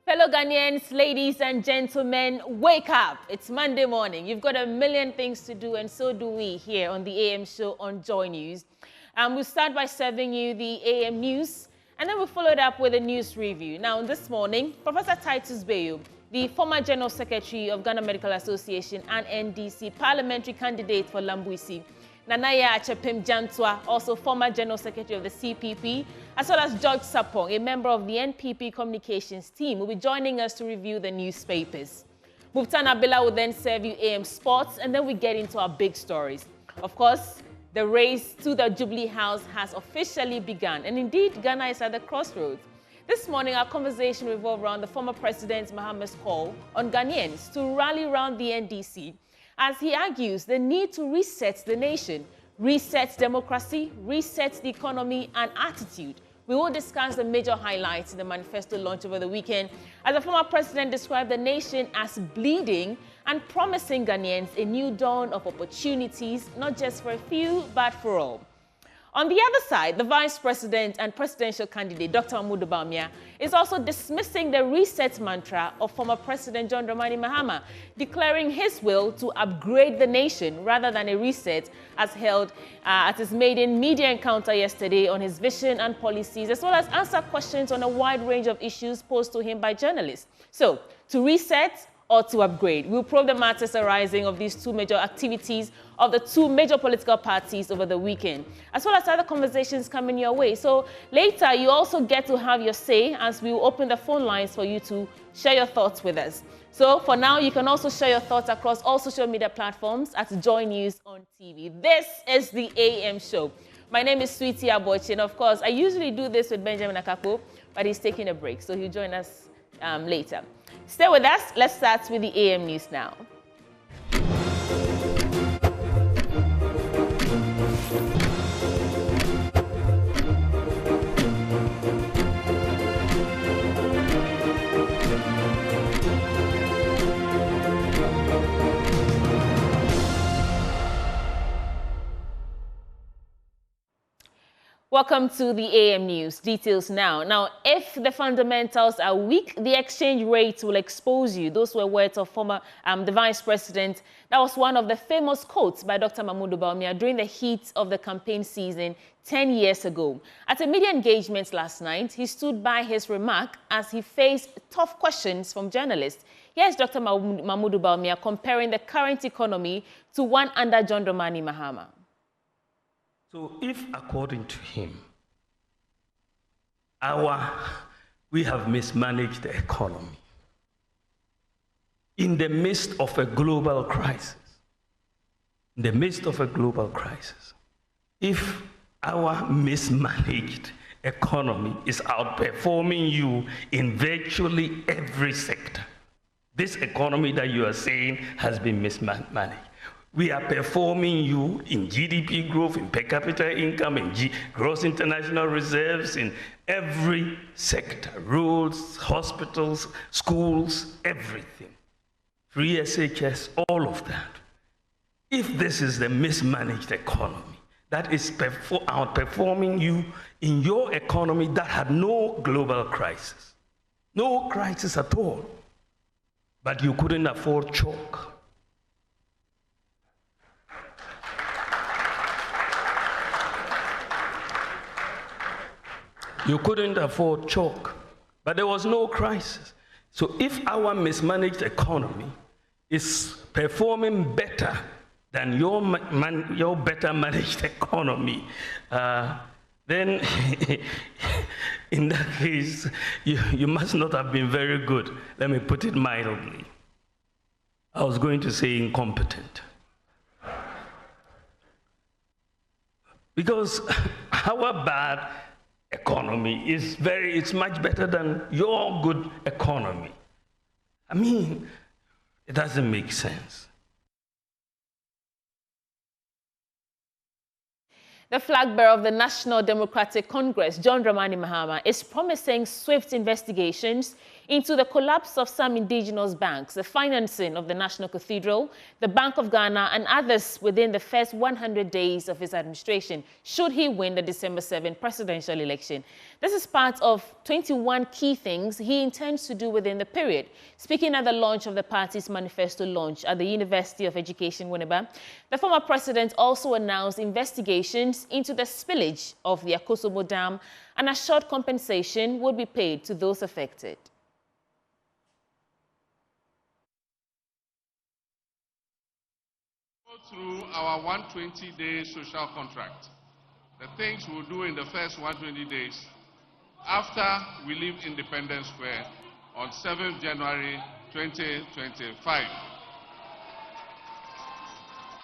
Fellow Ghanaians, ladies and gentlemen, wake up. It's Monday morning. You've got a million things to do, and so do we here on the AM show on Joy News. We'll start by serving you the AM news, and then we'll follow it up with a news review. Now, this morning, Professor Titus Bayo, the former General Secretary of Ghana Medical Association and NDC parliamentary candidate for Lambuisi, Nanaya Achepem Jantwa, also former General Secretary of the CPP, as well as George Sapong, a member of the NPP communications team, will be joining us to review the newspapers. Muftan Abila will then serve you AM Sports, and then we get into our big stories. Of course, the race to the Jubilee House has officially begun, and indeed, Ghana is at the crossroads. This morning, our conversation revolved around the former President Mahama's call on Ghanaians to rally around the NDC, as he argues the need to reset the nation, reset democracy, reset the economy and attitude. We will discuss the major highlights in the manifesto launch over the weekend, as the former president described the nation as bleeding and promising Ghanaians a new dawn of opportunities, not just for a few, but for all. On the other side, the vice president and presidential candidate, Dr. Mahmoud Bawumia, is also dismissing the reset mantra of former President John Dramani Mahama, declaring his will to upgrade the nation rather than a reset, as held at his maiden media encounter yesterday on his vision and policies, as well as answer questions on a wide range of issues posed to him by journalists. So, to reset or to upgrade? We'll probe the matters arising of these two major activities of the two major political parties over the weekend, as well as other conversations coming your way. So later, you also get to have your say as we will open the phone lines for you to share your thoughts with us. So for now, you can also share your thoughts across all social media platforms at Joy News on TV. This is the AM show. My name is Sweetie Abochi, and of course, I usually do this with Benjamin Akapo, but he's taking a break, so he'll join us later. Stay with us. Let's start with the AM news now. Welcome to the AM News. Details now. Now, if the fundamentals are weak, the exchange rate will expose you. Those were words of former the vice president. That was one of the famous quotes by Dr. Mahmoud Bawumia during the heat of the campaign season 10 years ago. At a media engagement last night, he stood by his remark as he faced tough questions from journalists. Here's Dr. Mahmoud Bawumia comparing the current economy to one under John Dramani Mahama. So if, according to him, we have mismanaged the economy in the midst of a global crisis, if our mismanaged economy is outperforming you in virtually every sector, this economy that you are saying has been mismanaged. We are performing you in GDP growth, in per capita income, in gross international reserves, in every sector, roads, hospitals, schools, everything. Free SHS, all of that. If this is the mismanaged economy that is outperforming you in your economy that had no global crisis, no crisis at all, but you couldn't afford chalk. You couldn't afford chalk, but there was no crisis. So if our mismanaged economy is performing better than your better managed economy, then in that case, you must not have been very good. Let me put it mildly. I was going to say incompetent. Because our bad economy it's much better than your good economy. I mean, it doesn't make sense. The flag bearer of the National Democratic Congress, John Dramani Mahama, is promising swift investigations into the collapse of some indigenous banks, the financing of the National Cathedral, the Bank of Ghana, and others within the first 100 days of his administration, should he win the December 7 presidential election. This is part of 21 key things he intends to do within the period. Speaking at the launch of the party's manifesto launch at the University of Education, Winneba, the former president also announced investigations into the spillage of the Akosomo Dam, and assured compensation would be paid to those affected. Through our 120-day social contract, the things we'll do in the first 120 days after we leave Independence Square on 7th January 2025.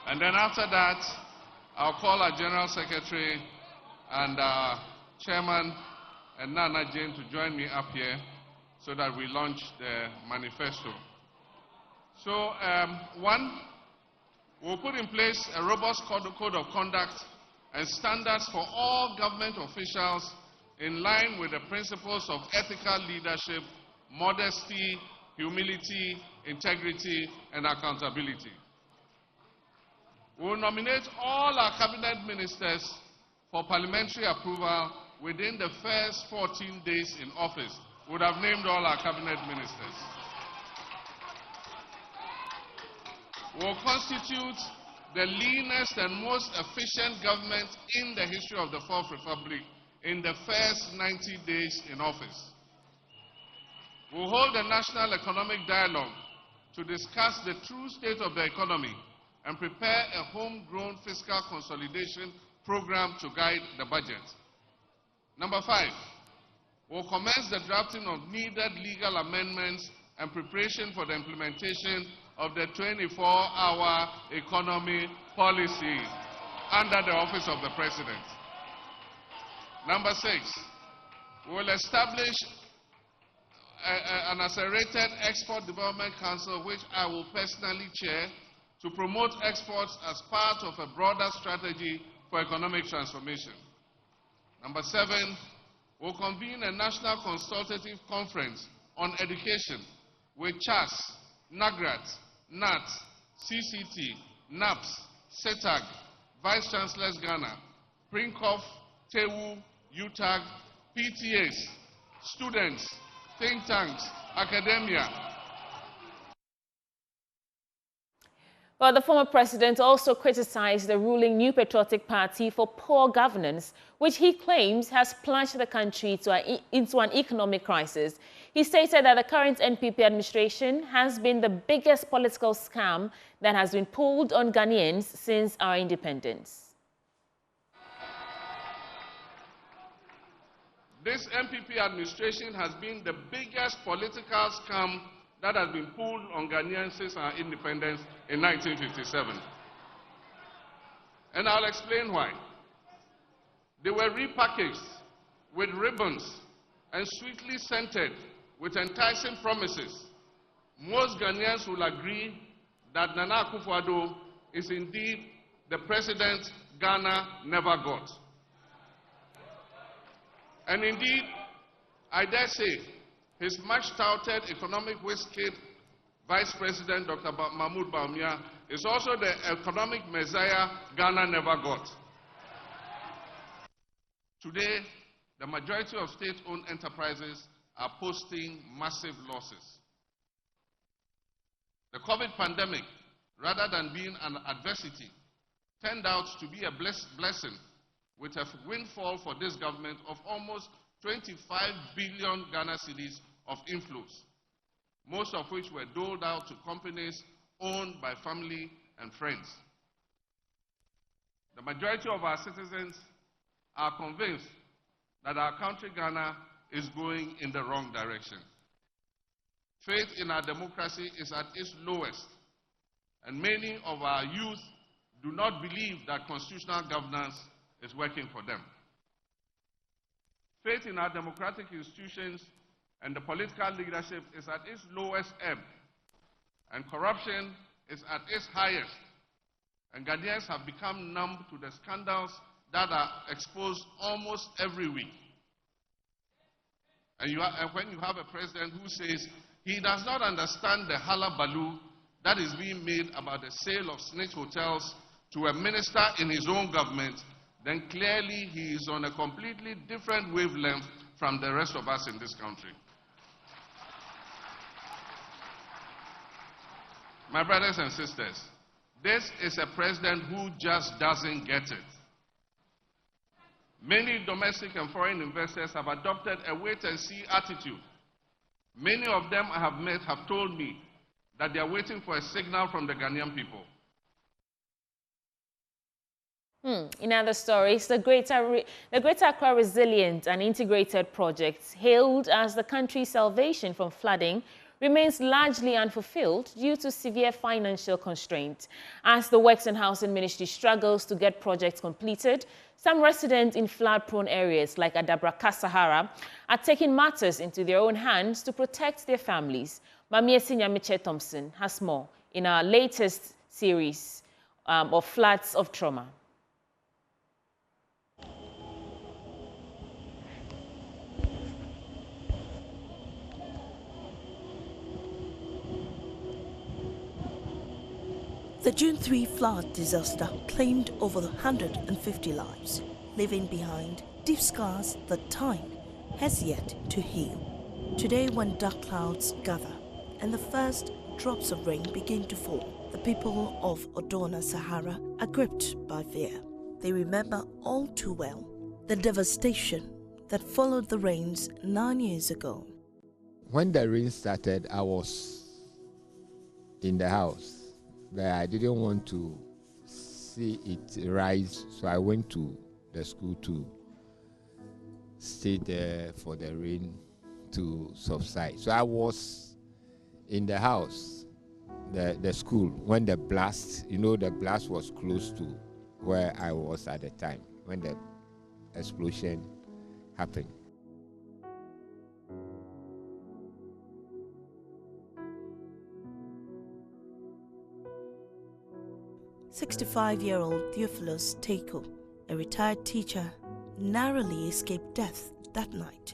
And then after that, I'll call our General Secretary and our Chairman and Nana Jane to join me up here so that we launch the manifesto. So, one, we'll put in place a robust code of conduct and standards for all government officials in line with the principles of ethical leadership, modesty, humility, integrity, and accountability. We'll nominate all our cabinet ministers for parliamentary approval within the first 14 days in office. We would have named all our cabinet ministers. Will constitute the leanest and most efficient government in the history of the Fourth Republic in the first 90 days in office. We'll hold a national economic dialogue to discuss the true state of the economy and prepare a homegrown fiscal consolidation program to guide the budget. Number 5, we'll commence the drafting of needed legal amendments and preparation for the implementation of the 24-hour economy policy under the office of the President. Number 6, we will establish an accelerated Export Development Council, which I will personally chair, to promote exports as part of a broader strategy for economic transformation. Number 7, we'll convene a national consultative conference on education with CHAS, NAGRAT, NAT, CCT, NAPS, CETAG, Vice Chancellors Ghana, PRINCOF, TEWU, UTAG, PTAs, students, think tanks, academia. Well, the former president also criticized the ruling New Patriotic Party for poor governance, which he claims has plunged the country into an economic crisis. He stated that the current NPP administration has been the biggest political scam that has been pulled on Ghanaians since our independence. This NPP administration has been the biggest political scam that has been pulled on Ghanaians since our independence in 1957. And I'll explain why. They were repackaged with ribbons and sweetly scented with enticing promises. Most Ghanaians will agree that Nana Akufo-Addo is indeed the president Ghana never got. And indeed, I dare say, his much-touted economic whiz-kid Vice President Dr. Mahmoud Bawumia is also the economic messiah Ghana never got. Today, the majority of state-owned enterprises are posting massive losses. The COVID pandemic, rather than being an adversity, turned out to be a blessing with a windfall for this government of almost 25 billion Ghana cedis of inflows, most of which were doled out to companies owned by family and friends. The majority of our citizens are convinced that our country, Ghana, is going in the wrong direction. Faith in our democracy is at its lowest, and many of our youth do not believe that constitutional governance is working for them. Faith in our democratic institutions and the political leadership is at its lowest ebb, and corruption is at its highest, and Ghanaians have become numb to the scandals that are exposed almost every week. And when you have a president who says he does not understand the hullabaloo that is being made about the sale of snitch hotels to a minister in his own government, then clearly he is on a completely different wavelength from the rest of us in this country. My brothers and sisters, this is a president who just doesn't get it. Many domestic and foreign investors have adopted a wait-and-see attitude. Many of them I have met have told me that they are waiting for a signal from the Ghanaian people. In other stories, the Greater Accra Resilient and Integrated Project, hailed as the country's salvation from flooding, remains largely unfulfilled due to severe financial constraints. As the Works and Housing Ministry struggles to get projects completed, some residents in flood-prone areas like Adabraka Sahara are taking matters into their own hands to protect their families. Mamiesi Nyamiche Thompson has more in our latest series of Floods of Trauma. The June 3 flood disaster claimed over 150 lives, leaving behind deep scars that time has yet to heal. Today, when dark clouds gather and the first drops of rain begin to fall, the people of Odona Sahara are gripped by fear. They remember all too well the devastation that followed the rains 9 years ago. When the rain started, I was in the house. But I didn't want to see it rise, so I went to the school to stay there for the rain to subside. So I was in the house, the school, when the blast, the blast was close to where I was at the time, when the explosion happened. 65-year-old Theophilus Teiko, a retired teacher, narrowly escaped death that night.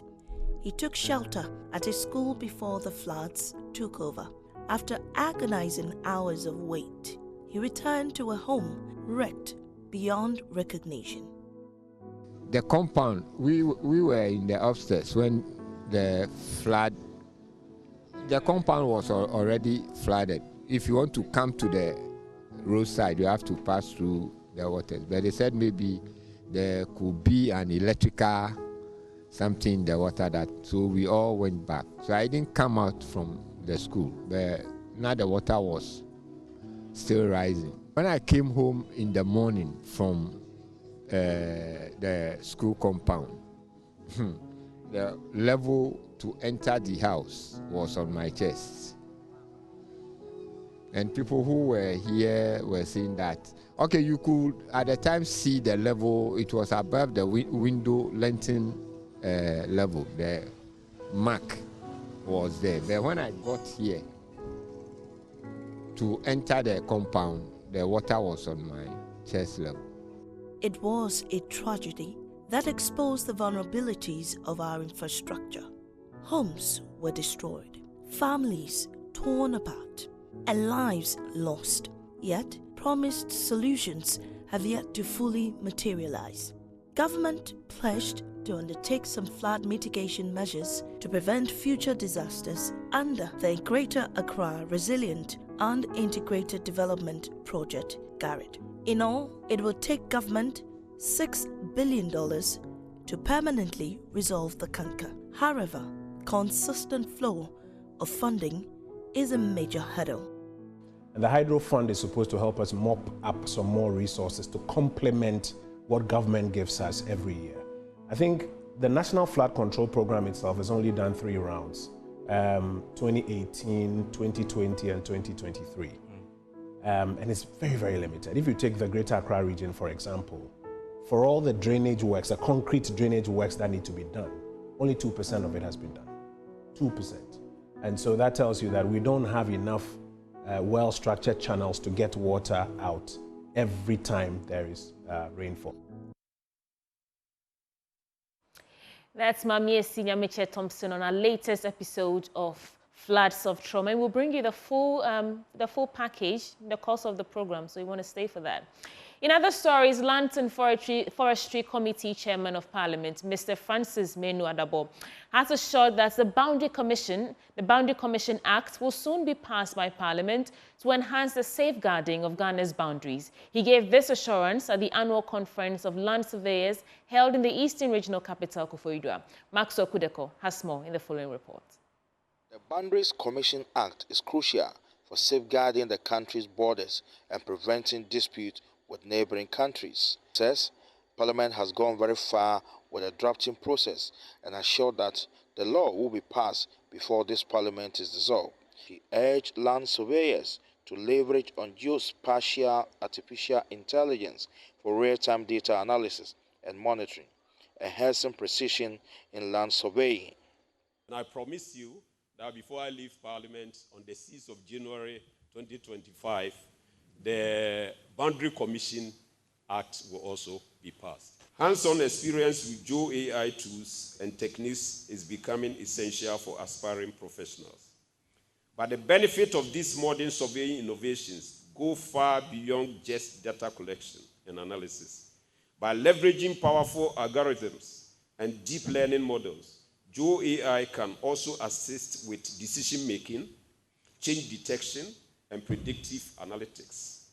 He took shelter at his school before the floods took over. After agonizing hours of wait, he returned to a home wrecked beyond recognition. The compound, we were in the upstairs when the flood, the compound was already flooded. If you want to come to the roadside, you have to pass through the waters. But they said maybe there could be an electrical something in the water, so we all went back. So I didn't come out from the school, but now the water was still rising. When I came home in the morning from the school compound, the level to enter the house was on my chest. And people who were here were saying that, okay, you could at the time see the level, it was above the window lantern level. The mark was there. But when I got here to enter the compound, the water was on my chest level. It was a tragedy that exposed the vulnerabilities of our infrastructure. Homes were destroyed, families torn apart, and lives lost. Yet, promised solutions have yet to fully materialize. Government pledged to undertake some flood mitigation measures to prevent future disasters under the Greater Accra Resilient and Integrated Development Project, GARID. In all, it will take government $6 billion to permanently resolve the canker. However, consistent flow of funding is a major hurdle. And the Hydro Fund is supposed to help us mop up some more resources to complement what government gives us every year. I think the National Flood Control Program itself has only done 3 rounds, 2018, 2020, and 2023. And it's very, very limited. If you take the Greater Accra region, for example, for all the drainage works, the concrete drainage works that need to be done, only 2% of it has been done. 2%. And so that tells you that we don't have enough well-structured channels to get water out every time there is rainfall. That's Mamie Senior Mitchell Thompson on our latest episode of Floods of Trauma. And we'll bring you the full package in the course of the program, so you want to stay for that. In other stories, Lands and Forestry Committee Chairman of Parliament, Mr. Francis Menu Adabo, has assured that the Boundary Commission Act will soon be passed by Parliament to enhance the safeguarding of Ghana's boundaries. He gave this assurance at the annual conference of land surveyors held in the Eastern Regional Capital, Koforidua. Maxwell Kudeko has more in the following report. The Boundaries Commission Act is crucial for safeguarding the country's borders and preventing dispute with neighboring countries. He says Parliament has gone very far with the drafting process and assured that the law will be passed before this Parliament is dissolved. He urged land surveyors to leverage on geospatial artificial intelligence for real-time data analysis and monitoring, enhancing precision in land surveying. And I promise you that before I leave Parliament on the 6th of January 2025, the Boundary Commission Act will also be passed. Hands-on experience with Joe AI tools and techniques is becoming essential for aspiring professionals. But the benefit of these modern surveying innovations go far beyond just data collection and analysis. By leveraging powerful algorithms and deep learning models, Joe AI can also assist with decision-making, change detection, and predictive analytics.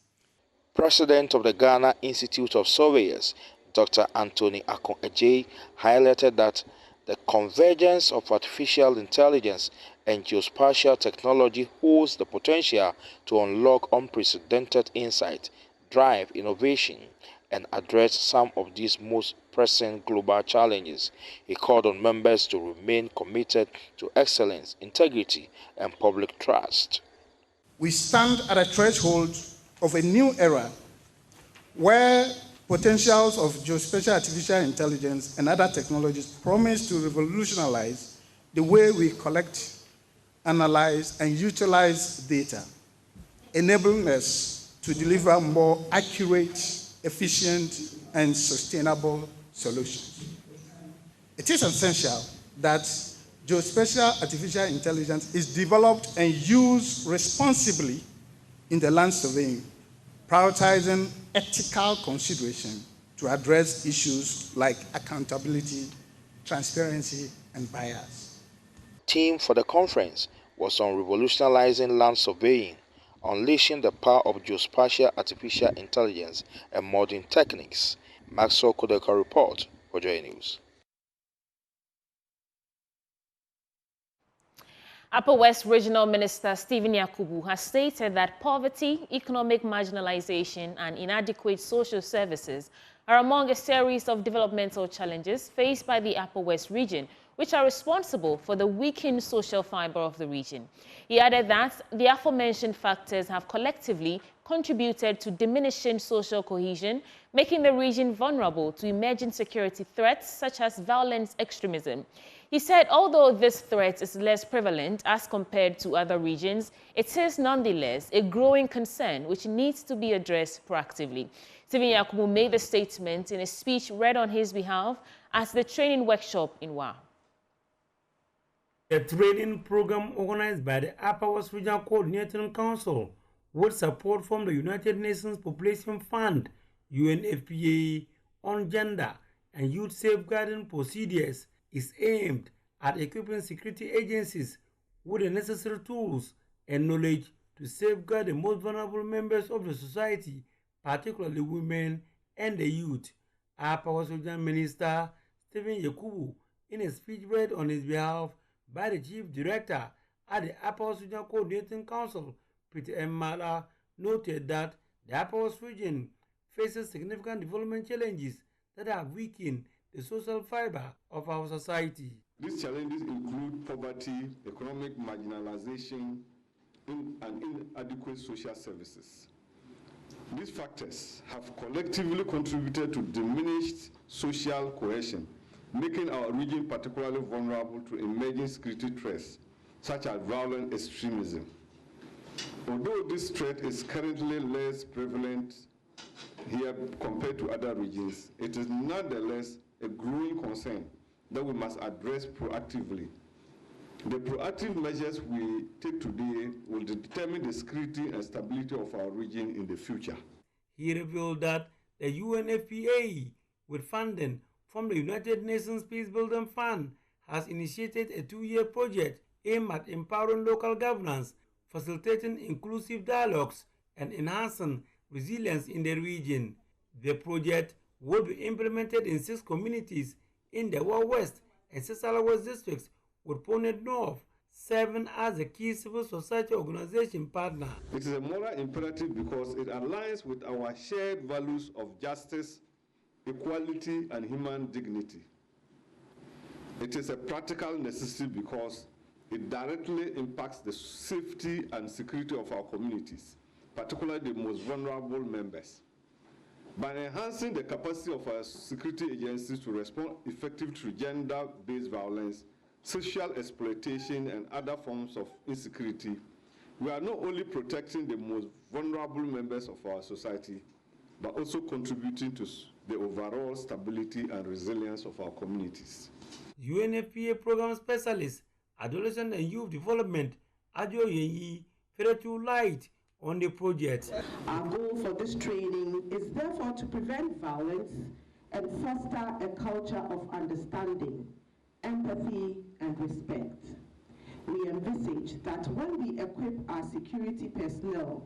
President of the Ghana Institute of Surveyors, Dr. Anthony Akon-Adjei, highlighted that the convergence of artificial intelligence and geospatial technology holds the potential to unlock unprecedented insight, drive innovation, and address some of these most pressing global challenges. He called on members to remain committed to excellence, integrity, and public trust. We stand at a threshold of a new era where potentials of geospatial artificial intelligence and other technologies promise to revolutionize the way we collect, analyze, and utilize data, enabling us to deliver more accurate, efficient, and sustainable solutions. It is essential that geospatial artificial intelligence is developed and used responsibly in the land surveying, prioritizing ethical consideration to address issues like accountability, transparency, and bias. Theme for the conference was on revolutionizing land surveying, unleashing the power of geospatial artificial intelligence and modern techniques. Maxwell Kudeka report for Joy News. Upper West Regional Minister Stephen Yakubu has stated that poverty, economic marginalization, and inadequate social services are among a series of developmental challenges faced by the Upper West region, which are responsible for the weakened social fiber of the region. He added that the aforementioned factors have collectively contributed to diminishing social cohesion, making the region vulnerable to emerging security threats such as violent extremism. He said although this threat is less prevalent as compared to other regions, it is nonetheless a growing concern which needs to be addressed proactively. Stephen Yakubu made the statement in a speech read on his behalf at the training workshop in Wa. A training program organized by the Upper West Regional Coordinating Council with support from the United Nations Population Fund, UNFPA, on gender and youth safeguarding procedures is aimed at equipping security agencies with the necessary tools and knowledge to safeguard the most vulnerable members of the society, particularly women and the youth. Upper West Regional Minister Stephen Yakubu, in a speech read on his behalf by the Chief Director at the Upper West Regional Coordinating Council, Peter M. Mala, noted that the Upper West region faces significant development challenges that have weakened the social fiber of our society. These challenges include poverty, economic marginalization, and inadequate social services. These factors have collectively contributed to diminished social cohesion, making our region particularly vulnerable to emerging security threats, such as violent extremism. Although this threat is currently less prevalent here compared to other regions, it is nonetheless a growing concern that we must address proactively. The proactive measures we take today will determine the security and stability of our region in the future. He revealed that the UNFPA, with funding from the United Nations Peacebuilding Fund, has initiated a 2-year project aimed at empowering local governance, facilitating inclusive dialogues, and enhancing resilience in the region. The project will be implemented in 6 communities in the Wa West and Sisala West districts, with Ponet North serving as a key civil society organization partner. It is a moral imperative because it aligns with our shared values of justice, equality, and human dignity. It is a practical necessity because it directly impacts the safety and security of our communities, particularly the most vulnerable members. By enhancing the capacity of our security agencies to respond effectively to gender-based violence, sexual exploitation, and other forms of insecurity, we are not only protecting the most vulnerable members of our society, but also contributing to the overall stability and resilience of our communities. UNFPA Program Specialist, Adolescent and Youth Development, Ajo Yeyi, shed light on the project. Our goal for this training is therefore to prevent violence and foster a culture of understanding, empathy, and respect. We envisage that when we equip our security personnel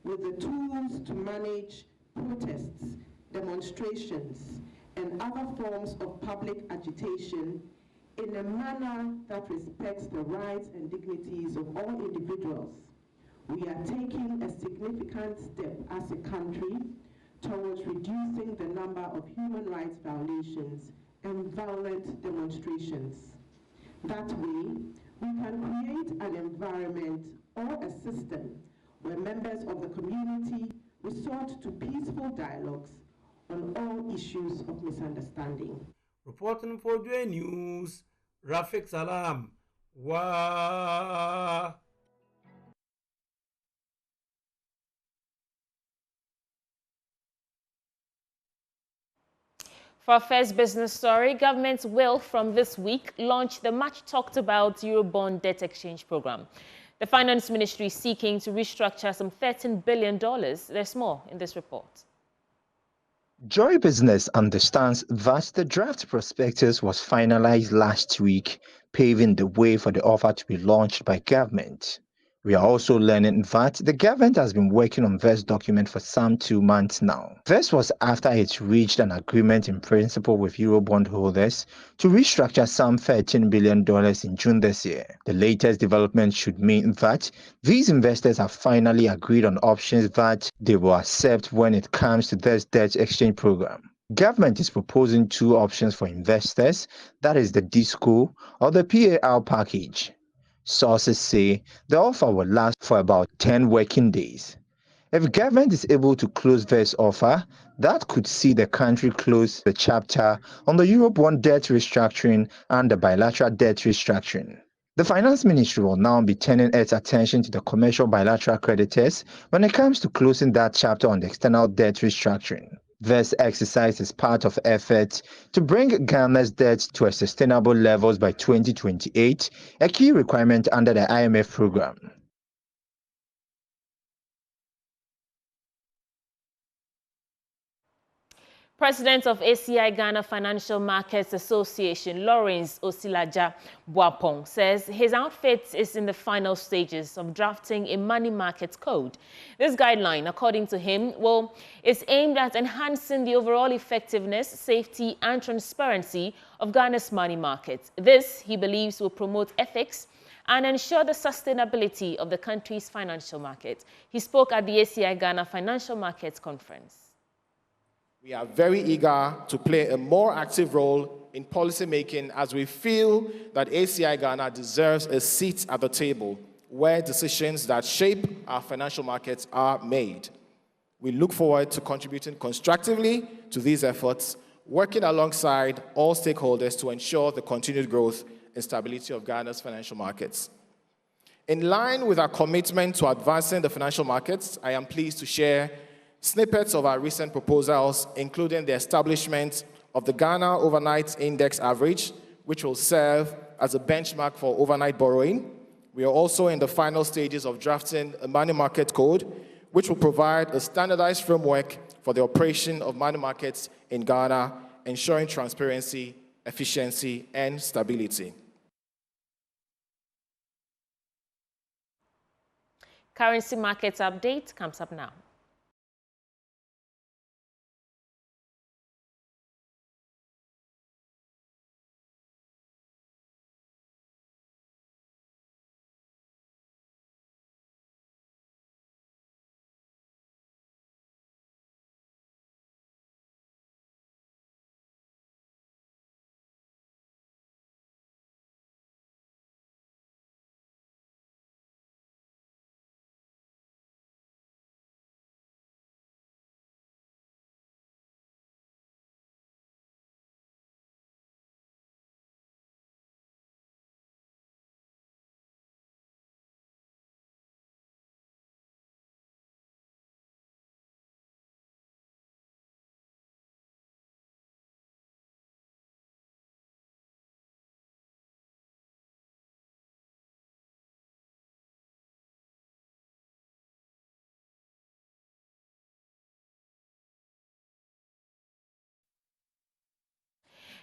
with the tools to manage protests, demonstrations, and other forms of public agitation in a manner that respects the rights and dignities of all individuals, we are taking a significant step as a country towards reducing the number of human rights violations and violent demonstrations. That way, we can create an environment or a system where members of the community resort to peaceful dialogues on all issues of misunderstanding. Reporting for Joy News, Rafik Salam. Wah. For our first business story, government will, from this week, launch the much talked about Eurobond debt exchange program. The Finance Ministry is seeking to restructure some $13 billion. There's more in this report. Joy Business understands that the draft prospectus was finalized last week, paving the way for the offer to be launched by government. We are also learning that the government has been working on this document for some 2 months now. This was after it reached an agreement in principle with Eurobond holders to restructure some $13 billion in June this year. The latest development should mean that these investors have finally agreed on options that they will accept when it comes to this debt exchange program. Government is proposing 2 options for investors, that is the DISCO or the PAR package. Sources say the offer will last for about 10 working days. If government is able to close this offer, that could see the country close the chapter on the Eurobond debt restructuring and the bilateral debt restructuring. The Finance Ministry will now be turning its attention to the commercial bilateral creditors when it comes to closing that chapter on the external debt restructuring. This exercise is part of efforts to bring Ghana's debt to a sustainable levels by 2028, a key requirement under the IMF program. President of ACI Ghana Financial Markets Association, Lawrence Osilaja Boapong, says his outfit is in the final stages of drafting a money market code. This guideline, according to him, is aimed at enhancing the overall effectiveness, safety, and transparency of Ghana's money market. This, he believes, will promote ethics and ensure the sustainability of the country's financial market. He spoke at the ACI Ghana Financial Markets Conference. We are very eager to play a more active role in policy making as we feel that ACI Ghana deserves a seat at the table where decisions that shape our financial markets are made. We look forward to contributing constructively to these efforts, working alongside all stakeholders to ensure the continued growth and stability of Ghana's financial markets. In line with our commitment to advancing the financial markets, I am pleased to share snippets of our recent proposals, including the establishment of the Ghana Overnight Index Average, which will serve as a benchmark for overnight borrowing. We are also in the final stages of drafting a money market code, which will provide a standardized framework for the operation of money markets in Ghana, ensuring transparency, efficiency, and stability. Currency markets update comes up now.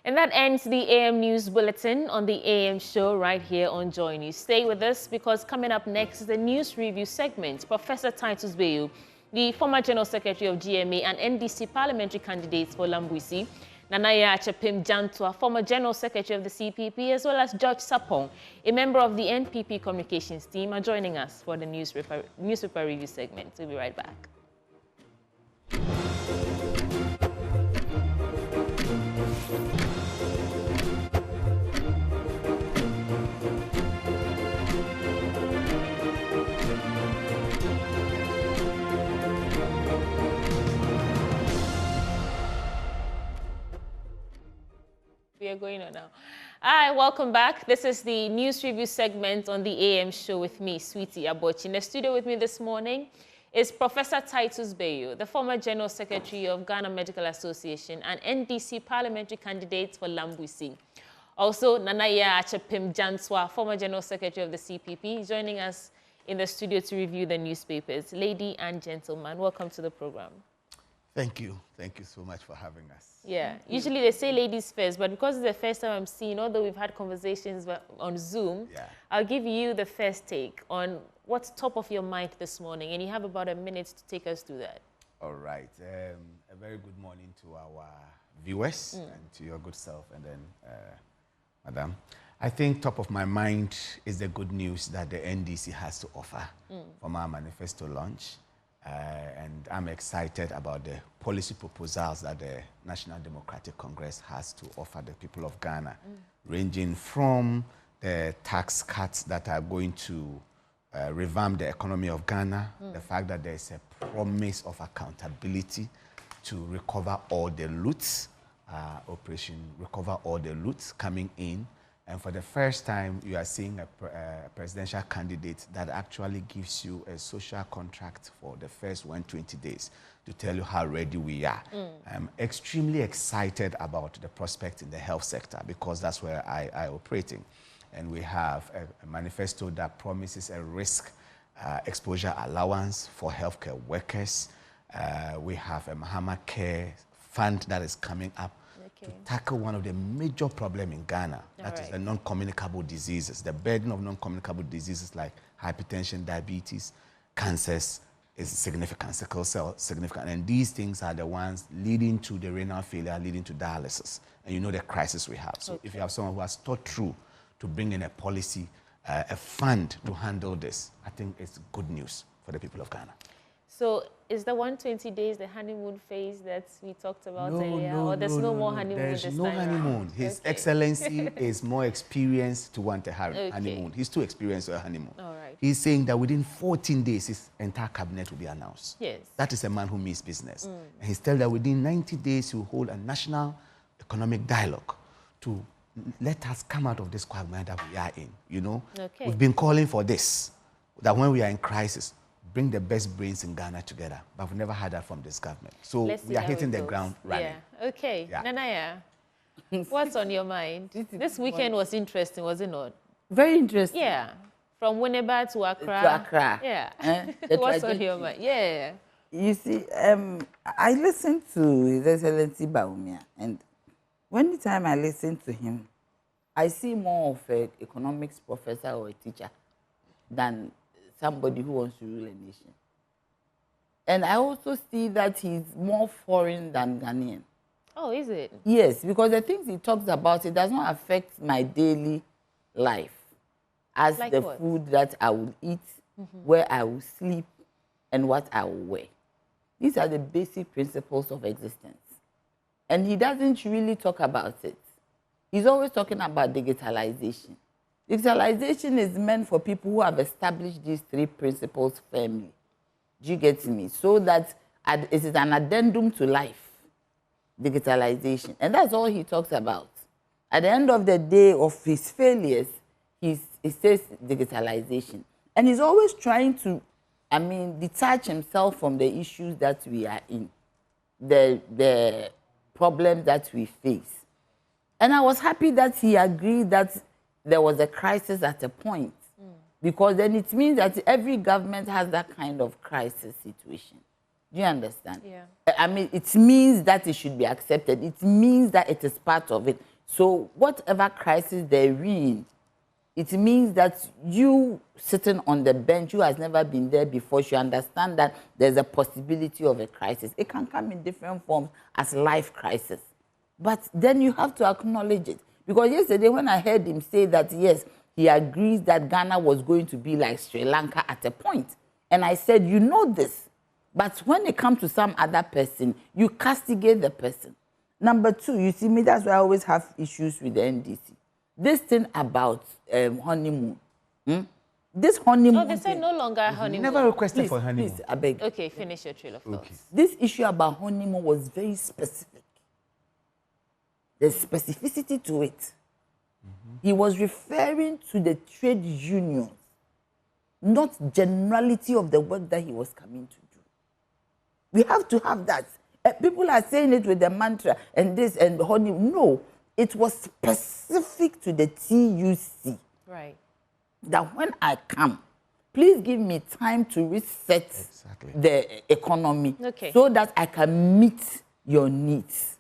And that ends the AM News Bulletin on the AM show right here on Joy News. Stay with us because coming up next is the News Review segment. Professor Titus Bayu, the former General Secretary of GMA and NDC parliamentary candidates for Lambwisi, Nanaya Achepim Jantwa, former General Secretary of the CPP, as well as George Sapong, a member of the NPP communications team, are joining us for the newspaper review segment. We'll be right back. We are going on now. Hi, welcome back. This is the news review segment on the AM show with me, Sweetie Abochi. In the studio with me this morning is Professor Titus Bayu, the former General Secretary of Ghana Medical Association and NDC parliamentary candidate for Lambwisi. Also, Nanaya Achepim Jantwa, former General Secretary of the CPP, joining us in the studio to review the newspapers. Lady and gentlemen, welcome to the program. Thank you. Thank you so much for having us. Yeah, usually they say ladies first, but because it's the first time I'm seeing, although we've had conversations on Zoom, I'll give you the first take on what's top of your mind this morning, and you have about a minute to take us through that. All right. A very good morning to our viewers and to your good self, and then, Madam. I think top of my mind is the good news that the NDC has to offer from our manifesto launch. And I'm excited about the policy proposals that the National Democratic Congress has to offer the people of Ghana, ranging from the tax cuts that are going to revamp the economy of Ghana, the fact that there is a promise of accountability to recover all the loots, Operation Recover All the Loots coming in. And for the first time, you are seeing a presidential candidate that actually gives you a social contract for the first 120 days to tell you how ready we are. I'm extremely excited about the prospect in the health sector because that's where I operating. And we have a manifesto that promises a risk exposure allowance for healthcare workers. We have a Mahama Care Fund that is coming up to tackle one of the major problems in Ghana, that is the non-communicable diseases. The burden of non-communicable diseases like hypertension, diabetes, cancers is significant, sickle cell significant. And these things are the ones leading to the renal failure, leading to dialysis. And you know the crisis we have. So if you have someone who has thought through to bring in a policy, a fund to handle this, I think it's good news for the people of Ghana. So is the 120 days the honeymoon phase that we talked about earlier? Or there's no more honeymoon this time? There's no honeymoon. His Excellency is more experienced to want a honeymoon. He's too experienced for a honeymoon. All right. He's saying that within 14 days, his entire cabinet will be announced. Yes. That is a man who means business. And he's telling that within 90 days, he will hold a national economic dialogue to let us come out of this quagmire that we are in, you know? We've been calling for this, that when we are in crisis, bring the best brains in Ghana together. But we've never had that from this government. So we are hitting the ground running. Yeah. Okay. Yeah. Nanaya. What's on your mind? This weekend was interesting, was it not? Very interesting. Yeah. From Winneba to Accra. To Accra. Yeah. What's on your mind? Yeah. You see, I listened to His Excellency Baumia, and when the time I listen to him, I see more of an economics professor or a teacher than somebody who wants to rule a nation. And I also see that he's more foreign than Ghanaian. Oh, is it? Yes, because the things he talks about, it does not affect my daily life. As like the what? food that I will eat, where I will sleep, and what I will wear. These are the basic principles of existence. And he doesn't really talk about it. He's always talking about digitalization. Digitalization is meant for people who have established these three principles firmly. Do you get me? So that it is an addendum to life. Digitalization. And that's all he talks about. At the end of the day of his failures, he says digitalization. And he's always trying to, detach himself from the issues that we are in, the problems that we face. And I was happy that he agreed that there was a crisis at a point, because then it means that every government has that kind of crisis situation. Do you understand? Yeah. It means that it should be accepted. It means that it is part of it. So whatever crisis they're in, it means that you sitting on the bench, who has never been there before, should understand that there's a possibility of a crisis. It can come in different forms as life crisis. But then you have to acknowledge it. Because yesterday when I heard him say that, yes, he agrees that Ghana was going to be like Sri Lanka at a point. And I said, you know this. But when it comes to some other person, you castigate the person. Number two, you see me, that's why I always have issues with the NDC. This thing about honeymoon. This honeymoon. Oh, they say no longer honeymoon. Never requested for honeymoon. Please, I beg. Okay, finish your trail of thoughts. Okay. This issue about honeymoon was very specific. There's specificity to it. He was referring to the trade unions, not generality of the work that he was coming to do. We have to have that. People are saying it with the mantra and this and honeymoon. No, it was specific to the TUC. Right. That when I come, please give me time to reset the economy, so that I can meet your needs.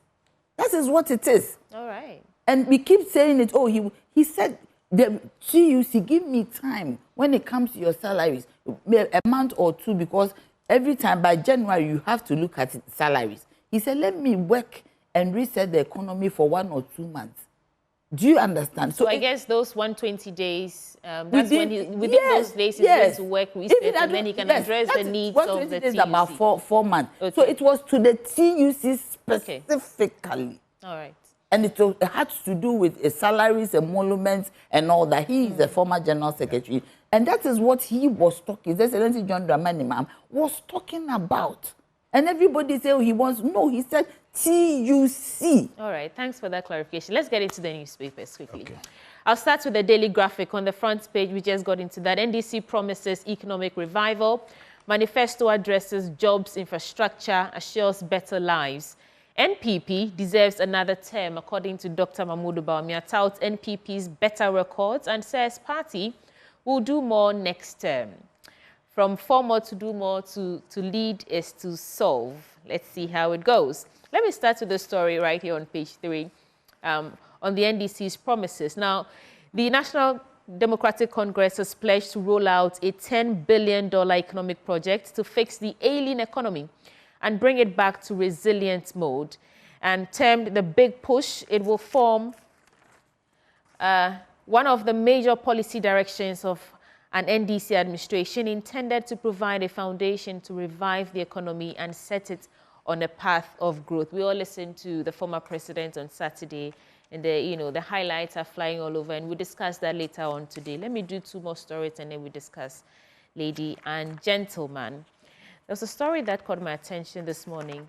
That is what it is. All right. And we keep saying it. Oh, he said, the TUC, give me time when it comes to your salaries, a month or two, because every time by January you have to look at salaries. He said, let me work and reset the economy for 1 or 2 months. Do you understand? So I guess those 120 days, that's within those days he's going to work reset, and then he can address the needs of the TUC. About 4 months. Okay. So it was to the TUC specifically. All right. And it had to do with salaries, emoluments, and all that. He is a former general secretary. And that is what he was talking. His Excellency John Dramani Mahama was talking about. And everybody said, oh, he wants, no, he said TUC. All right, thanks for that clarification. Let's get into the newspapers quickly. Okay. I'll start with the Daily Graphic. On the front page, we just got into that. NDC promises economic revival. Manifesto addresses jobs, infrastructure, assures better lives. NPP deserves another term, according to Dr. Mahmoud Bawumia, touts NPP's better records and says party will do more next term. From former to do more to lead is to solve. Let's see how it goes. Let me start with the story right here on page 3 on the NDC's promises. Now, the National Democratic Congress has pledged to roll out a $10 billion economic project to fix the ailing economy and bring it back to resilient mode. And termed the Big Push, it will form one of the major policy directions of an NDC administration intended to provide a foundation to revive the economy and set it on a path of growth. We all listened to the former president on Saturday, and the highlights are flying all over, and we'll discuss that later on today. Let me do 2 more stories, and then we discuss lady and gentleman. There was a story that caught my attention this morning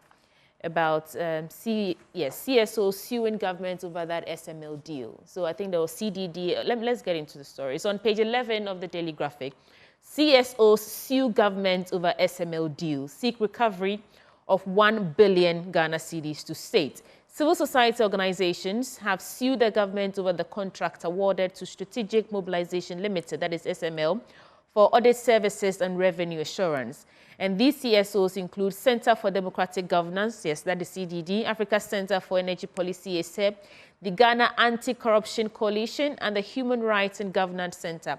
about CSO suing government over that SML deal. So I think there was CDD. Let's get into the story. So on page 11 of the Daily Graphic, CSOs sue government over SML deal, seek recovery of 1 billion Ghana cedis to state. Civil society organizations have sued the government over the contract awarded to Strategic Mobilization Limited, that is SML, for audit services and revenue assurance. And these CSOs include Center for Democratic Governance, yes, that is CDD, Africa Center for Energy Policy, ACEP, the Ghana Anti-Corruption Coalition, and the Human Rights and Governance Center.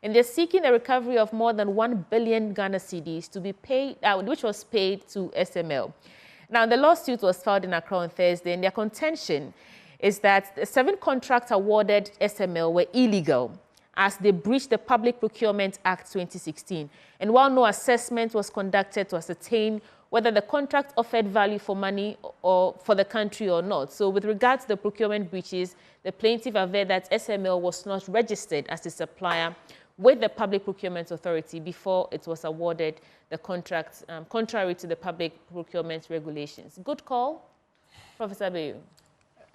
And they're seeking the recovery of more than 1 billion Ghana cedis to be paid, which was paid to SML. Now, the lawsuit was filed in Accra on Thursday, and their contention is that the 7 contracts awarded SML were illegal as they breached the Public Procurement Act 2016. And while no assessment was conducted to ascertain whether the contract offered value for money or for the country or not. So with regard to the procurement breaches, the plaintiff averred that SML was not registered as a supplier with the Public Procurement Authority before it was awarded the contract, contrary to the public procurement regulations. Good call, Professor Bayu.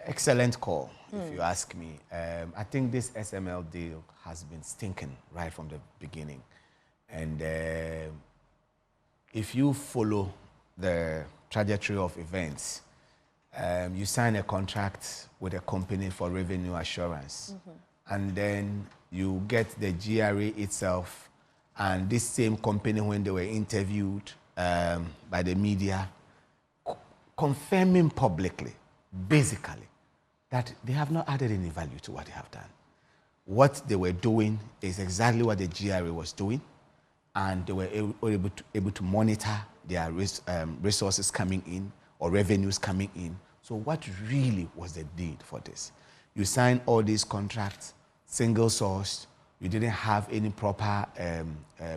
Excellent call, if you ask me. I think this SML deal has been stinking right from the beginning. And if you follow the trajectory of events, you sign a contract with a company for revenue assurance, and then you get the GRA itself, and this same company, when they were interviewed by the media, confirming publicly, basically, that they have not added any value to what they have done. What they were doing is exactly what the GRA was doing, and they were able to monitor their resources coming in or revenues coming in. So what really was the need for this? You signed all these contracts, single sourced, you didn't have any proper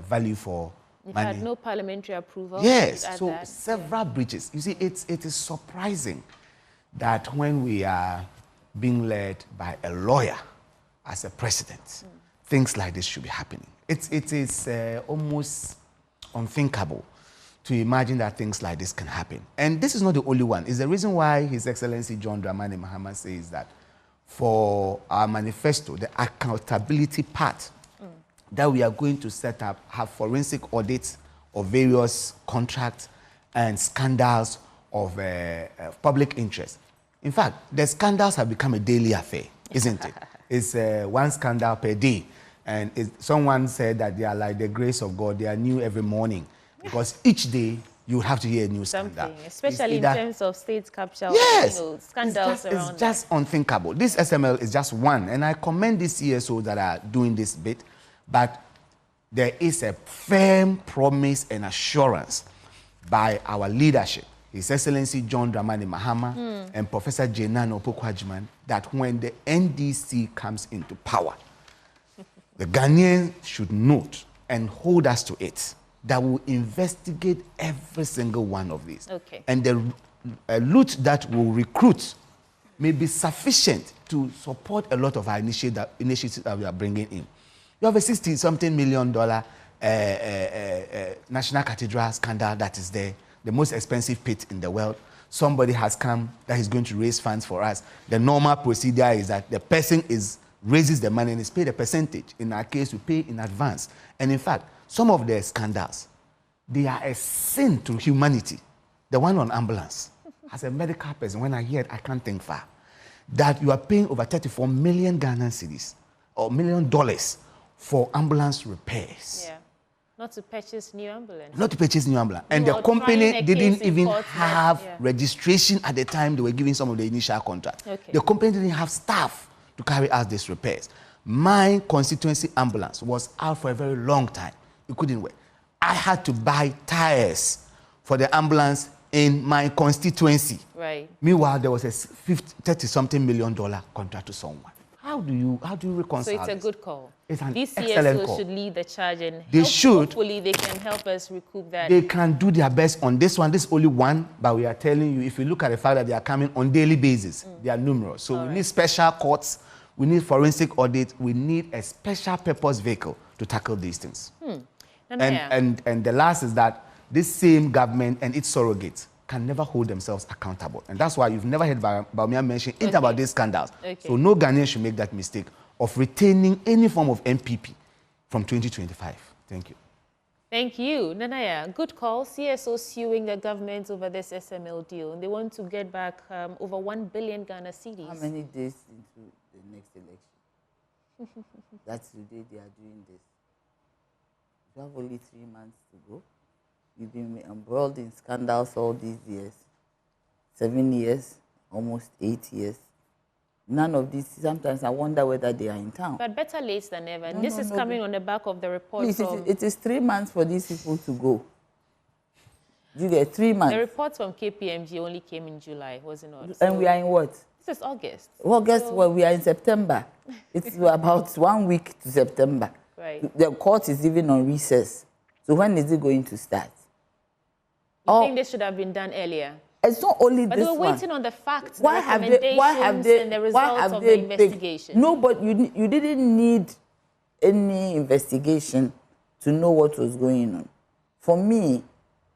value for money. Had no parliamentary approval. Yes, so several breaches. You see, it is surprising that when we are being led by a lawyer as a president, things like this should be happening. It is almost unthinkable to imagine that things like this can happen. And this is not the only one. It's the reason why His Excellency John Dramani Mahama says that for our manifesto, the accountability part that we are going to set up, have forensic audits of various contracts and scandals of public interest. In fact, the scandals have become a daily affair, isn't it? It's one scandal per day. And someone said that they are like the grace of God. They are new every morning. Because each day, you have to hear a new scandal. Especially in terms of state capture, yes, scandals around it's just unthinkable. This SML is just one. And I commend these CSOs that are doing this bit. But there is a firm promise and assurance by our leadership, His Excellency John Dramani Mahama and Professor Jenan Opoku-Agyeman, that when the NDC comes into power, the Ghanaians should note and hold us to it that will investigate every single one of these. Okay. And the loot that will recruit may be sufficient to support a lot of our initiatives that we are bringing in. You have a $60-something million National Cathedral scandal that is there, the most expensive pit in the world. Somebody has come that is going to raise funds for us. The normal procedure is that the person raises the money and is paid a percentage. In our case, we pay in advance. And in fact, some of the scandals, they are a sin to humanity. The one on ambulance. As a medical person, when I hear it, I can't think far. That you are paying over 34 million Ghanaian cedis or $1 million for ambulance repairs. Yeah. Not to purchase new ambulance. Not to purchase new ambulance. And the company didn't even have registration at the time they were giving some of the initial contract. Okay. The company didn't have staff to carry out these repairs. My constituency ambulance was out for a very long time. It couldn't work. I had to buy tires for the ambulance in my constituency. Right. Meanwhile, there was a $30-something million contract to someone. How do you reconcile? So it's a good call. It's an These excellent CSOs call. should lead the charge, and hopefully they can help us recoup that. They can do their best on this one. This is only one, but we are telling you, if you look at the fact that they are coming on daily basis, they are numerous. So we need special courts, we need forensic audit, we need a special purpose vehicle to tackle these things. And the last is that this same government and its surrogates can never hold themselves accountable. And that's why you've never heard Baumia mention anything about these scandals. So no Ghanaian should make that mistake of retaining any form of NPP from 2025. Thank you. Thank you. Nanaya, good call. CSO suing the government over this SML deal. And they want to get back over 1 billion Ghana cedis. How many days into the next election? That's the day they are doing this. You have only 3 months to go. You've been embroiled in scandals all these years. 7 years, almost 8 years. None of these, sometimes I wonder whether they are in town. But better late than never. And this is coming on the back of the report from... It is 3 months for these people to go. You get 3 months. The reports from KPMG only came in July, wasn't it? And we are in what? This is August. August, well, we are in September. It's about 1 week to September. Right. The court is even on recess. So when is it going to start? You think this should have been done earlier? It's not only but this they were waiting on the facts, the recommendations, and the results of the investigation. No, but you didn't need any investigation to know what was going on. For me,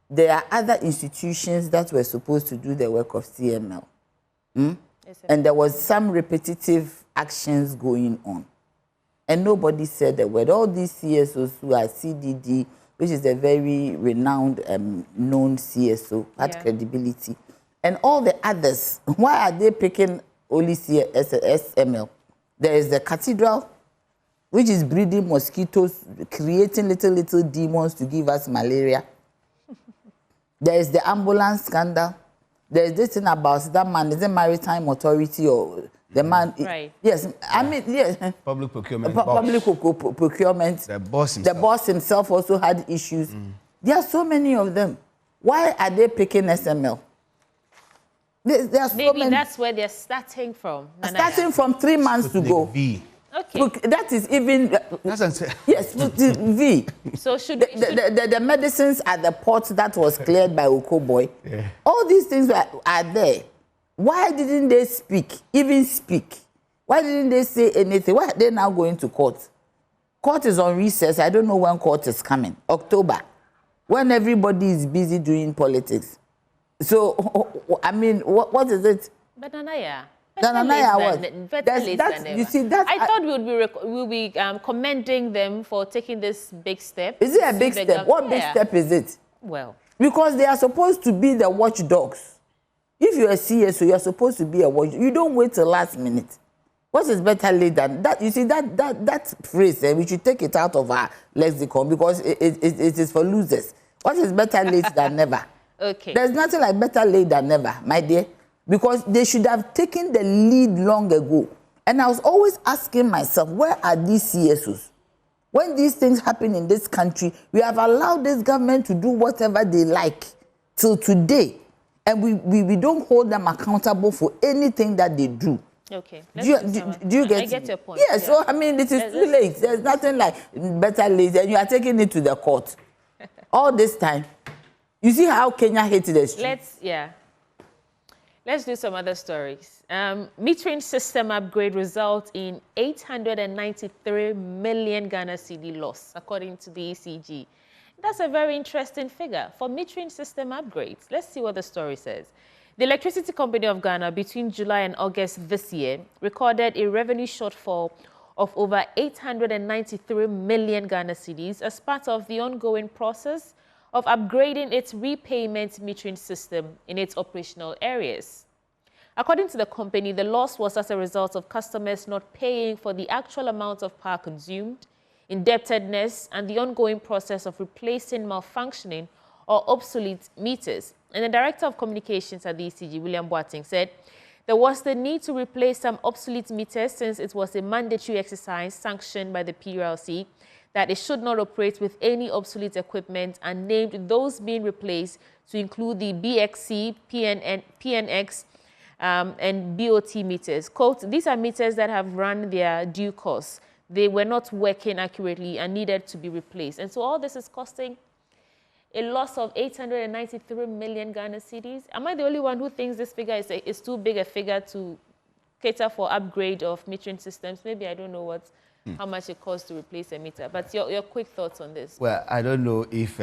there are other institutions that were supposed to do the work of CML. And there was some repetitive actions going on. And nobody said a word. All these CSOs who are CDD, which is a very renowned, known CSO, had credibility. And all the others, why are they picking only SML? There is the cathedral, which is breeding mosquitoes, creating little demons to give us malaria. There is the ambulance scandal. There is this thing about that man, is it Maritime Authority or the man? Right. Yes, I mean, yes. Public procurement. Public procurement. The boss himself. The boss himself also had issues. There are so many of them. Why are they picking SML? There are so Maybe many. that's where they're starting from. Starting from 3 months to go. V. Okay. That is even... yes, V. So should the medicines at the port that was cleared by Okoboy, all these things are there. Why didn't they speak, even speak? Why didn't they say anything? Why are they now going to court? Court is on recess. I don't know when court is coming. October, when everybody is busy doing politics. So, I mean, what is it? But Nanaya, you see, that I thought we would be commending them for taking this big step. Is it a big step? What big step is it? Well, because they are supposed to be the watchdogs. If you're a CSO, you're supposed to be a watchdog. You don't wait till last minute. What is better late than that? You see, that phrase, we should take it out of our lexicon because it is for losers. What is better late than never? Okay. There's nothing like better late than never, my dear. Because they should have taken the lead long ago. And I was always asking myself, where are these CSOs? When these things happen in this country, we have allowed this government to do whatever they like till today. And we don't hold them accountable for anything that they do. Okay. Do you get I get your point. Yeah, so I mean, it is too late. There's nothing like better late, and you are taking it to the court. All this time. You see how Kenya hated us? Let's do some other stories. Metering system upgrade results in 893 million Ghana cedi loss, according to the ECG. That's a very interesting figure for metering system upgrades. Let's see what the story says. The Electricity Company of Ghana, between July and August this year, recorded a revenue shortfall of over 893 million Ghana cedis as part of the ongoing process of upgrading its repayment metering system in its operational areas. According to the company, the loss was as a result of customers not paying for the actual amount of power consumed, indebtedness, and the ongoing process of replacing malfunctioning or obsolete meters. And the Director of Communications at the ECG, William Boateng, said there was the need to replace some obsolete meters since it was a mandatory exercise sanctioned by the PULC that it should not operate with any obsolete equipment, and named those being replaced to include the BXC, PNX, and BOT meters. Quote, these are meters that have run their due course. They were not working accurately and needed to be replaced. And so all this is costing a loss of 893 million Ghana cedis. Am I the only one who thinks this figure is too big a figure to cater for upgrade of metering systems? Maybe I don't know how much it costs to replace a meter. But your quick thoughts on this. Well, I don't know if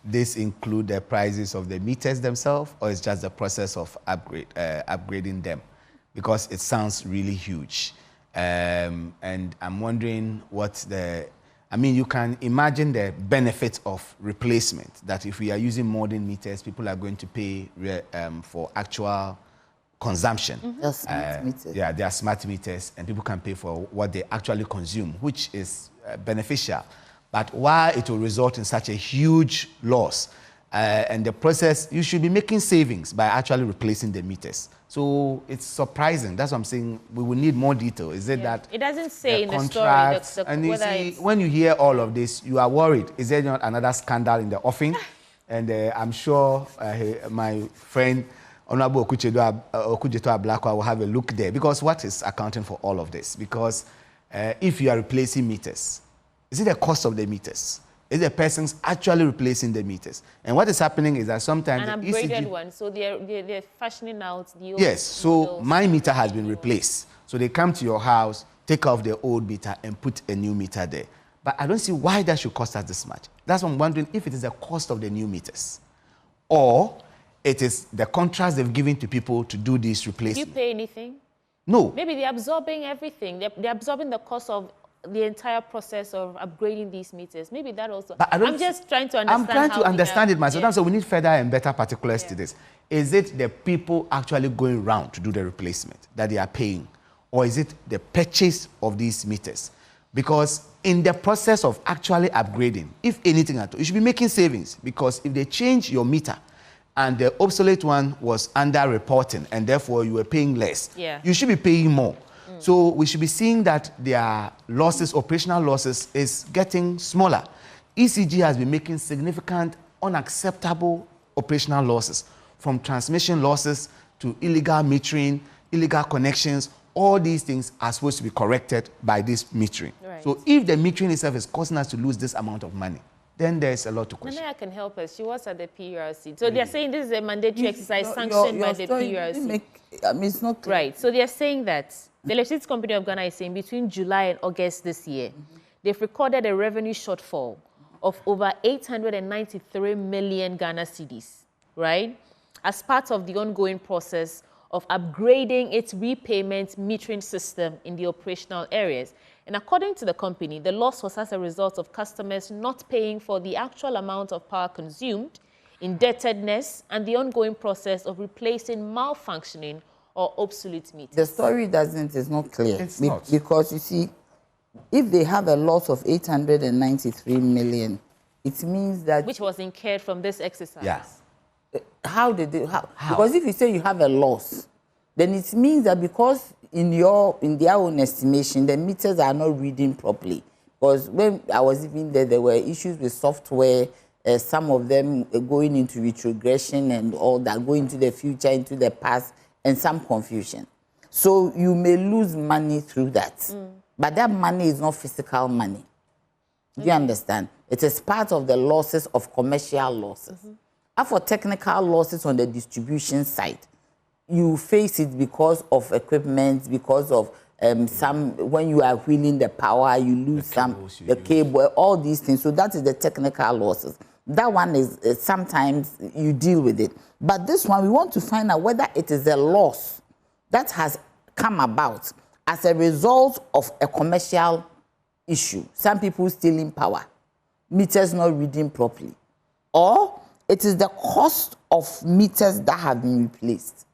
this include the prices of the meters themselves, or it's just the process of upgrading them, because it sounds really huge. And I'm wondering I mean, you can imagine the benefits of replacement, that if we are using modern meters, people are going to pay for actual consumption. They're smart meters. Yeah, they are smart meters, and people can pay for what they actually consume, which is beneficial. But why it will result in such a huge loss, and the process, you should be making savings by actually replacing the meters. So it's surprising. That's what I'm saying. We will need more detail. Is it that it doesn't say in the contracts, story and you see, when you hear all of this, you are worried. Is there not another scandal in the offing? And I'm sure my friend Honorable Okujeto Ablakwa will have a look there, because what is accounting for all of this? Because if you are replacing meters, is it the cost of the meters? Is the persons actually replacing the meters? And what is happening is that sometimes an upgraded one, so they're fashioning out the old. Yes, so my meter has been replaced. So they come to your house, take off the old meter and put a new meter there. But I don't see why that should cost us this much. That's what I'm wondering, if it is the cost of the new meters, or it is the contracts they've given to people to do this replacement. Do you pay anything? No. Maybe they're absorbing everything. They're absorbing the cost of the entire process of upgrading these meters. Maybe that also. But I'm just trying to understand. I'm trying to understand it myself. So we need further and better particulars to this. Is it the people actually going around to do the replacement that they are paying? Or is it the purchase of these meters? Because in the process of actually upgrading, if anything at all, you should be making savings. Because if they change your meter and the obsolete one was under reporting and therefore you were paying less, you should be paying more. So we should be seeing that their losses, operational losses, is getting smaller. ECG has been making significant, unacceptable operational losses, from transmission losses to illegal metering, illegal connections. All these things are supposed to be corrected by this metering. Right. So if the metering itself is causing us to lose this amount of money, then there's a lot to question. Nana can help us. She was at the PRC. So they're saying this is a mandatory exercise sanctioned by the PRC. I mean, it's not clear. Right. So they're saying that the Electricity Company of Ghana is saying between July and August this year, they've recorded a revenue shortfall of over 893 million Ghana cedis, right? As part of the ongoing process of upgrading its repayment metering system in the operational areas. And according to the company, the loss was as a result of customers not paying for the actual amount of power consumed, indebtedness, and the ongoing process of replacing malfunctioning or obsolete meters. The story is not clear. It's not. Because you see, if they have a loss of 893 million, it means that... Which was incurred from this exercise. Yeah. How did they... How? Because if you say you have a loss, then it means that because in their own estimation, the meters are not reading properly. Because when I was even there were issues with software, some of them going into retrogression and all that, going into the future, into the past, and some confusion. So you may lose money through that. But that money is not physical money. Do you understand? It is part of the losses of commercial losses. And for technical losses on the distribution side, you face it because of equipment, because of when you are wheeling the power, you lose the cable, all these things. So that is the technical losses. That one is sometimes you deal with it. But this one, we want to find out whether it is a loss that has come about as a result of a commercial issue. Some people stealing power, meters not reading properly. Or it is the cost of meters that have been replaced.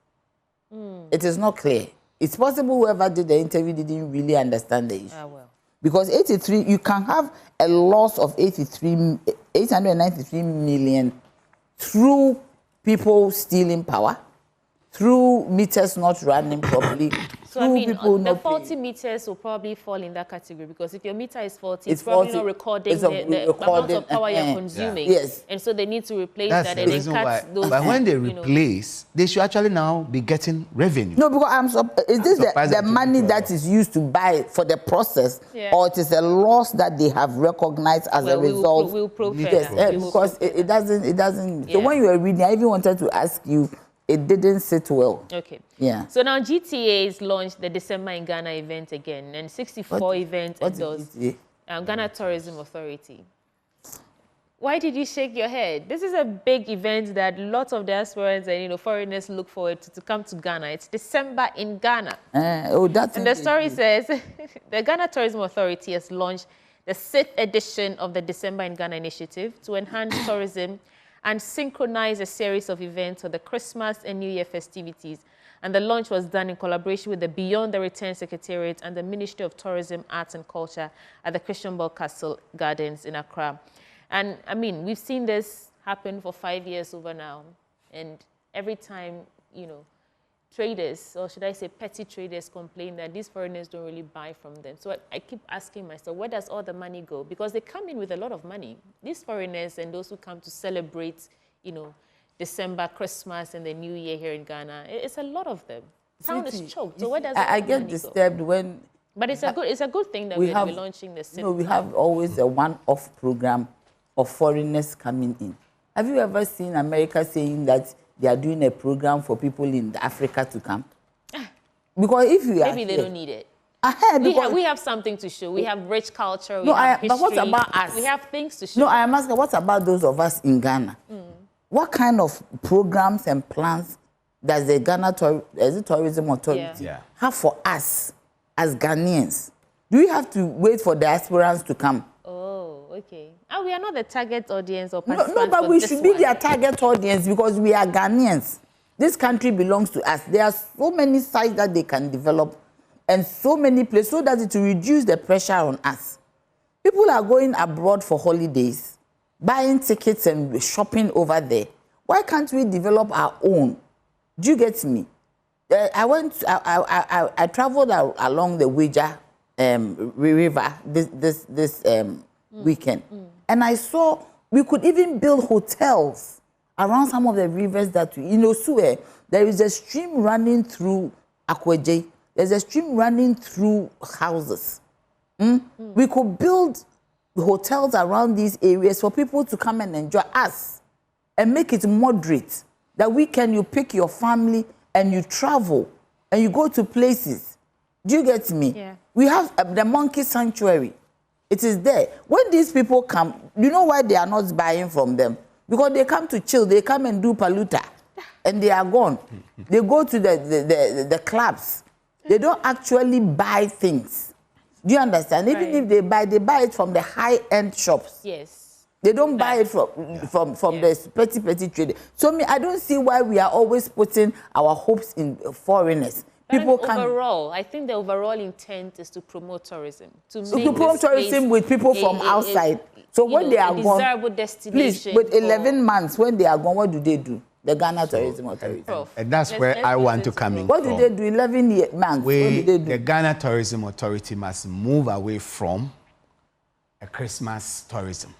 It is not clear. It's possible whoever did the interview didn't really understand the issue. Because 83, you can have a loss of 893 million through people stealing power, through meters not running properly. So I mean, the faulty meters will probably fall in that category, because if your meter is faulty, it's probably not recording the amount of power you're consuming. Yes. And so they need to replace That's that and then cut those. But when they replace, they should actually now be getting revenue. No, because is this the money that is used to buy for the process, or it is a loss that they have recognized as a result? We'll probe yes, because it doesn't. So when you were reading, I even wanted to ask you, it didn't sit well. Okay. Yeah. So now GTA has launched the December in Ghana event again, and 64 events endorsed. Ghana Tourism Authority. Why did you shake your head? This is a big event that lots of diasporans and foreigners look forward to come to Ghana. It's December in Ghana. And the story says the Ghana Tourism Authority has launched the 6th edition of the December in Ghana initiative to enhance tourism and synchronize a series of events for the Christmas and New Year festivities. And the launch was done in collaboration with the Beyond the Return Secretariat and the Ministry of Tourism, Arts and Culture at the Christian Bell Castle Gardens in Accra. And I mean, we've seen this happen for 5 years over now. And every time, you know, traders, or should I say petty traders, complain that these foreigners don't really buy from them. So I keep asking myself, where does all the money go? Because they come in with a lot of money. These foreigners and those who come to celebrate, you know, December, Christmas, and the New Year here in Ghana, it's a lot of them. Town is choked. So where does all the money go? I get disturbed when... But it's a good thing that we're launching this. No, we have always a one-off program of foreigners coming in. Have you ever seen America saying that they are doing a program for people in Africa to come? Because if you maybe they don't need it. We have something to show. We have rich culture. We have history. But what about us? We have things to show. No, I am asking, what about those of us in Ghana? What kind of programs and plans does the Ghana Tourism Authority have for us as Ghanaians? Do we have to wait for diasporans to come? Oh, okay. And we are not the target audience or No, but we should be their target audience because we are Ghanaians. This country belongs to us. There are so many sites that they can develop and so many places so that it will reduce the pressure on us. People are going abroad for holidays, buying tickets and shopping over there. Why can't we develop our own? Do you get me? I traveled along the Wija River this weekend, and I saw we could even build hotels around some of the rivers that we, Sue, there is a stream running through Akweje. There's a stream running through houses. We could build hotels around these areas for people to come and enjoy us and make it moderate. That weekend you pick your family and you travel and you go to places. Do you get me? Yeah. We have the monkey sanctuary. It is there. When these people come, you know why they are not buying from them? Because they come to chill. They come and do paluta and they are gone. They go to the clubs. They don't actually buy things. Do you understand? Even if they buy it from the high-end shops. Yes. They don't buy it from the petty trader. So I don't see why we are always putting our hopes in foreigners. People overall, I think the overall intent is to promote tourism. To promote tourism with people from outside. So when they are gone, desirable destination. Please, with 11 months, when they are gone, what do they do? The Ghana Tourism Authority. And that's where I want to come in. What do they do? 11 months. What do they do? The Ghana Tourism Authority must move away from a Christmas tourism.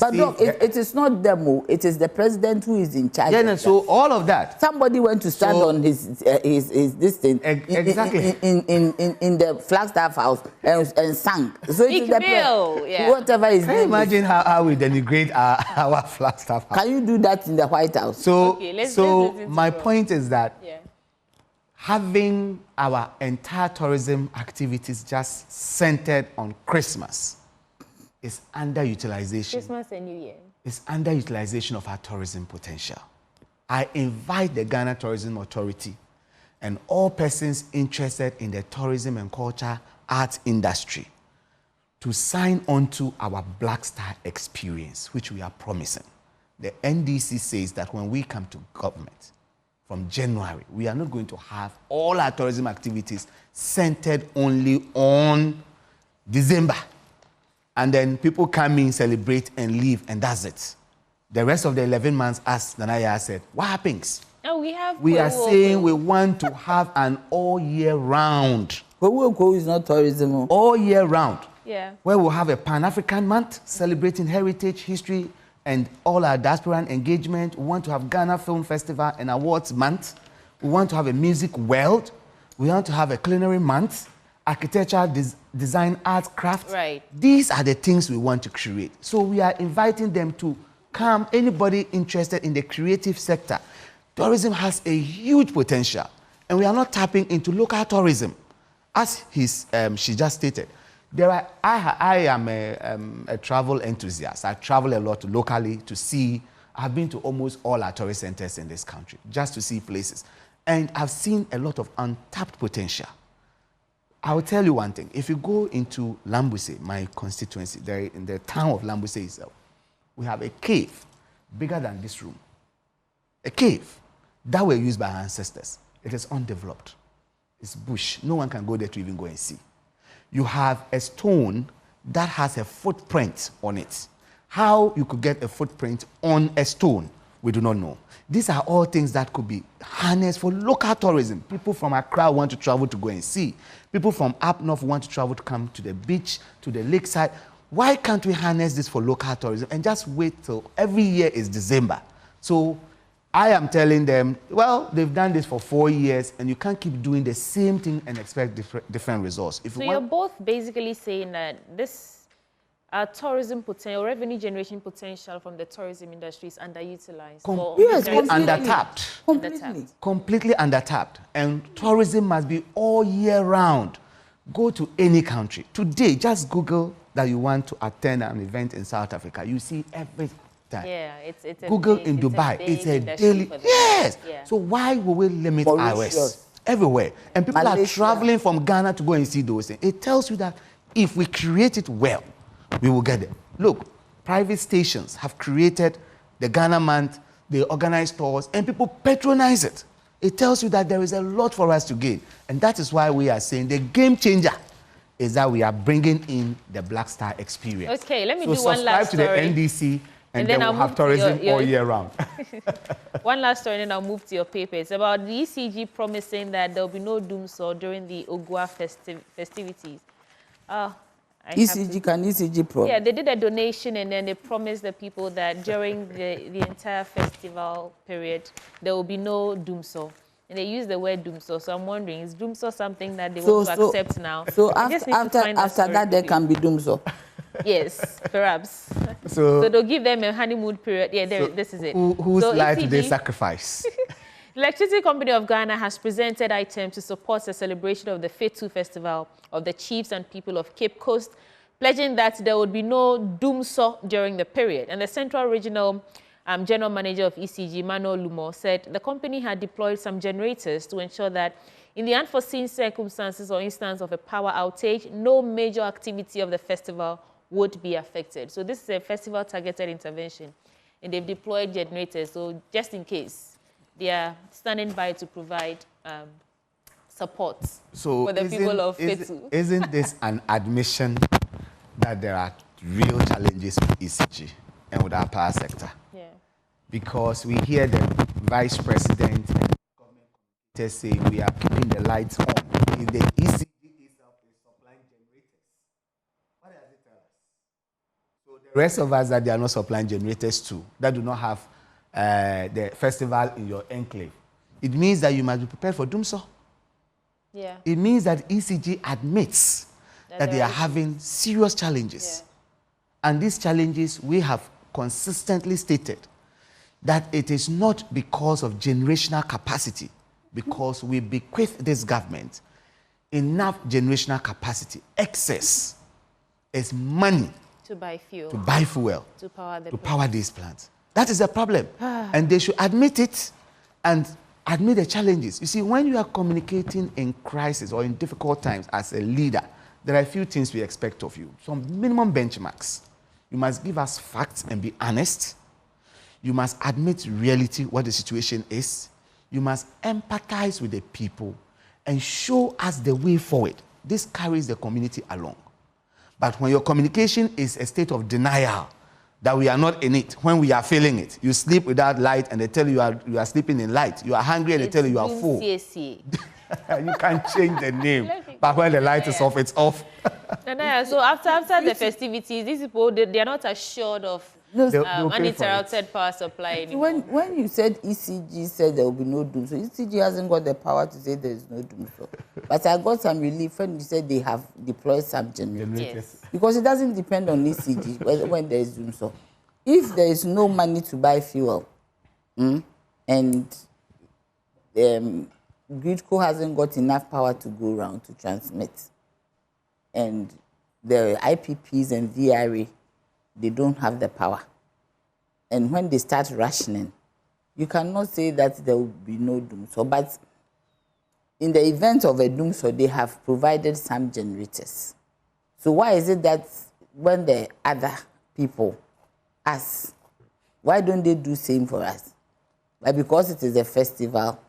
But look, it is not them. It is the president who is in charge. Yeah, so all of that. Somebody went to stand on his this thing exactly in the Flagstaff house and sang. So Big Bill, whatever is. Can you imagine how we denigrate our Flagstaff house? Can you do that in the White House? So my point is that having our entire tourism activities just centered on Christmas is underutilization. Christmas and New Year. It's underutilization of our tourism potential. I invite the Ghana Tourism Authority and all persons interested in the tourism and culture arts industry to sign on to our Black Star experience, which we are promising. The NDC says that when we come to government from January, we are not going to have all our tourism activities centered only on December. And then people come in, celebrate, and leave, and that's it. The rest of the 11 months, as Nanaya said, what happens? Oh, we are saying we want to have an all year round. Kowoko is not tourism. All year round. Yeah. Where we'll have a Pan-African month celebrating heritage, history, and all our diaspora engagement. We want to have Ghana Film Festival and Awards month. We want to have a music world. We want to have a culinary month. Architecture, design, art, craft. Right. These are the things we want to create. So we are inviting them to come, anybody interested in the creative sector. Tourism has a huge potential, and we are not tapping into local tourism. As she just stated, I am a travel enthusiast. I travel a lot locally to see. I've been to almost all our tourist centers in this country, just to see places. And I've seen a lot of untapped potential. I will tell you one thing. If you go into Lambuse, my constituency, there in the town of Lambuse itself, we have a cave bigger than this room. A cave that were used by our ancestors. It is undeveloped. It's bush. No one can go there to even go and see. You have a stone that has a footprint on it. How you could get a footprint on a stone, we do not know. These are all things that could be harnessed for local tourism. People from Accra want to travel to go and see. People from up north want to travel to come to the beach, to the lakeside. Why can't we harness this for local tourism and just wait till every year is December? So I am telling them, well, they've done this for 4 years and you can't keep doing the same thing and expect different results. So you're both basically saying that this tourism potential, revenue generation potential from the tourism industry is underutilized. Completely undertapped. Completely undertapped. And tourism must be all year round. Go to any country. Today, just Google that you want to attend an event in South Africa. You see everything. Yeah, it's Google in Dubai. It's a daily. Yes. Yeah. So why will we limit ours everywhere? And people are traveling from Ghana to go and see those things. It tells you that if we create it well, we will get it. Look, private stations have created the Ghana Month, they organize tours, and people patronize it. It tells you that there is a lot for us to gain. And that is why we are saying the game changer is that we are bringing in the Black Star experience. Okay, let me do one last story. Subscribe to the NDC, and then we'll have tourism all year round. One last story, and then I'll move to your paper. It's about the ECG promising that there will be no doomsaw during the Ogua festivities. ECG promise? Yeah, they did a donation and then they promised the people that during the entire festival period, there will be no doomsaw. And they use the word doomsaw. So I'm wondering, is doomsaw something that they want to accept now? So after that, there can be doomsaw? Yes, perhaps. So they'll give them a honeymoon period. Yeah, this is it. Whose life do they sacrifice? The Electricity Company of Ghana has presented items to support the celebration of the Fetu Festival of the chiefs and people of Cape Coast, pledging that there would be no doomsaw during the period. And the Central Regional General Manager of ECG, Mano Lumo, said the company had deployed some generators to ensure that in the unforeseen circumstances or instance of a power outage, no major activity of the festival would be affected. So this is a festival targeted intervention, and they've deployed generators. So just in case, they are standing by to provide support for the people of Fetu. Isn't this an admission that there are real challenges with ECG and with our power sector? Yeah. Because we hear the Vice President and government say we are keeping the lights on. If the ECG itself is supplying generators, what does it tell us? So the rest of us that they are not supplying generators to, that do not have the festival in your enclave, it means that you must be prepared for doomsaw. Yeah. It means that ECG admits that they are having serious challenges. Yeah. And these challenges, we have consistently stated that it is not because of generational capacity, because we bequeath this government enough generational capacity. Excess is money to buy fuel, to power these plants. That is the problem. And they should admit it and admit the challenges. You see, when you are communicating in crisis or in difficult times as a leader, there are a few things we expect of you. Some minimum benchmarks. You must give us facts and be honest. You must admit reality, what the situation is. You must empathize with the people and show us the way forward. This carries the community along. But when your communication is a state of denial, that we are not in it, when we are feeling it, you sleep without light and they tell you you are sleeping in light. You are hungry and they tell you are full. You can't change the name, but when the light is off, it's off. So after the festivities, these people, they are not assured of uninterrupted power supply anymore. When you said ECG said there will be no doom, so ECG hasn't got the power to say there is no doom. But I got some relief when you said they have deployed some generators. Yes. Because it doesn't depend on ECG when there is doom. So if there is no money to buy fuel, and Gridco hasn't got enough power to go around to transmit, and the IPPs and VRA, they don't have the power. And when they start rationing, you cannot say that there will be no doom. So, but in the event of a doomsday, they have provided some generators. So why is it that when the other people, us, why don't they do same for us? But because it is a festival,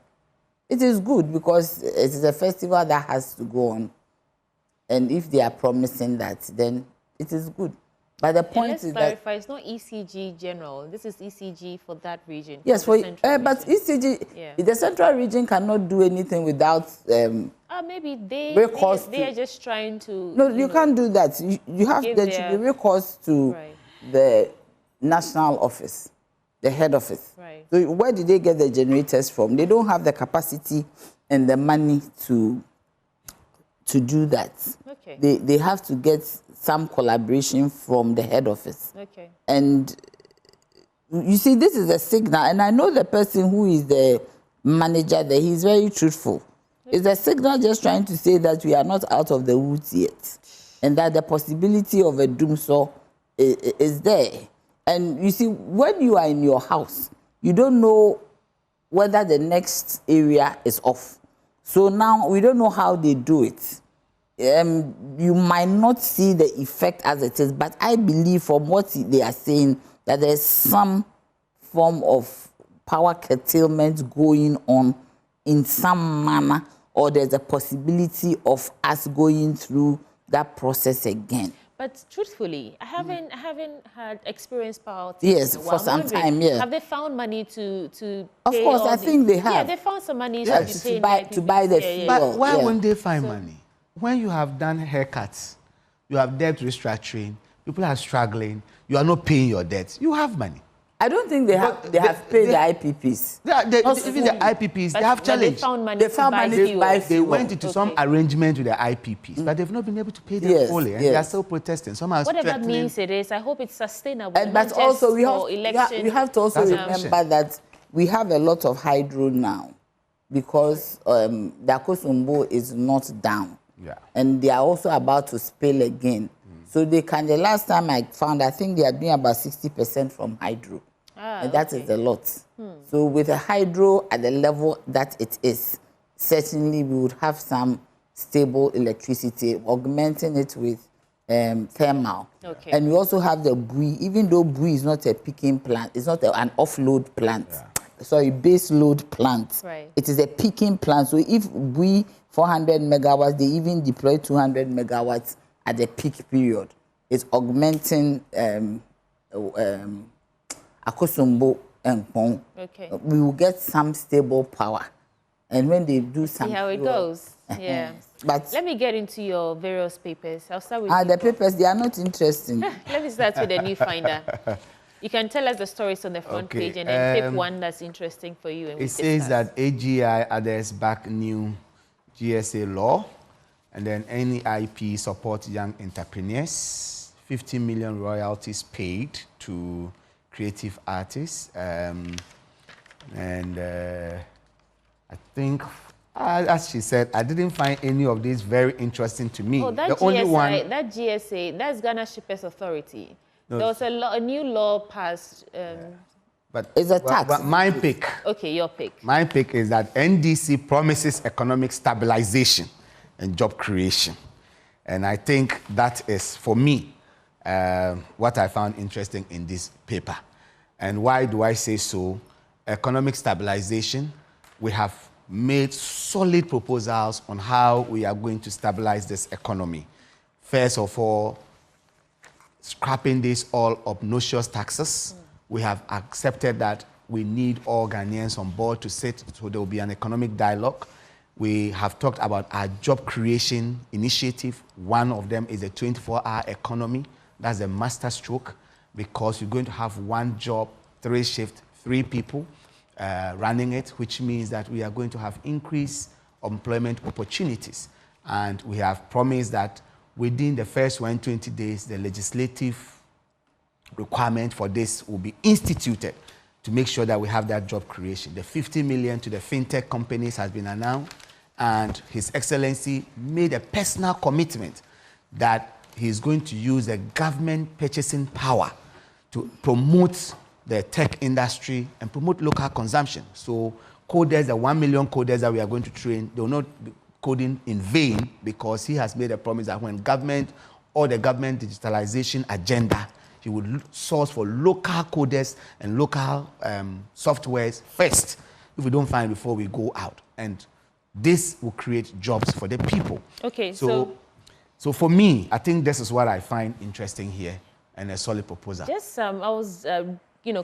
it is good because it is a festival that has to go on. And if they are promising that, then it is good. But the point is clarify, it's not ECG general. This is ECG for that region. Yes, but ECG, the central region cannot do anything without maybe they are just trying to. No, you can't do that. You have there should be recourse to the national office, the head office. Right. So where did they get the generators from? They don't have the capacity and the money to do that. Okay. They have to get some collaboration from the head office. Okay. And you see, this is a signal, and I know the person who is the manager there, he's very truthful. Okay. It's a signal just trying to say that we are not out of the woods yet, and that the possibility of a doomsday is there. And you see, when you are in your house, you don't know whether the next area is off. So now we don't know how they do it. You might not see the effect as it is, but I believe from what they are saying that there's some form of power curtailment going on in some manner, or there's a possibility of us going through that process again. But truthfully, I haven't had experienced power. Yes, for some time, yeah. Have they found money to Of course, I think they have. Yeah, they found some money to buy the fuel. But why won't they find money? When you have done haircuts, you have debt restructuring, people are struggling, you are not paying your debts, you have money. I don't think they have paid the IPPs. Even the IPPs, they have challenged. They found money to buy fuel. They went into some arrangement with the IPPs, but they've not been able to pay them fully, and they are still protesting. Some are whatever means it is, I hope it's sustainable. But also, we have to also remember that we have a lot of hydro now, because the Akosombo is not down. Yeah. And they are also about to spill again. So they can, the last time I found, I think they are doing about 60% from hydro. And that is a lot. So with a hydro at the level that it is, certainly we would have some stable electricity, augmenting it with thermal. Okay. And we also have the BUI, even though BUI is not a picking plant, it's not an offload plant. Yeah. Sorry, base load plant. Right. It is a peaking plant. So if we 400 megawatts, they even deploy 200 megawatts at the peak period. It's augmenting Akosombo and Pong. Okay. We will get some stable power. And when they do some... See how it goes. Yeah. But let me get into your various papers. I'll start with the papers, they are not interesting. Let me start with the new finder. You can tell us the stories on the front page and then pick one that's interesting for you. And it says that AGI adheres back new GSA law, and then NEIP supports young entrepreneurs, 50 million royalties paid to creative artists, and I think, as she said, I didn't find any of these very interesting to me. Oh, that the only one, that GSA, that's Ghana Shippers Authority. No, there was a new law passed. But it's a tax. But my pick. Okay, your pick. My pick is that NDC promises economic stabilization and job creation. And I think that is, for me, what I found interesting in this paper. And why do I say so? Economic stabilization, we have made solid proposals on how we are going to stabilize this economy. First of all, scrapping these all obnoxious taxes. We have accepted that we need all Ghanaians on board to sit, so there will be an economic dialogue. We have talked about our job creation initiative. One of them is a 24-hour economy. That's a master stroke, because you're going to have one job, 3 shifts, 3 people running it, which means that we are going to have increased employment opportunities. And we have promised that within the first 120 days, the legislative requirement for this will be instituted to make sure that we have that job creation. The 50 million to the fintech companies has been announced, and His Excellency made a personal commitment that he's going to use the government purchasing power to promote the tech industry and promote local consumption. So coders, the 1 million coders that we are going to train, they will not be coding in vain, because he has made a promise that when government or the government digitalization agenda, he would source for local coders and local softwares first, if we don't find it before we go out. And this will create jobs for the people. Okay, so for me, I think this is what I find interesting here, and a solid proposal. Just, I was,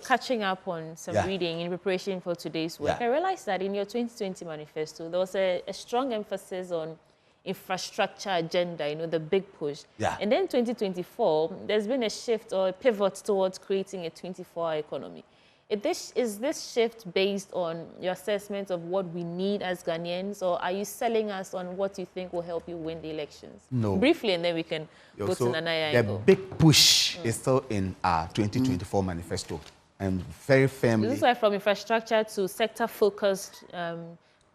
catching up on some reading in preparation for today's work. I realized that in your 2020 manifesto, there was a strong emphasis on infrastructure agenda, the big push. And then 2024, there's been a shift or a pivot towards creating a 24-hour economy. Is this shift based on your assessment of what we need as Ghanaians, or are you selling us on what you think will help you win the elections? No. Briefly, and then we can go to Nanaya. The big push is still in our 2024 manifesto, and very firmly. This is why from infrastructure to sector-focused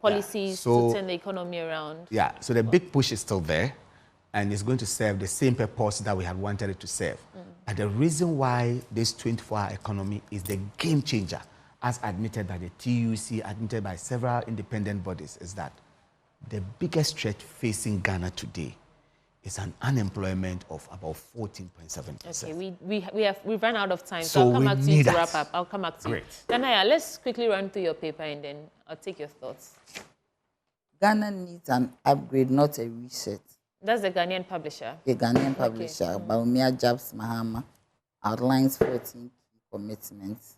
policies to turn the economy around. Yeah, so the big push is still there, and it's going to serve the same purpose that we had wanted it to serve. And the reason why this 24-hour economy is the game changer, as admitted by the TUC, admitted by several independent bodies, is that the biggest threat facing Ghana today is an unemployment of about 14.7%. Okay, we've run out of time, so I'll come back to you to wrap up. I'll come back to you. Nanaya, let's quickly run through your paper and then I'll take your thoughts. Ghana needs an upgrade, not a reset. That's the Ghanaian publisher. The Ghanaian publisher, Baumia Jabs Mahama, outlines 14 key commitments.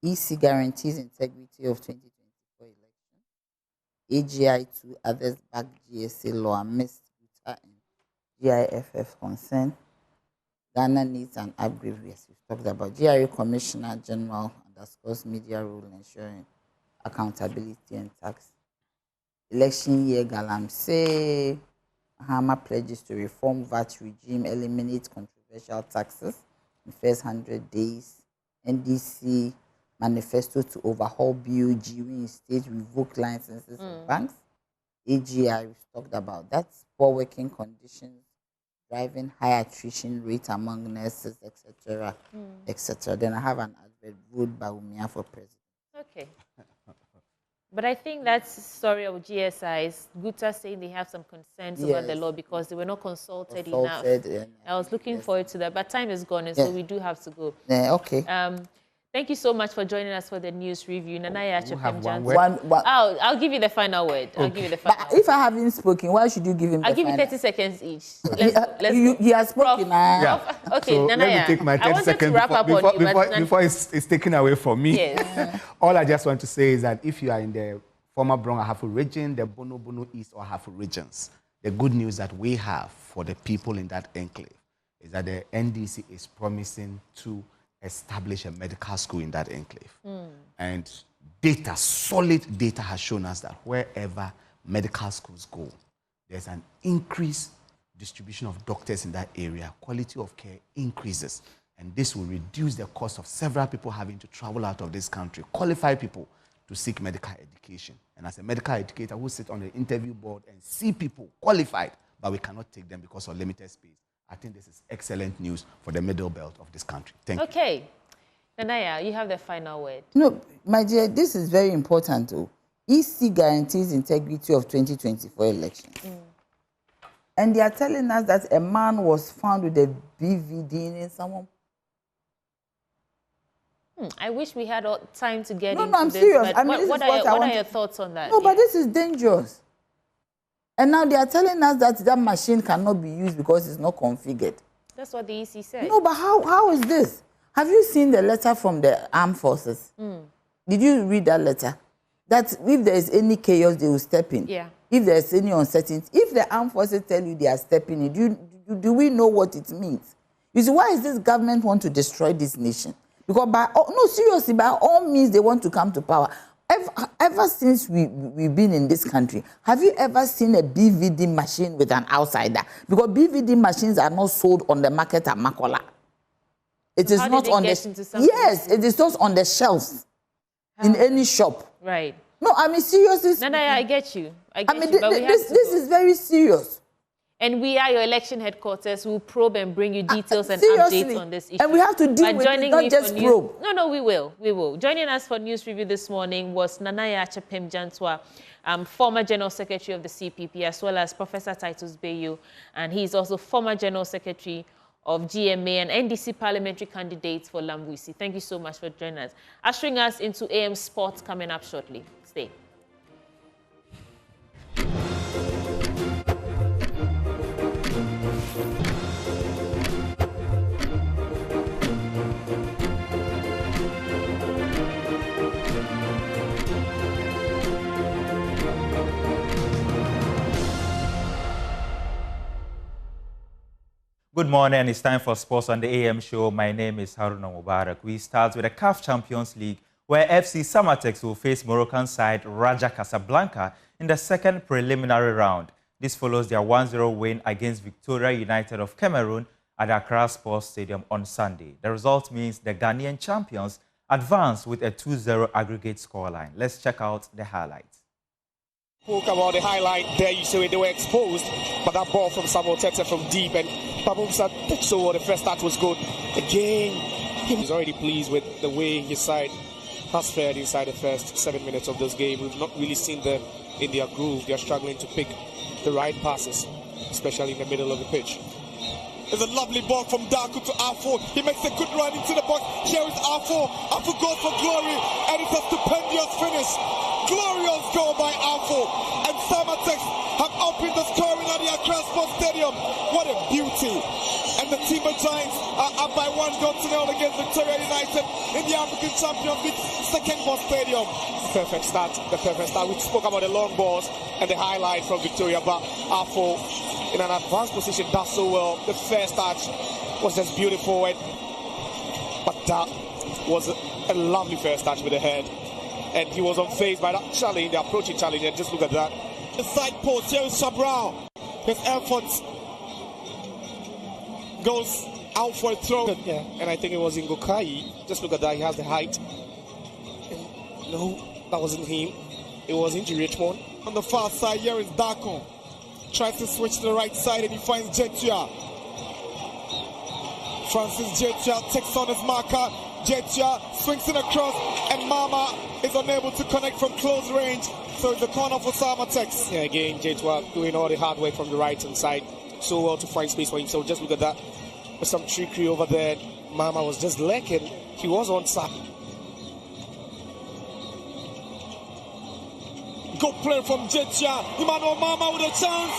EC guarantees integrity of 2024 election. AGI2 others back GSA law amidst Utah and GIFF concern. Ghana needs an upgrade. Yes, we've talked about. GRA Commissioner General underscores media role ensuring accountability and tax. Election year Galamsey. Mahama pledges to reform VAT regime, eliminate controversial taxes in first 100 days. NDC manifesto to overhaul BOG, reinstate, revoke licenses of banks. AGI, we've talked about that. Poor working conditions, driving high attrition rate among nurses, etc., etc. Then I have an advert, vote Baumia for president. Okay. But I think that's the story of GSIs. Guta saying they have some concerns about the law because they were not consulted enough. I was looking forward to that, but time is gone, and so we do have to go. Okay. Thank you so much for joining us for the news review. Nanaya Chepem. I'll give you the final word. I'll give you the final word. If I haven't spoken, why should you give him the final? I'll give you 30 seconds each. He has spoken. Okay, so Nanaya. Let me take my 30 seconds before it's taken away from me. Yes. All I just want to say is that if you are in the former Brong Ahafo region, the Bono East or Ahafo regions, the good news that we have for the people in that enclave is that the NDC is promising to establish a medical school in that enclave. And data, solid data has shown us that wherever medical schools go, there's an increased distribution of doctors in that area, quality of care increases, and this will reduce the cost of several people having to travel out of this country, qualified people to seek medical education. And as a medical educator who sit on the interview board and see people qualified, but we cannot take them because of limited space, I think this is excellent news for the middle belt of this country. Thank you. Okay. Nanaya, you have the final word. No, my dear, this is very important too. EC guarantees integrity of 2024 elections. And they are telling us that a man was found with a BVD in someone. I wish we had time to get into this. No, I'm this, serious. I mean, what are your thoughts on that? No, but this is dangerous. And now they are telling us that that machine cannot be used because it's not configured. That's what the EC said. No, but how is this? Have you seen the letter from the armed forces? Did you read that letter? That if there is any chaos, they will step in. Yeah. If there is any uncertainty, if the armed forces tell you they are stepping in, do we know what it means? You see, why is this government want to destroy this nation? Because seriously, by all means, they want to come to power. Ever since we've been in this country, have you ever seen a BVD machine with an outsider? Because BVD machines are not sold on the market at Makola. It is not on the... Yes, it is not on the shelves in any shop. Right. No, I mean, seriously... No, I get you. This is very serious. And we are your election headquarters. We'll probe and bring you details and seriously? updates on this issue. And we have to deal with it, not just probe. No, we will. We will. Joining us for News Review this morning was Nanaya Achapem Jantwa, former General Secretary of the CPP, as well as Professor Titus Bayu, and he's also former General Secretary of GMA and NDC parliamentary candidate for Lambuisi. Thank you so much for joining us. Ushering us into AM Sports coming up shortly. Stay. Good morning, it's time for sports on the AM show. My name is Haruna Mubarak. We start with the CAF Champions League, where FC Samatex will face Moroccan side Raja Casablanca in the second preliminary round. This follows their 1-0 win against Victoria United of Cameroon at Accra Sports Stadium on Sunday. The result means the Ghanaian champions advance with a 2-0 aggregate scoreline. Let's check out the highlights. Spoke about the highlight there, you see they were exposed, but that ball from Samuel Tete from deep, and Babumsa takes over. The first start was good. Again, he's already pleased with the way his side has fared inside the first 7 minutes of this game. We've not really seen them in their groove. They're struggling to pick the right passes, especially in the middle of the pitch. There's a lovely ball from Daku to R4. He makes a good run into the box. Here is R4. R4 goes for glory, and it's a stupendous finish. Glorious goal by R4. And Samatex have opened the scoring at the Accra Sports Stadium. What a beauty. And the Timber Giants are up by 1-0 against Victoria United in the African Champions League second ball stadium. Perfect start. The perfect start. We spoke about the long balls and the highlight from Victoria, but R4 in an advanced position does so well. The first touch was just beautiful, but that was a lovely first touch with the head. And he was unfazed by that challenge, the approaching challenge, and just look at that. The side post, here is Shabral. His efforts goes out for a throw. Yeah, and I think it was Ngokai. Just look at that, he has the height. And no, that wasn't him. It was Injury Richmond. On the far side, here is Dakon. Tries to switch to the right side and he finds Jetia. Francis Jetia takes on his marker. Jetia swings it across and Mama is unable to connect from close range. So it's a corner for Samatex. Yeah, again, Jetia doing all the hard work from the right hand side. So well to find space for him. So just look at that. There's some trickery over there. Mama was just lacking. He was on side. Good play from Jetia. Emmanuel Mama with a chance.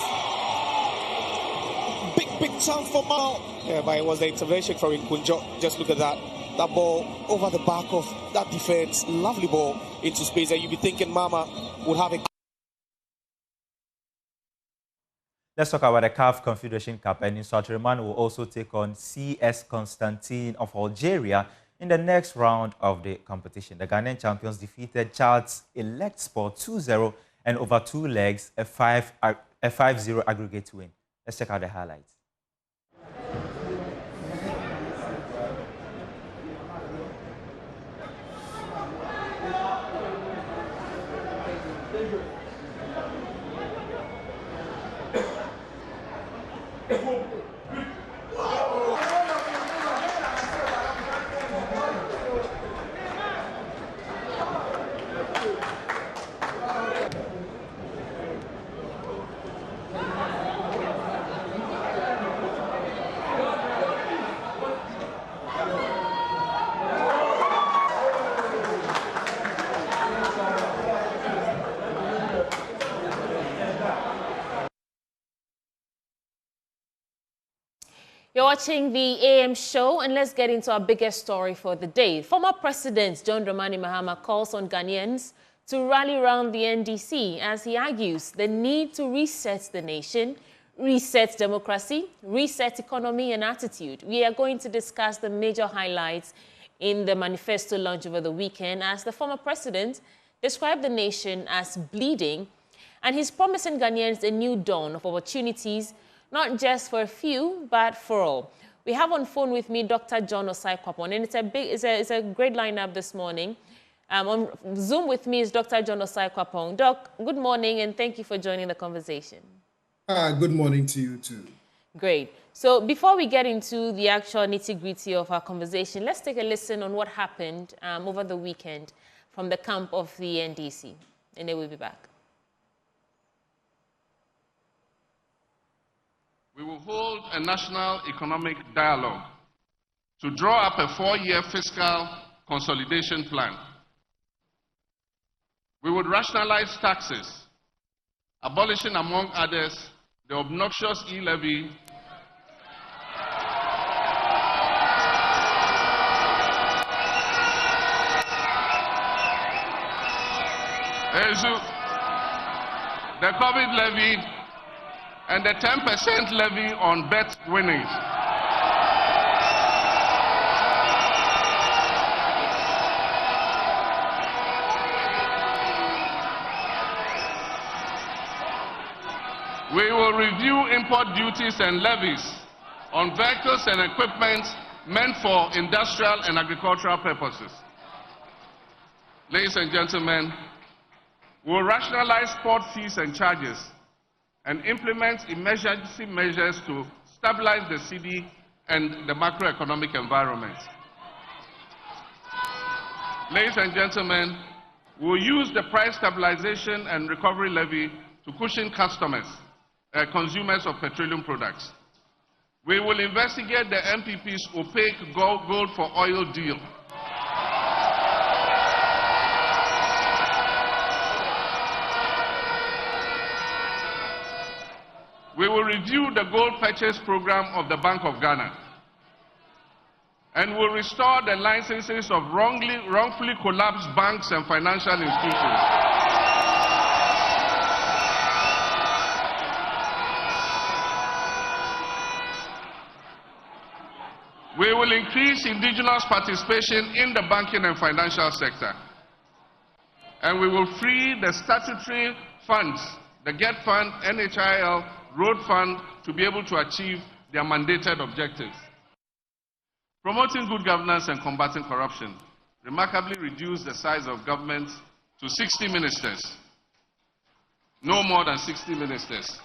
Big chance for Mama. Yeah, but it was the intervention from Nkunjo. Just look at that. That ball over the back of that defense. Lovely ball into space. And you'd be thinking Mama would have it. Let's talk about the CAF Confederation Cup, and Nsuatreman will also take on CS Constantine of Algeria in the next round of the competition. The Ghanaian champions defeated Chad's Elect Sport 2-0 and over 2 legs, a 5-0 aggregate win. Let's check out the highlights. You're watching the AM show, and let's get into our biggest story for the day. Former President John Dramani Mahama calls on Ghanaians to rally around the NDC as he argues the need to reset the nation, reset democracy, reset economy and attitude. We are going to discuss the major highlights in the manifesto launch over the weekend as the former president described the nation as bleeding, and he's promising Ghanaians a new dawn of opportunities, not just for a few, but for all. We have on phone with me Dr. John Osai Kwapon, and it's a great lineup this morning. On Zoom with me is Dr. John Osai Kwapon. Doc, good morning, and thank you for joining the conversation. Good morning to you too. Great. So before we get into the actual nitty-gritty of our conversation, let's take a listen on what happened over the weekend from the camp of the NDC. And then we'll be back. We will hold a national economic dialogue to draw up a 4-year fiscal consolidation plan. We would rationalize taxes, abolishing, among others, the obnoxious e-levy, the COVID levy, and the 10% levy on bet winnings. We will review import duties and levies on vehicles and equipment meant for industrial and agricultural purposes. Ladies and gentlemen, we will rationalize port fees and charges and implement emergency measures to stabilize the cedi and the macroeconomic environment. Ladies and gentlemen, we will use the price stabilization and recovery levy to cushion consumers of petroleum products. We will investigate the NPP's opaque gold for oil deal. We will review the gold purchase program of the Bank of Ghana, and will restore the licenses of wrongfully collapsed banks and financial institutions. We will increase indigenous participation in the banking and financial sector, and we will free the statutory funds, the GET Fund, NHIL, Road Fund, to be able to achieve their mandated objectives. Promoting good governance and combating corruption remarkably reduced the size of government to 60 ministers. No more than 60 ministers.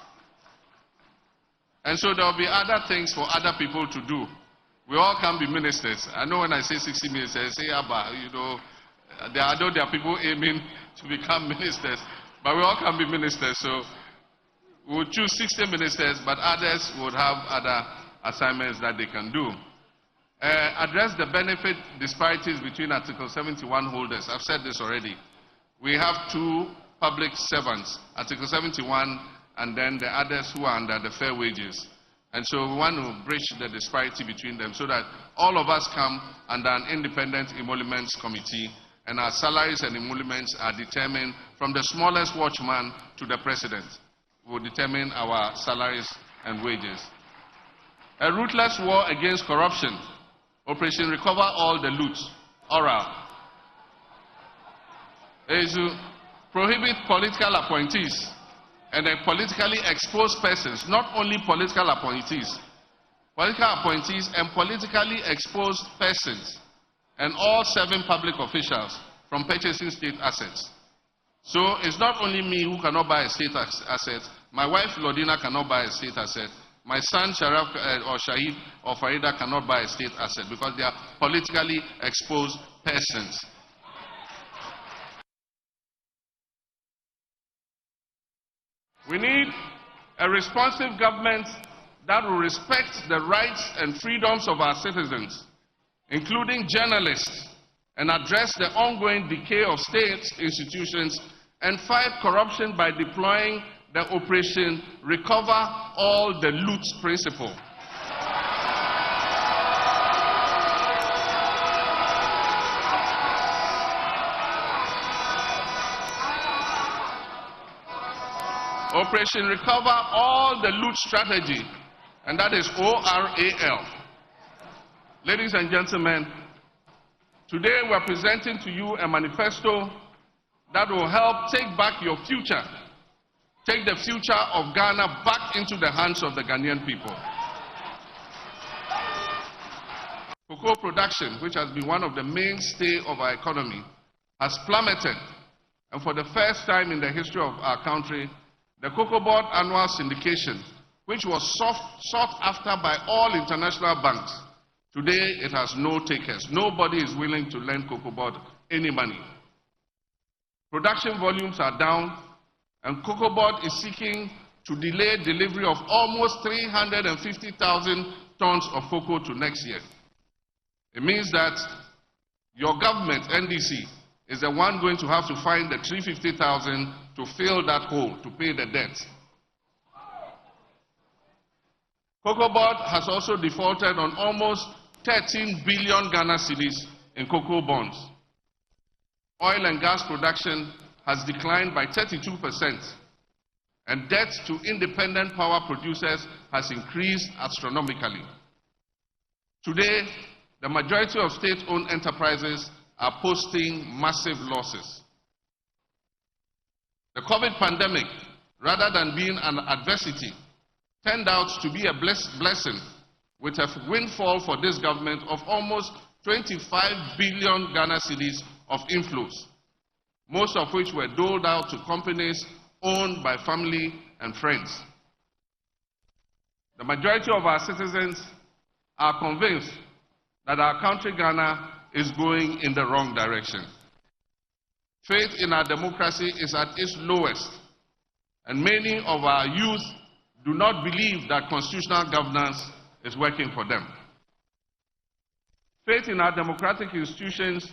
And so there will be other things for other people to do. We all can be ministers. I know when I say 60 ministers, I say, I know there are people aiming to become ministers, but we all can be ministers. So we would choose 60 ministers, but others would have other assignments that they can do. Address the benefit disparities between Article 71 holders. I've said this already. We have 2 public servants, Article 71, and then the others who are under the fair wages. And so we want to bridge the disparity between them so that all of us come under an independent emoluments committee, and our salaries and emoluments are determined from the smallest watchman to the president. We will determine our salaries and wages. A ruthless war against corruption. Operation Recover All the Loot, oral. Is to prohibit political appointees and politically exposed persons, not only political appointees and politically exposed persons, and all 7 public officials from purchasing state assets. So it's not only me who cannot buy a state asset, my wife Lodina cannot buy a state asset, my son Sharaf or Shahid or Farida cannot buy a state asset because they are politically exposed persons. We need a responsive government that will respect the rights and freedoms of our citizens, including journalists, and address the ongoing decay of state institutions and fight corruption by deploying the Operation Recover All the Loot principle. Operation Recover All the Loot strategy, and that is ORAL. Ladies and gentlemen, today we are presenting to you a manifesto that will help take back your future, take the future of Ghana back into the hands of the Ghanaian people. Cocoa production, which has been one of the mainstay of our economy, has plummeted, and for the first time in the history of our country, The Cocoa Board annual syndication, which was sought after by all international banks, today it has no takers. Nobody is willing to lend Cocoa Board any money. Production volumes are down, and Cocoa Board is seeking to delay delivery of almost 350,000 tons of cocoa to next year. It means that your government, NDC, is the one going to have to find the 350,000 to fill that hole, to pay the debt. Cocoa Board has also defaulted on almost 13 billion Ghana cedis in cocoa bonds. Oil and gas production has declined by 32%, and debt to independent power producers has increased astronomically. Today, the majority of state-owned enterprises are posting massive losses. The COVID pandemic, rather than being an adversity, turned out to be a blessing, with a windfall for this government of almost 25 billion Ghana cedis of inflows, most of which were doled out to companies owned by family and friends. The majority of our citizens are convinced that our country, Ghana, is going in the wrong direction. Faith in our democracy is at its lowest, and many of our youth do not believe that constitutional governance is working for them. Faith in our democratic institutions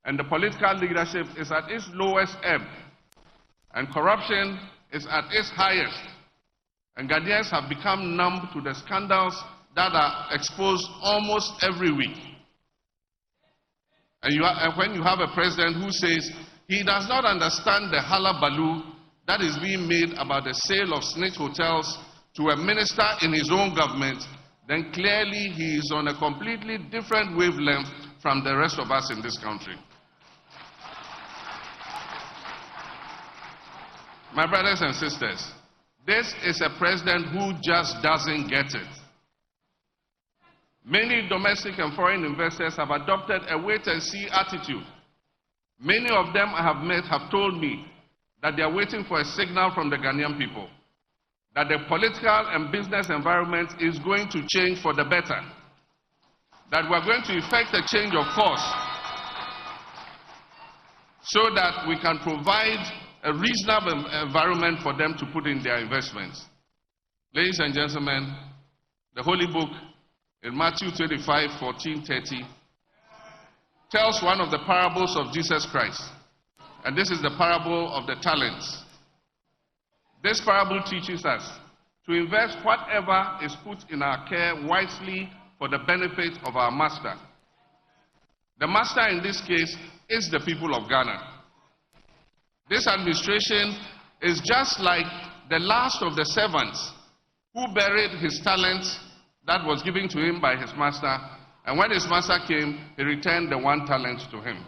and the political leadership is at its lowest ebb, and corruption is at its highest, and Ghanaians have become numb to the scandals that are exposed almost every week. And when you have a president who says he does not understand the hullabaloo that is being made about the sale of snitch hotels to a minister in his own government, then clearly he is on a completely different wavelength from the rest of us in this country. My brothers and sisters, this is a president who just doesn't get it. Many domestic and foreign investors have adopted a wait-and-see attitude. Many of them I have met have told me that they are waiting for a signal from the Ghanaian people, that the political and business environment is going to change for the better, that we are going to effect a change of course so that we can provide a reasonable environment for them to put in their investments. Ladies and gentlemen, the Holy Book in Matthew 25, 14, 30 tells one of the parables of Jesus Christ, and this is the parable of the talents. This parable teaches us to invest whatever is put in our care wisely for the benefit of our master. The master in this case is the people of Ghana. This administration is just like the last of the servants who buried his talents that was given to him by his master, and when his master came, he returned the 1 talent to him.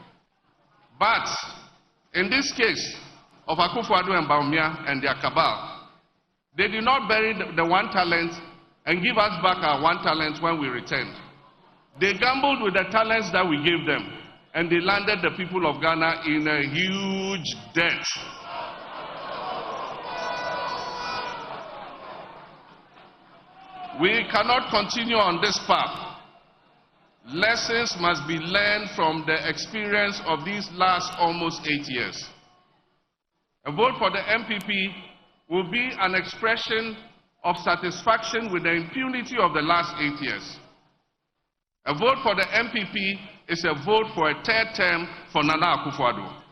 But in this case of Akufo-Addo and Bawumia and their cabal, they did not bury the 1 talent and give us back our 1 talent when we returned. They gambled with the talents that we gave them, and they landed the people of Ghana in a huge debt. We cannot continue on this path. Lessons must be learned from the experience of these last almost 8 years. A vote for the MPP will be an expression of satisfaction with the impunity of the last 8 years. A vote for the MPP is a vote for a 3rd term for Nana Akufo-Addo.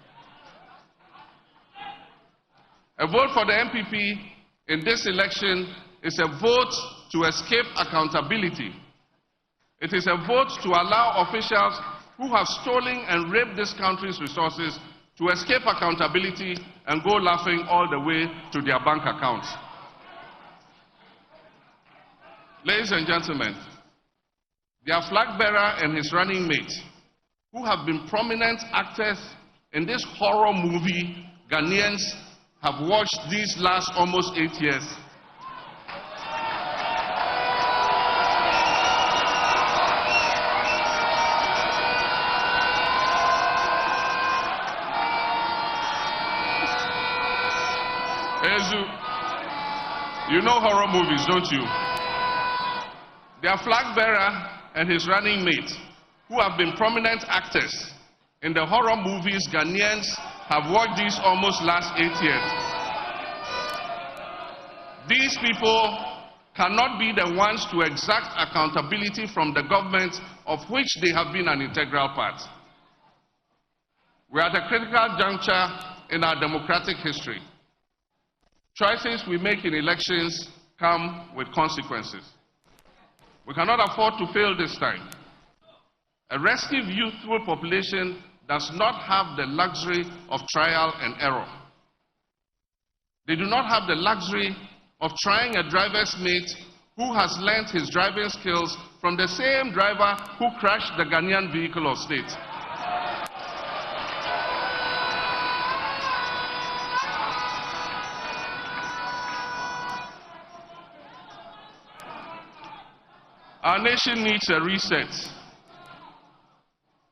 A vote for the MPP in this election is a vote to escape accountability. It is a vote to allow officials who have stolen and raped this country's resources to escape accountability and go laughing all the way to their bank accounts. Ladies and gentlemen, their flag bearer and his running mate, who have been prominent actors in this horror movie Ghanaians have watched these last almost 8 years, You know horror movies, don't you? Their flag bearer and his running mate, who have been prominent actors in the horror movies Ghanaians have watched these almost last 8 years. These people cannot be the ones to exact accountability from the government of which they have been an integral part. We are at a critical juncture in our democratic history. Choices we make in elections come with consequences. We cannot afford to fail this time. A restive youthful population does not have the luxury of trial and error. They do not have the luxury of trying a driver's mate who has learnt his driving skills from the same driver who crashed the Ghanaian vehicle of state. Our nation needs a reset.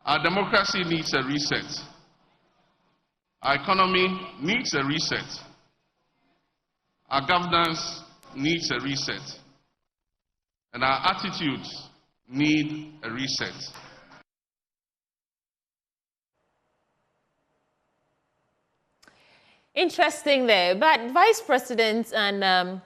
Our democracy needs a reset. Our economy needs a reset. Our governance needs a reset. And our attitudes need a reset. Interesting there. But Vice President and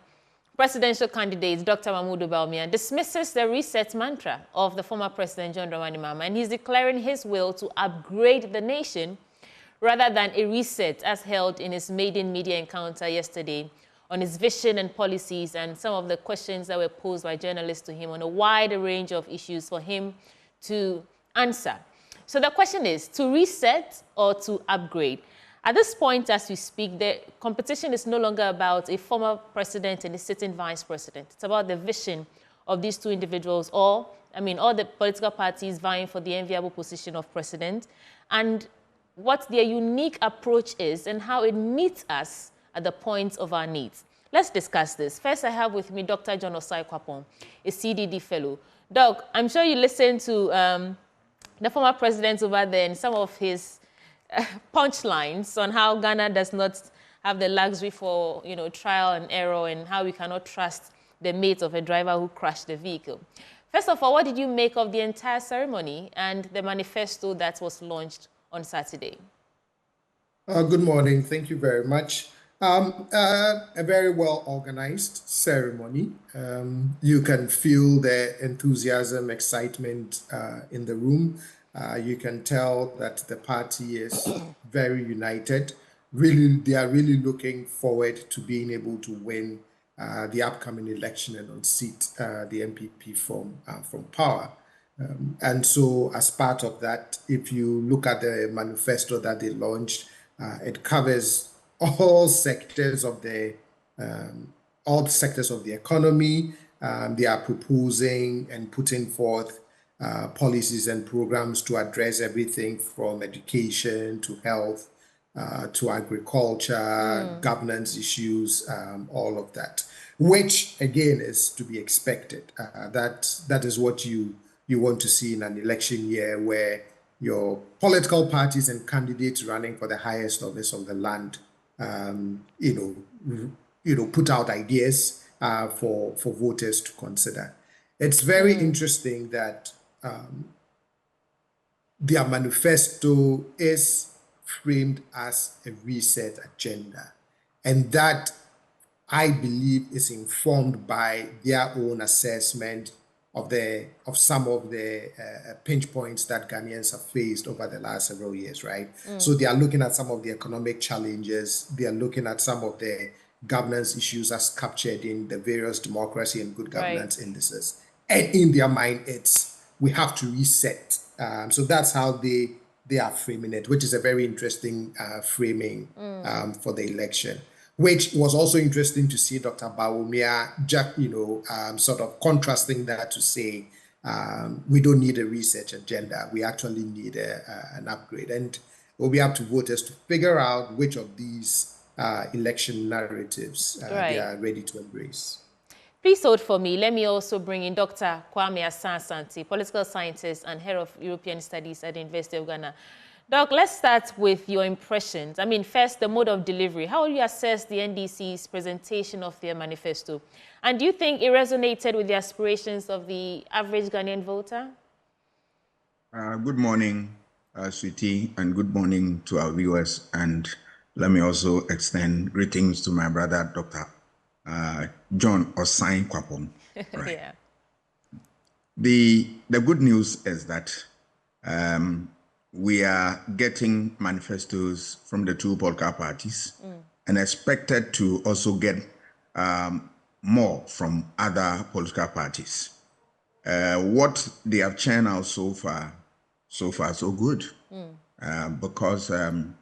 presidential candidate Dr. Mahmoud Bawumia dismisses the reset mantra of the former President John Dramani Mahama, and he's declaring his will to upgrade the nation rather than a reset, as held in his maiden media encounter yesterday on his vision and policies and some of the questions that were posed by journalists to him on a wide range of issues for him to answer. So the question is, to reset or to upgrade? At this point, as we speak, the competition is no longer about a former president and a sitting vice president. It's about the vision of these two individuals, all the political parties vying for the enviable position of president, and what their unique approach is and how it meets us at the point of our needs. Let's discuss this. First, I have with me Dr. John Osai Kwapon, a CDD fellow. Doc, I'm sure you listened to the former president over there and some of his punchlines on how Ghana does not have the luxury for, trial and error, and how we cannot trust the mate of a driver who crashed the vehicle. First of all, what did you make of the entire ceremony and the manifesto that was launched on Saturday? Good morning. Thank you very much. A very well-organized ceremony. You can feel the enthusiasm, excitement in the room. You can tell that the party is very united. Really, they are really looking forward to being able to win the upcoming election and unseat the NPP from power. And so as part of that, if you look at the manifesto that they launched, it covers all sectors of the economy. They are proposing and putting forth policies and programs to address everything from education to health to agriculture, governance issues, all of that, which again is to be expected. That is what you want to see in an election year, where your political parties and candidates running for the highest office of the land, put out ideas for voters to consider. It's very interesting that their manifesto is framed as a reset agenda, and that, I believe, is informed by their own assessment of some of the pinch points that Ghanaians have faced over the last several years, right? So they are looking at some of the economic challenges. They are looking at some of the governance issues as captured in the various democracy and good governance indices. And in their mind, we have to reset. So that's how they are framing it, which is a very interesting framing for the election, which was also interesting to see Dr. Bawumia, sort of contrasting that to say, we don't need a research agenda. We actually need an upgrade. And it will be up to voters to figure out which of these election narratives they are ready to embrace. Please hold for me. Let me also bring in Dr. Kwame Asan-Asante, political scientist and head of European studies at the University of Ghana. Doc, let's start with your impressions. I mean, first, the mode of delivery. How will you assess the NDC's presentation of their manifesto? And do you think it resonated with the aspirations of the average Ghanaian voter? Good morning, Sweetie, and good morning to our viewers. And let me also extend greetings to my brother, Dr. John Osai Kwapon. Right. Yeah. The good news is that we are getting manifestos from the two political parties and expected to also get more from other political parties. What they have churned out so far, so good, because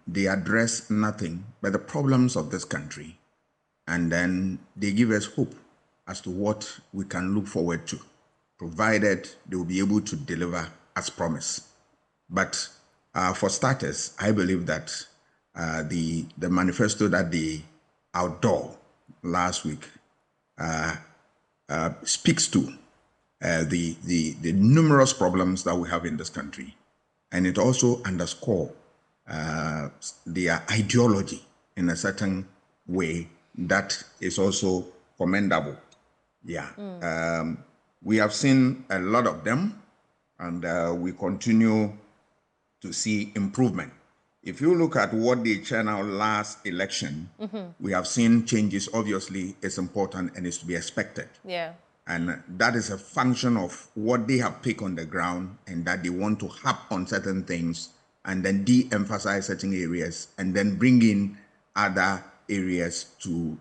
they address nothing but the problems of this country, and then they give us hope as to what we can look forward to, provided they will be able to deliver as promised. But for starters, I believe that the manifesto that they outdoor last week speaks to the numerous problems that we have in this country. And it also underscores their ideology in a certain way that is also commendable. Yeah. We have seen a lot of them, and we continue to see improvement. If you look at what they churned out last election, we have seen changes. Obviously, it's important and it's to be expected. Yeah. And that is a function of what they have picked on the ground, and that they want to harp on certain things and then de-emphasize certain areas and then bring in other areas to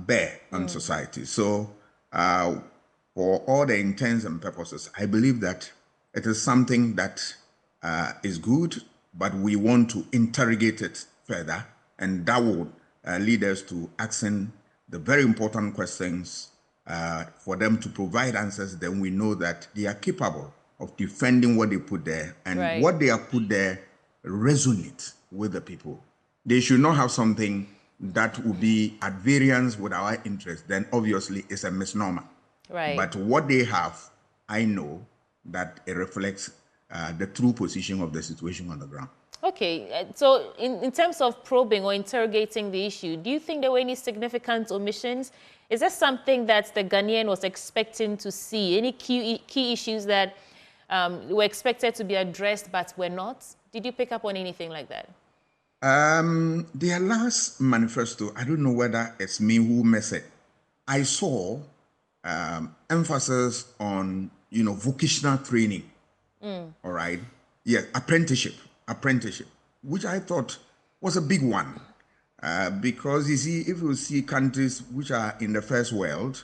bear on society. So for all the intents and purposes, I believe that it is something that is good, but we want to interrogate it further, and that would lead us to asking the very important questions for them to provide answers. Then we know that they are capable of defending what they put there, and what they have put there resonates with the people. They should not have something that will be at variance with our interests. Then obviously it's a misnomer. Right. But what they have, I know that it reflects the true position of the situation on the ground. Okay, so in terms of probing or interrogating the issue, do you think there were any significant omissions? Is there something that the Ghanaian was expecting to see? Any key issues that were expected to be addressed but were not? Did you pick up on anything like that? Their last manifesto, I don't know whether it's me who missed it. I saw emphasis on, vocational training. All right. Yes, apprenticeship, which I thought was a big one. Because you see, if you see countries which are in the first world,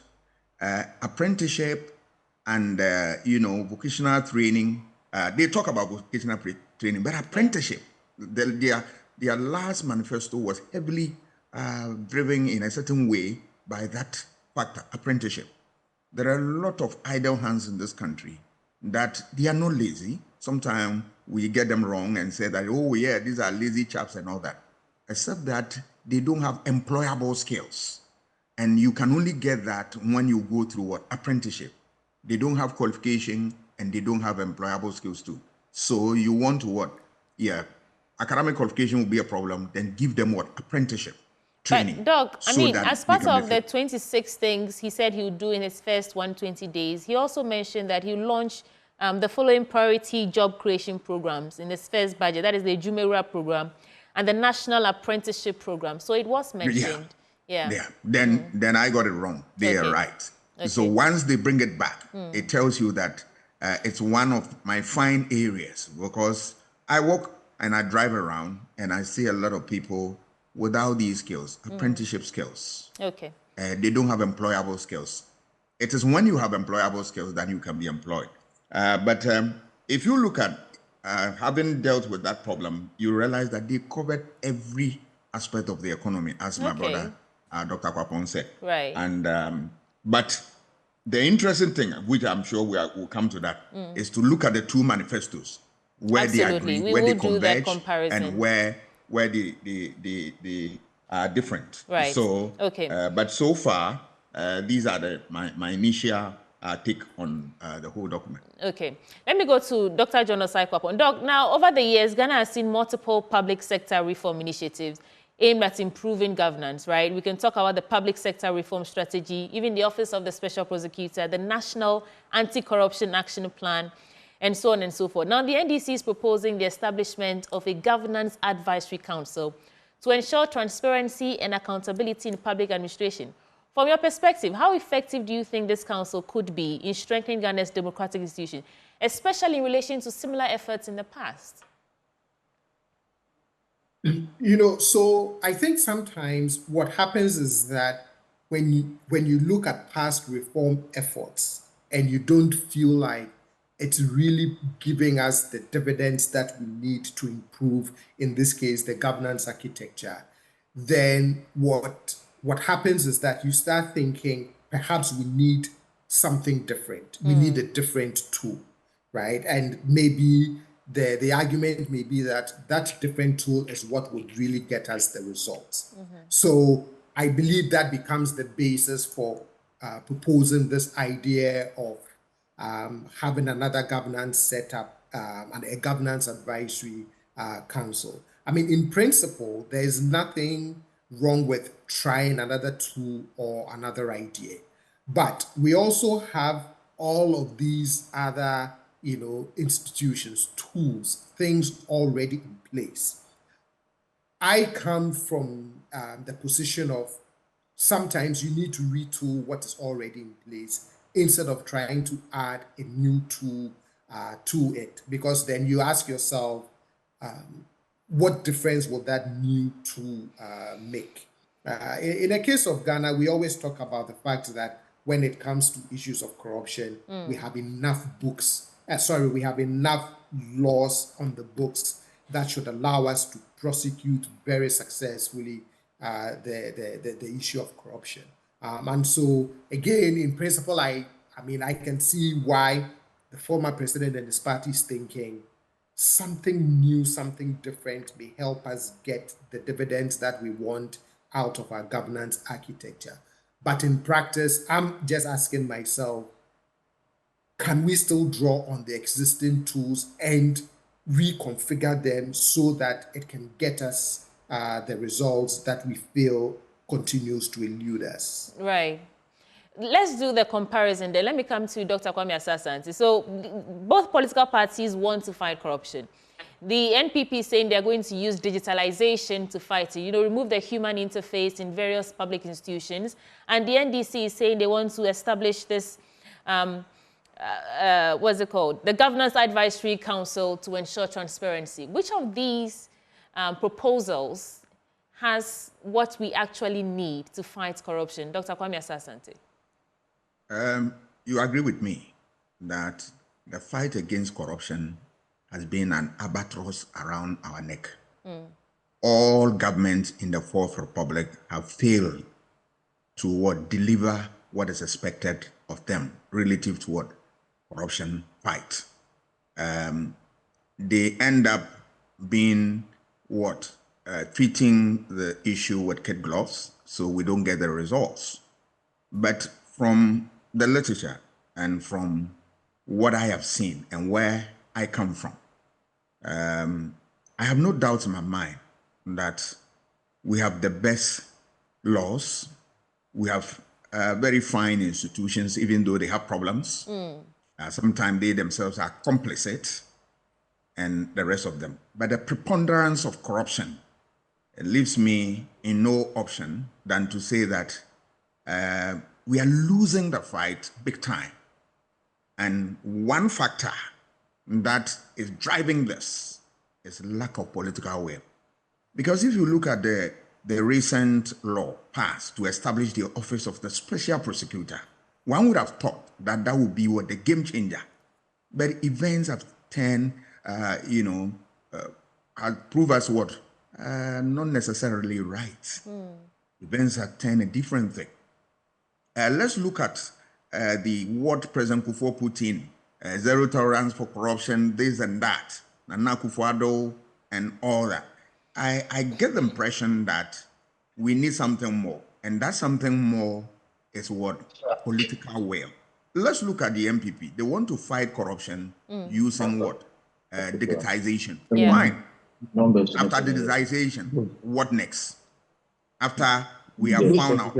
apprenticeship and, vocational training, they talk about vocational training, but apprenticeship, their last manifesto was heavily driven in a certain way by that factor, apprenticeship. There are a lot of idle hands in this country that they are not lazy. Sometimes we get them wrong and say that, oh yeah, these are lazy chaps and all that. Except that they don't have employable skills. And you can only get that when you go through what? Apprenticeship. They don't have qualification and they don't have employable skills too. So you want to what? Yeah, academic qualification will be a problem, then give them what? Apprenticeship. Training. But Doc, I mean, as part of the 26 things he said he would do in his first 120 days, he also mentioned that he launched the following priority job creation programs in his first budget. That is the Jumera program and the National Apprenticeship program. So it was mentioned. Yeah. Then I got it wrong. They are right. Okay. So once they bring it back, it tells you that it's one of my fine areas, because I walk and I drive around and I see a lot of people without these skills, apprenticeship skills. Okay. They don't have employable skills. It is when you have employable skills that you can be employed. But if you look at having dealt with that problem, you realize that they covered every aspect of the economy, as my brother, Dr. Kwapon said. Right. And but the interesting thing, which I'm sure we'll come to that, is to look at the two manifestos, where they agree, where they converge, and where they are different. Right. So, but so far, these are my initial take on the whole document. Okay. Let me go to Dr. John Osai-Kwapon. Doc, now, over the years, Ghana has seen multiple public sector reform initiatives aimed at improving governance, right? We can talk about the public sector reform strategy, even the Office of the Special Prosecutor, the National Anti-Corruption Action Plan, and so on and so forth. Now, the NDC is proposing the establishment of a governance advisory council to ensure transparency and accountability in public administration. From your perspective, how effective do you think this council could be in strengthening Ghana's democratic institutions, especially in relation to similar efforts in the past? So I think sometimes what happens is that when you look at past reform efforts and you don't feel like it's really giving us the dividends that we need to improve, in this case, the governance architecture, then what happens is that you start thinking, perhaps we need something different. We need a different tool, right? And maybe the argument may be that that different tool is what would really get us the results. So I believe that becomes the basis for proposing this idea of having another governance setup and a governance advisory council. I mean, in principle, there is nothing wrong with trying another tool or another idea. But we also have all of these other, institutions, tools, things already in place. I come from the position of sometimes you need to retool what is already in place instead of trying to add a new tool to it, because then you ask yourself, what difference will that new tool make? In the case of Ghana, we always talk about the fact that when it comes to issues of corruption, we have enough we have enough laws on the books that should allow us to prosecute very successfully the issue of corruption. And so, again, in principle, I can see why the former president and his party is thinking something new, something different may help us get the dividends that we want out of our governance architecture. But in practice, I'm just asking myself, can we still draw on the existing tools and reconfigure them so that it can get us the results that we feel continues to elude us? Right. Let's do the comparison there. Let me come to Dr. Kwame Asah-Asante. So both political parties want to fight corruption. The NPP is saying they're going to use digitalization to fight it, remove the human interface in various public institutions. And the NDC is saying they want to establish this, what's it called? The Governance Advisory Council to ensure transparency. Which of these proposals has what we actually need to fight corruption? Dr. Kwame Asah-Asante. You agree with me that the fight against corruption has been an albatross around our neck. All governments in the Fourth Republic have failed to deliver what is expected of them relative to what corruption fight. They end up being treating the issue with kid gloves, so we don't get the results. But from the literature and from what I have seen and where I come from, I have no doubt in my mind that we have the best laws. We have very fine institutions, even though they have problems. Sometimes they themselves are complicit, and the rest of them. But the preponderance of corruption, it leaves me in no option than to say that we are losing the fight big time. And one factor that is driving this is lack of political will. Because if you look at the recent law passed to establish the Office of the Special Prosecutor, one would have thought that that would be the game changer. But events have turned, have proved us not necessarily right. Events have turned a different thing. Let's look at what President Kufuor put in, zero tolerance for corruption, this and that, Nana Akufo-Addo and all that. I get the impression that we need something more, and that something more is political will. let's look at the MPP. They want to fight corruption using what? Digitization. Yeah. Fine. After digitization, what next? After we have found out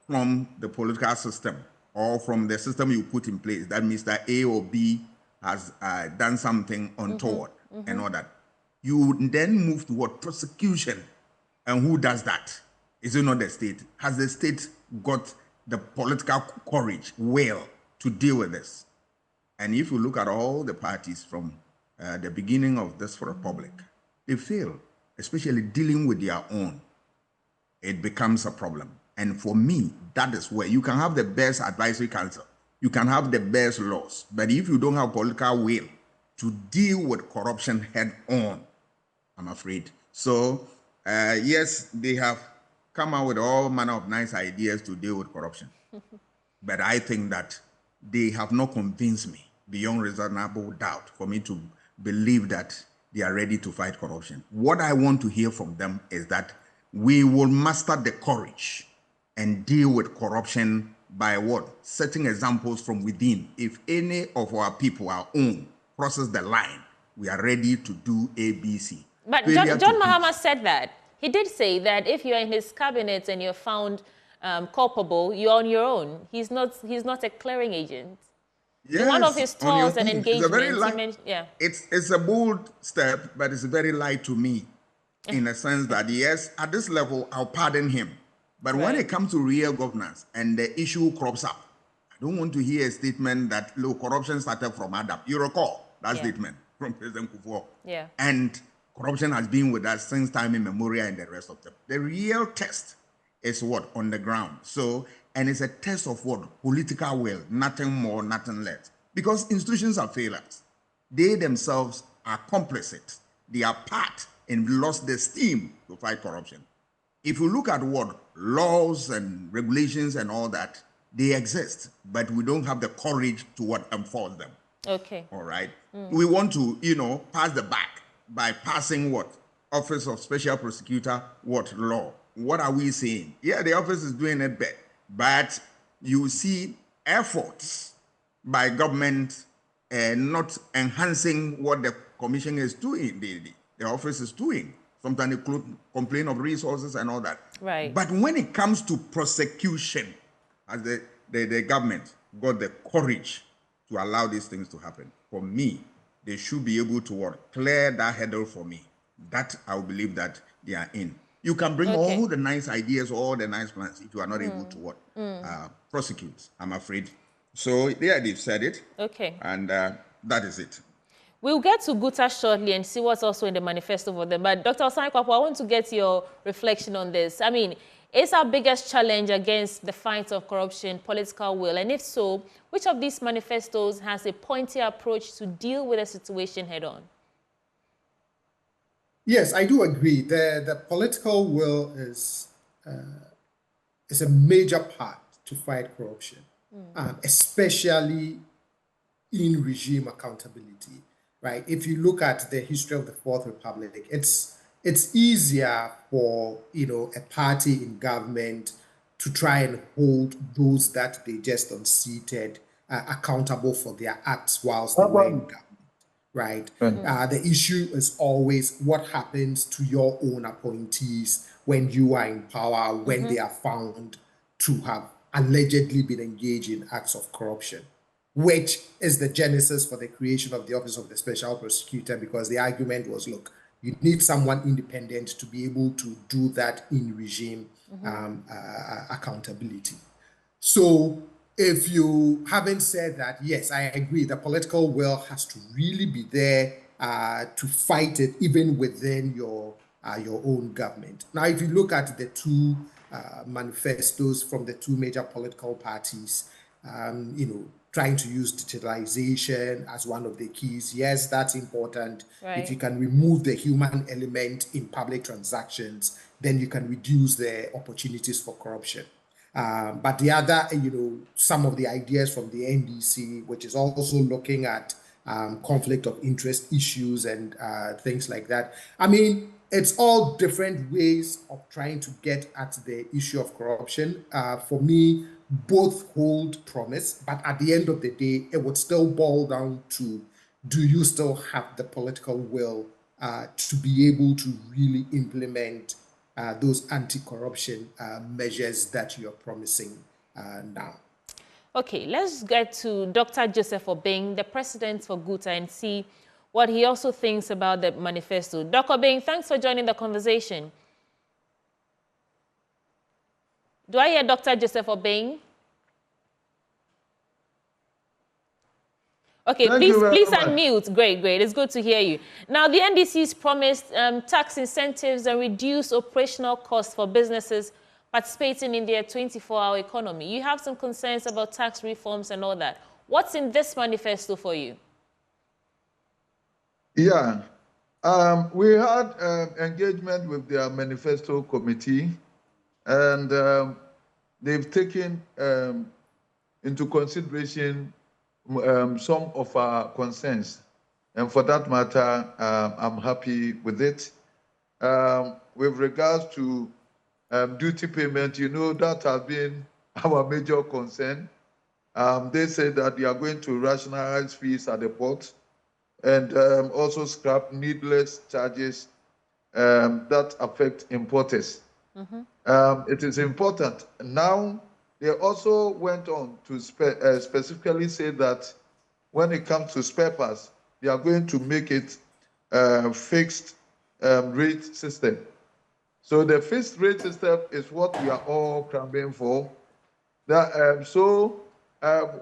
from the political system or from the system you put in place that Mr. A or B has done something untoward and all that, you then move to what? Prosecution. And who does that? Is it not the state? Has the state got the political courage, will, to deal with this? And if you look at all the parties from the beginning of this republic, they fail, especially dealing with their own. It becomes a problem. And for me, that is where you can have the best advisory council, you can have the best laws, but if you don't have political will to deal with corruption head on, I'm afraid. So, yes, they have come out with all manner of nice ideas to deal with corruption. But I think that they have not convinced me beyond reasonable doubt for me to believe that they are ready to fight corruption. What I want to hear from them is that we will master the courage and deal with corruption by what? Setting examples from within. If any of our people, our own, crosses the line, we are ready to do ABC. But John Mahama said that. He did say that if you're in his cabinet and you're found culpable, you're on your own. He's not a clearing agent. Yes, in one of his tours and engagements, it's a bold step, but it's very light to me, in a sense that yes, at this level, I'll pardon him. But when it comes to real governance and the issue crops up, I don't want to hear a statement that look, corruption started from Adam. You recall that statement from President Kufuor. Yeah. And corruption has been with us since time immemorial and the rest of them. The real test is what? On the ground. So, and it's a test of what? Political will, nothing more, nothing less. Because institutions are failures. They themselves are complicit. They are part and lost the steam to fight corruption. If you look at what? Laws and regulations and all that, they exist, but we don't have the courage to what? Enforce them. Okay. All right. We want to, pass the back by passing what? Office of Special Prosecutor, what? Law. What are we saying? Yeah, the office is doing it better, but you see efforts by government not enhancing what the commission is doing, the office is doing. Sometimes they complain of resources and all that. Right. But when it comes to prosecution, as the government got the courage to allow these things to happen, for me, they should be able to clear that hurdle for me. That I will believe that they are in. You can bring all the nice ideas, all the nice plans, if you are not able to prosecute, I'm afraid. So, yeah, they've said it. Okay. And that is it. We'll get to Guta shortly and see what's also in the manifesto for them. But Dr. Osai-Kwapo, I want to get your reflection on this. I mean, is our biggest challenge against the fight of corruption political will? And if so, which of these manifestos has a pointy approach to deal with the situation head on? Yes, I do agree. The political will is a major part to fight corruption, especially in regime accountability, right? If you look at the history of the Fourth Republic, it's easier for a party in government to try and hold those that they just unseated accountable for their acts whilst they were in government. Right. The issue is always what happens to your own appointees when you are in power, when they are found to have allegedly been engaged in acts of corruption, which is the genesis for the creation of the Office of the Special Prosecutor, because the argument was, look, you need someone independent to be able to do that in regime accountability. So, if you haven't said that, yes, I agree. The political will has to really be there to fight it, even within your own government. Now, if you look at the two manifestos from the two major political parties, trying to use digitalization as one of the keys, yes, that's important. Right. If you can remove the human element in public transactions, then you can reduce the opportunities for corruption. But the other, some of the ideas from the NDC, which is also looking at conflict of interest issues and things like that. I mean, it's all different ways of trying to get at the issue of corruption. For me, both hold promise, but at the end of the day, it would still boil down to, do you still have the political will to be able to really implement those anti-corruption measures that you're promising now? Okay, let's get to Dr. Joseph Obeng, the president for GUTA, and see what he also thinks about the manifesto. Dr. Obeng, thanks for joining the conversation. Do I hear Dr. Joseph Obeng? Okay, please unmute. Great. It's good to hear you. Now, the NDC's promised tax incentives and reduced operational costs for businesses participating in their 24-hour economy. You have some concerns about tax reforms and all that. What's in this manifesto for you? Yeah, we had engagement with their manifesto committee, and they've taken into consideration some of our concerns. And for that matter, I'm happy with it. With regards to duty payment, you know, that has been our major concern. They said that they are going to rationalize fees at the port and also scrap needless charges that affect importers. It is important. Now, they also went on to specifically say that when it comes to spare parts, they are going to make it a fixed rate system. So the fixed rate system is what we are all clamoring for. That,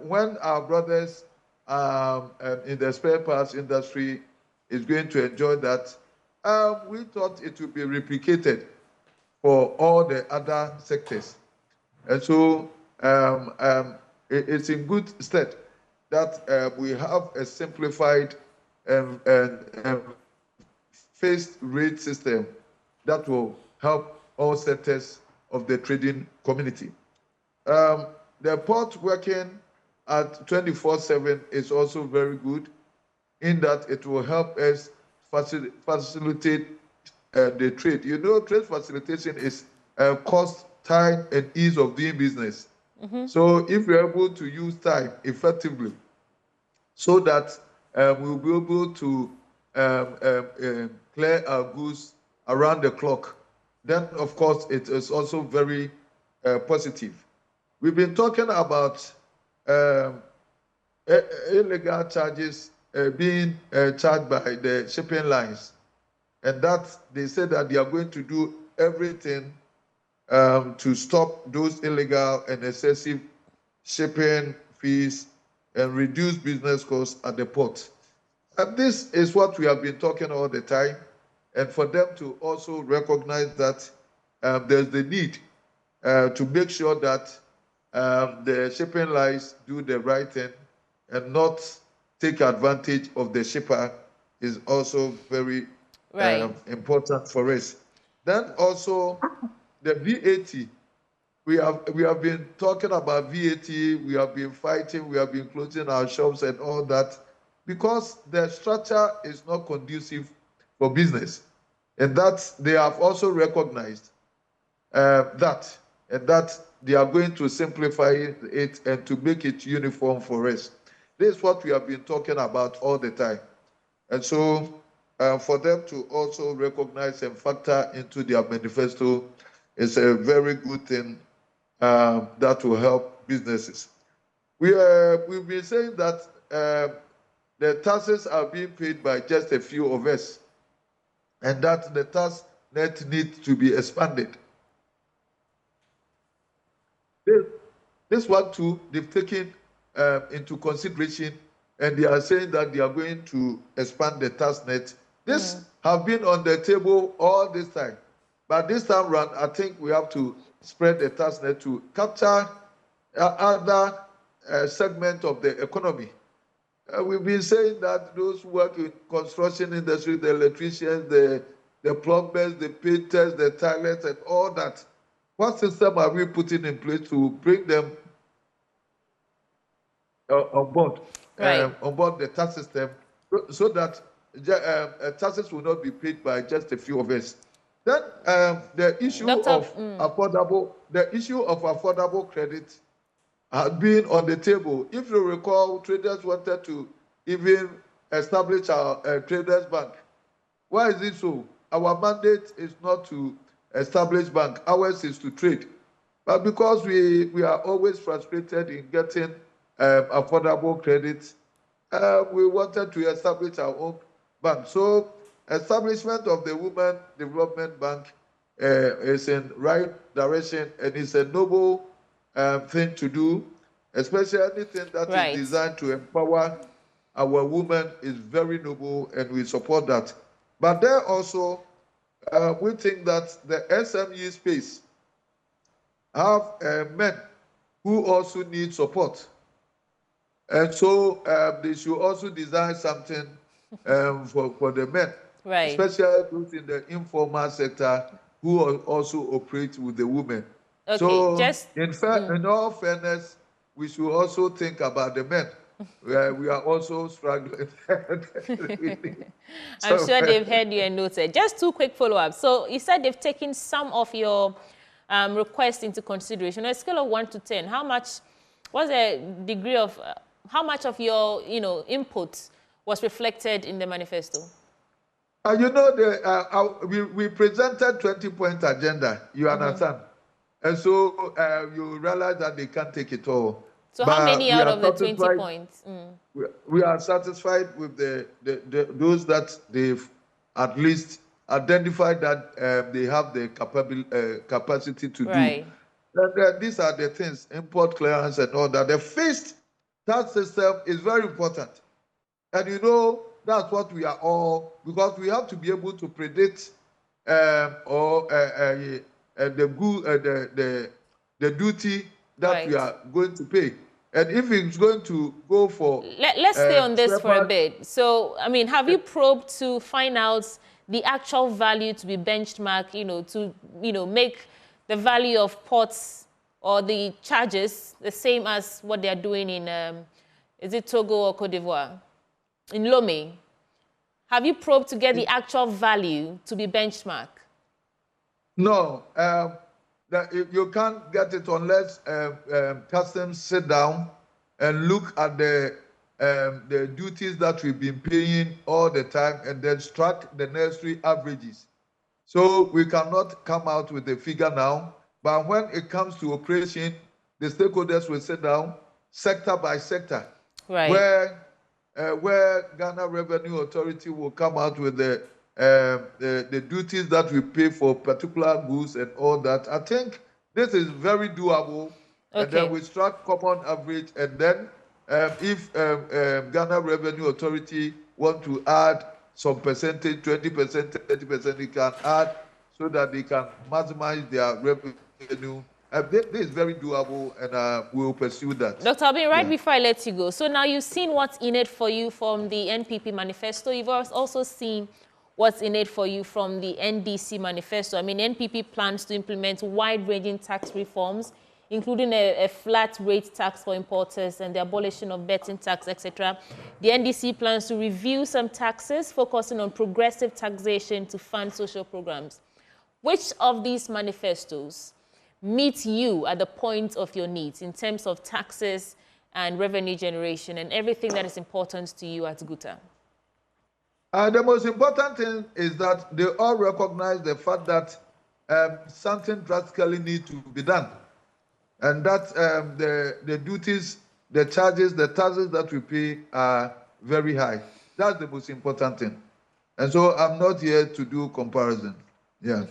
when our brothers in the spare parts industry is going to enjoy that, we thought it would be replicated for all the other sectors. And so it's in good stead that we have a simplified fixed rate system that will help all sectors of the trading community. The port working at 24/7 is also very good in that it will help us facilitate the trade. You know, trade facilitation is cost, time, and ease of doing business. So if we're able to use time effectively so that we'll be able to clear our goods around the clock, then of course it is also very positive. We've been talking about illegal charges being charged by the shipping lines, and that they said that they are going to do everything to stop those illegal and excessive shipping fees and reduce business costs at the port. And this is what we have been talking all the time, and for them to also recognize that there's the need to make sure that the shipping lines do the right thing and not take advantage of the shipper is also very important for us. Then also the VAT. We have been talking about VAT. We have been fighting. We have been closing our shops and all that because the structure is not conducive for business, and that they have also recognized that they are going to simplify it and to make it uniform for us. This is what we have been talking about all the time. And so for them to also recognize and factor into their manifesto is a very good thing that will help businesses. We've been saying that the taxes are being paid by just a few of us, and that the tax net needs to be expanded. This one too, they've taken into consideration, and they are saying that they are going to expand the tax net. This have been on the table all this time, but this time round, I think we have to spread the tax net to capture other segments of the economy. We've been saying that those who work in construction industry, the electricians, the plumbers, the painters, the tilers, and all that, what system are we putting in place to bring them on board the tax system, so that taxes will not be paid by just a few of us? Then the issue of affordable credit had been on the table. If you recall, traders wanted to even establish our traders bank. Why is it so? Our mandate is not to establish bank. Ours is to trade. But because we are always frustrated in getting affordable credit, we wanted to establish our own bank. So establishment of the Women Development Bank is in right direction, and it's a noble thing to do, especially anything that is designed to empower our women is very noble, and we support that. But there also, we think that the SME space have men who also need support. And so they should also design something for the men, especially those in the informal sector who also operate with the women. Okay, so in all fairness, we should also think about the men. We are also struggling. I'm sure they've heard you and noted. Just 2 quick follow-ups. So you said they've taken some of your requests into consideration. On a scale of 1 to 10, how much was the degree of how much of your input was reflected in the manifesto? You know, we presented 20-point agenda. You understand, and so you realize that they can't take it all. So how many out of the 20 points? We are satisfied with those that they've at least identified that they have the capacity to do. And, these are the things, import clearance and all that. The fixed tax system is very important. And that's what we are all, because we have to be able to predict the duty that we are going to pay. And if it's going to go for... Let's stay on this for a bit. So, I mean, have you probed to find out the actual value to be benchmarked, to, make the value of ports or the charges the same as what they're doing in, is it Togo or Cote d'Ivoire? In Lomé. Have you probed to get the actual value to be benchmarked? No. You can't get it unless customs sit down and look at the duties that we've been paying all the time and then extract the necessary averages. So we cannot come out with a figure now, but when it comes to operation, the stakeholders will sit down sector by sector, where Ghana Revenue Authority will come out with the duties that we pay for particular goods and all that. I think this is very doable. And then we strike common average. And then if Ghana Revenue Authority want to add some percentage, 20%, 30%, they can add so that they can maximize their revenue. This is very doable, and we will pursue that. Dr. Albin, before I let you go, so now you've seen what's in it for you from the NPP manifesto. You've also seen what's in it for you from the NDC manifesto. I mean, NPP plans to implement wide-ranging tax reforms, including a flat rate tax for importers and the abolition of betting tax, etc. The NDC plans to review some taxes, focusing on progressive taxation to fund social programs. Which of these manifestos meet you at the point of your needs in terms of taxes and revenue generation and everything that is important to you at Guta? The most important thing is that they all recognize the fact that something drastically needs to be done. And that the duties, the charges, the taxes that we pay are very high. That's the most important thing. And so I'm not here to do comparison. Yeah.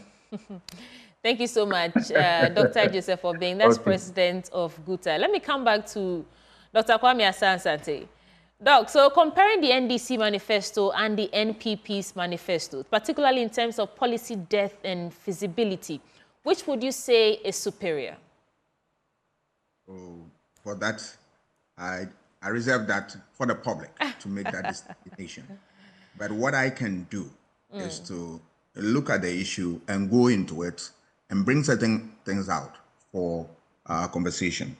Thank you so much, Dr. Joseph Obeng. That's president of Guta. Let me come back to Dr. Kwame Asante. Doc, so comparing the NDC manifesto and the NPP's manifesto, particularly in terms of policy depth and feasibility, which would you say is superior? For that, I reserve that for the public to make that distinction. But what I can do is to look at the issue and go into it and bring certain things out for conversation.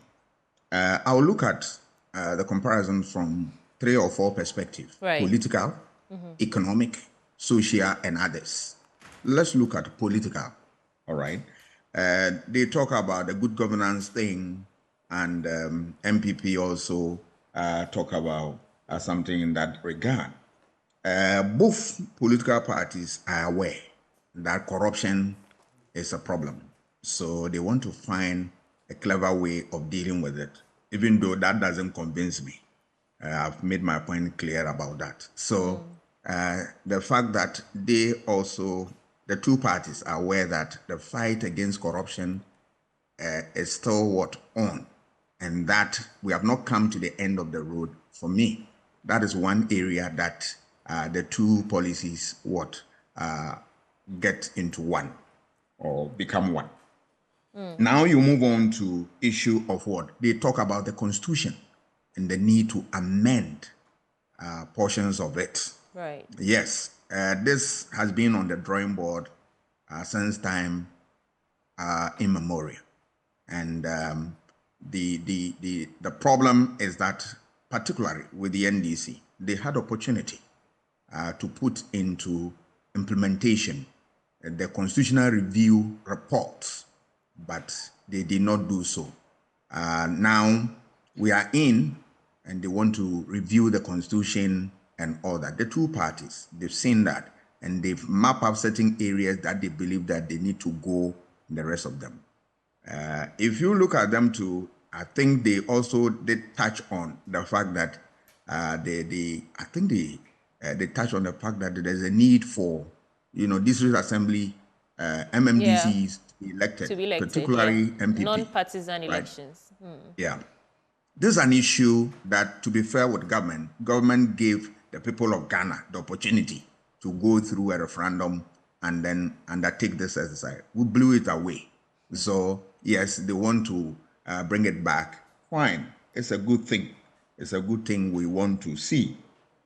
I'll look at the comparison from 3 or 4 perspectives: political, economic, social, and others. Let's look at political, all right? They talk about the good governance thing and MPP also talk about something in that regard. Both political parties are aware that corruption is a problem. So they want to find a clever way of dealing with it, even though that doesn't convince me. I've made my point clear about that. So the fact that they also, the two parties are aware that the fight against corruption is still on, and that we have not come to the end of the road. For me, that is one area that the two policies get into one or become one. Now you move on to issue of they talk about the Constitution and the need to amend portions of it. Right. Yes, this has been on the drawing board since time immemorial, and the problem is that, particularly with the NDC, they had opportunity to put into implementation the constitutional review reports, but they did not do so. Now we are in, and they want to review the constitution and all that. The two parties, they've seen that, and they've mapped out certain areas that they believe that they need to go, and the rest of them. If you look at them too, I think they also did touch on the fact that they touch on the fact that there's a need for, district assembly, MMDCs to be elected, particularly MPP. Non-partisan elections. Yeah. This is an issue that, to be fair with government gave the people of Ghana the opportunity to go through a referendum and then undertake this exercise. We blew it away. So, yes, they want to bring it back. Fine. It's a good thing. It's a good thing we want to see.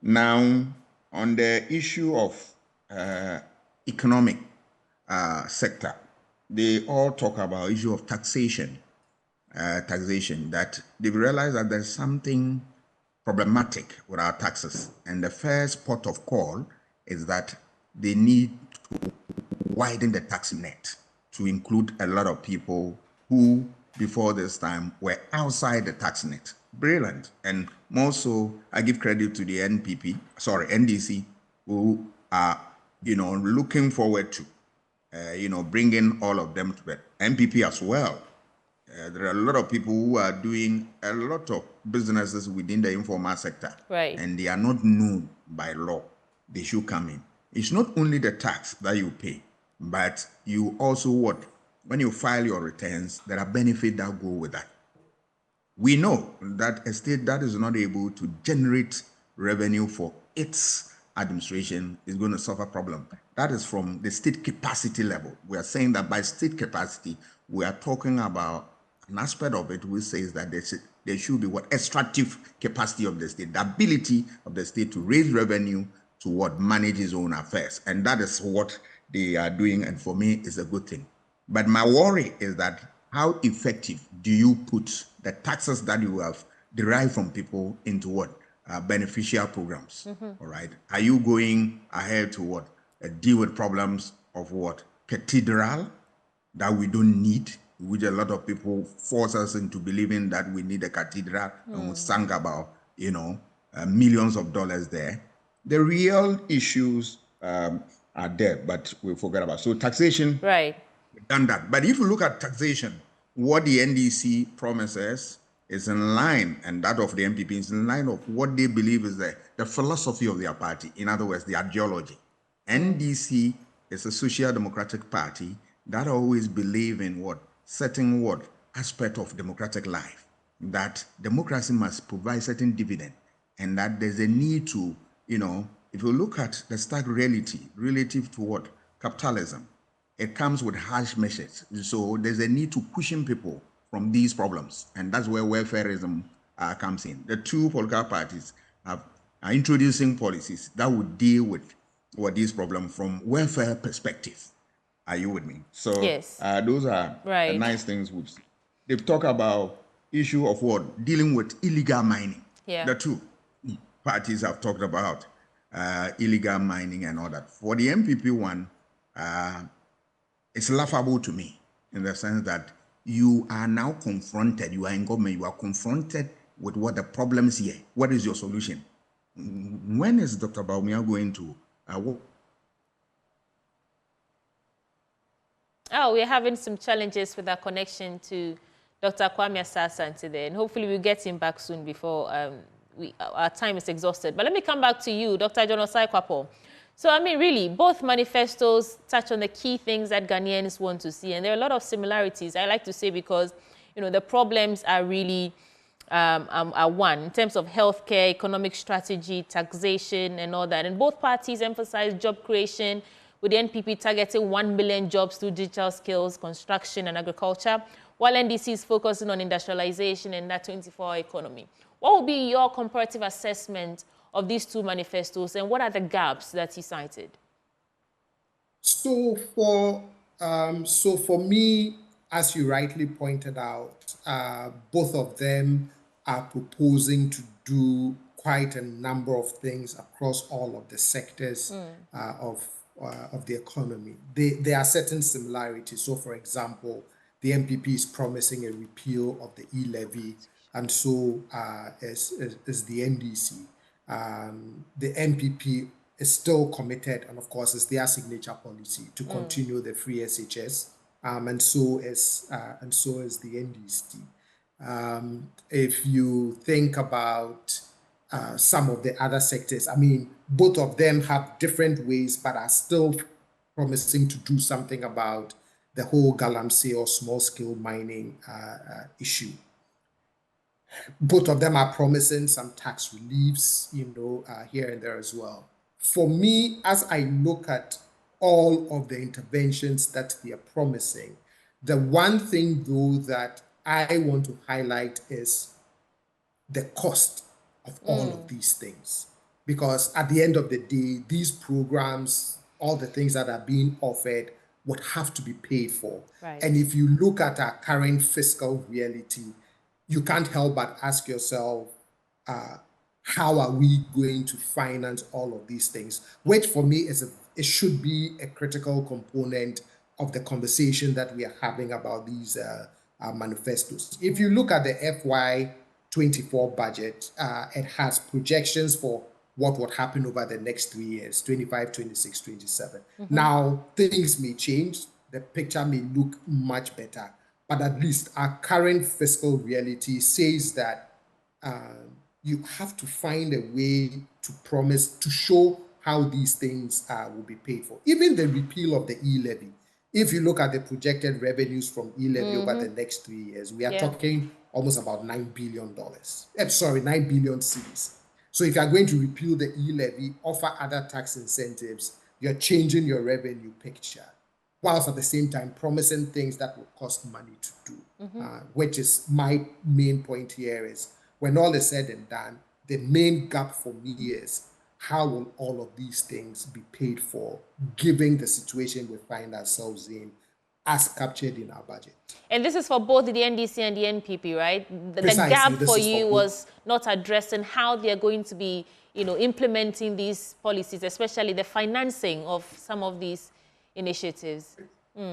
Now, on the issue of economic sector, they all talk about issue of taxation, that they've realized that there's something problematic with our taxes. And the first port of call is that they need to widen the tax net to include a lot of people who, before this time, were outside the tax net. Brilliant. And more so, I give credit to the NDC, who are, looking forward to, bringing all of them to bed. MPP as well. There are a lot of people who are doing a lot of businesses within the informal sector. Right. And they are not known by law. They should come in. It's not only the tax that you pay, but you also when you file your returns, there are benefits that go with that. We know that a state that is not able to generate revenue for its administration is going to suffer problem. That is from the state capacity level. We are saying that by state capacity, we are talking about an aspect of it which says that there should be extractive capacity of the state, the ability of the state to raise revenue to manage its own affairs. And that is what they are doing, and for me, it's a good thing. But my worry is that how effective do you put the taxes that you have derived from people into beneficial programs? All right. Are you going ahead to deal with problems of cathedral that we don't need, which a lot of people force us into believing that we need a cathedral, and we sang about, millions of dollars there. The real issues are there, but we forget about. So taxation, right? Done that. But if you look at taxation, what the NDC promises is in line, and that of the MPP is in line of what they believe is the philosophy of their party. In other words, the ideology. NDC is a social democratic party that always believe in certain aspect of democratic life, that democracy must provide certain dividend, and that there's a need to, if you look at the stark reality relative to capitalism, it comes with harsh measures. So there's a need to cushion people from these problems, and that's where welfareism comes in. The two political parties are introducing policies that would deal with these problems from welfare perspective. Are you with me? So yes. Those are the nice things we've seen. They've talked about issue of dealing with illegal mining. Yeah. The two parties have talked about illegal mining and all that. For the MPP one, it's laughable to me in the sense that you are now confronted, you are in government, you are confronted with what the problems here. What is your solution? When is Dr. Baumia going to Oh, we're having some challenges with our connection to Dr. Kwame Asasa today, and hopefully we'll get him back soon before our time is exhausted. But let me come back to you, Dr. John Osai Kwapo. So, I mean, really, both manifestos touch on the key things that Ghanaians want to see, and there are a lot of similarities, I like to say, because, you know, the problems are really are one, in terms of healthcare, economic strategy, taxation, and all that. And both parties emphasize job creation, with the NPP targeting 1 million jobs through digital skills, construction, and agriculture, while NDC is focusing on industrialization and that 24-hour economy. What will be your comparative assessment of these two manifestos, and what are the gaps that he cited? So for me, as you rightly pointed out, both of them are proposing to do quite a number of things across all of the sectors of the economy. There are certain similarities. So, for example, the NPP is promising a repeal of the e-levy, and so is the NDC. The NPP is still committed, and of course, it's their signature policy to continue the free SHS, and so is the NDC. If you think about some of the other sectors, I mean, both of them have different ways, but are still promising to do something about the whole galamsey or small-scale mining issue. Both of them are promising some tax reliefs, here and there as well. For me, as I look at all of the interventions that they are promising, the one thing, though, that I want to highlight is the cost of all of these things. Because at the end of the day, these programs, all the things that are being offered would have to be paid for. Right. And if you look at our current fiscal reality, you can't help but ask yourself, how are we going to finance all of these things? Which for me it should be a critical component of the conversation that we are having about these manifestos. If you look at the FY24 budget, it has projections for what would happen over the next 3 years, 25, 26, 27. Now, things may change. The picture may look much better, but at least our current fiscal reality says that you have to find a way to promise, to show how these things will be paid for. Even the repeal of the e-levy, if you look at the projected revenues from e-levy over the next 3 years, we are talking almost about $9 billion. 9 billion cedis. So if you are going to repeal the e-levy, offer other tax incentives, you're changing your revenue picture, whilst at the same time promising things that will cost money to do, which is my main point here is, when all is said and done, the main gap for me is, how will all of these things be paid for, given the situation we find ourselves in, as captured in our budget? And this is for both the NDC and the NPP, right? The gap for you was not addressing how they are going to be, implementing these policies, especially the financing of some of these initiatives.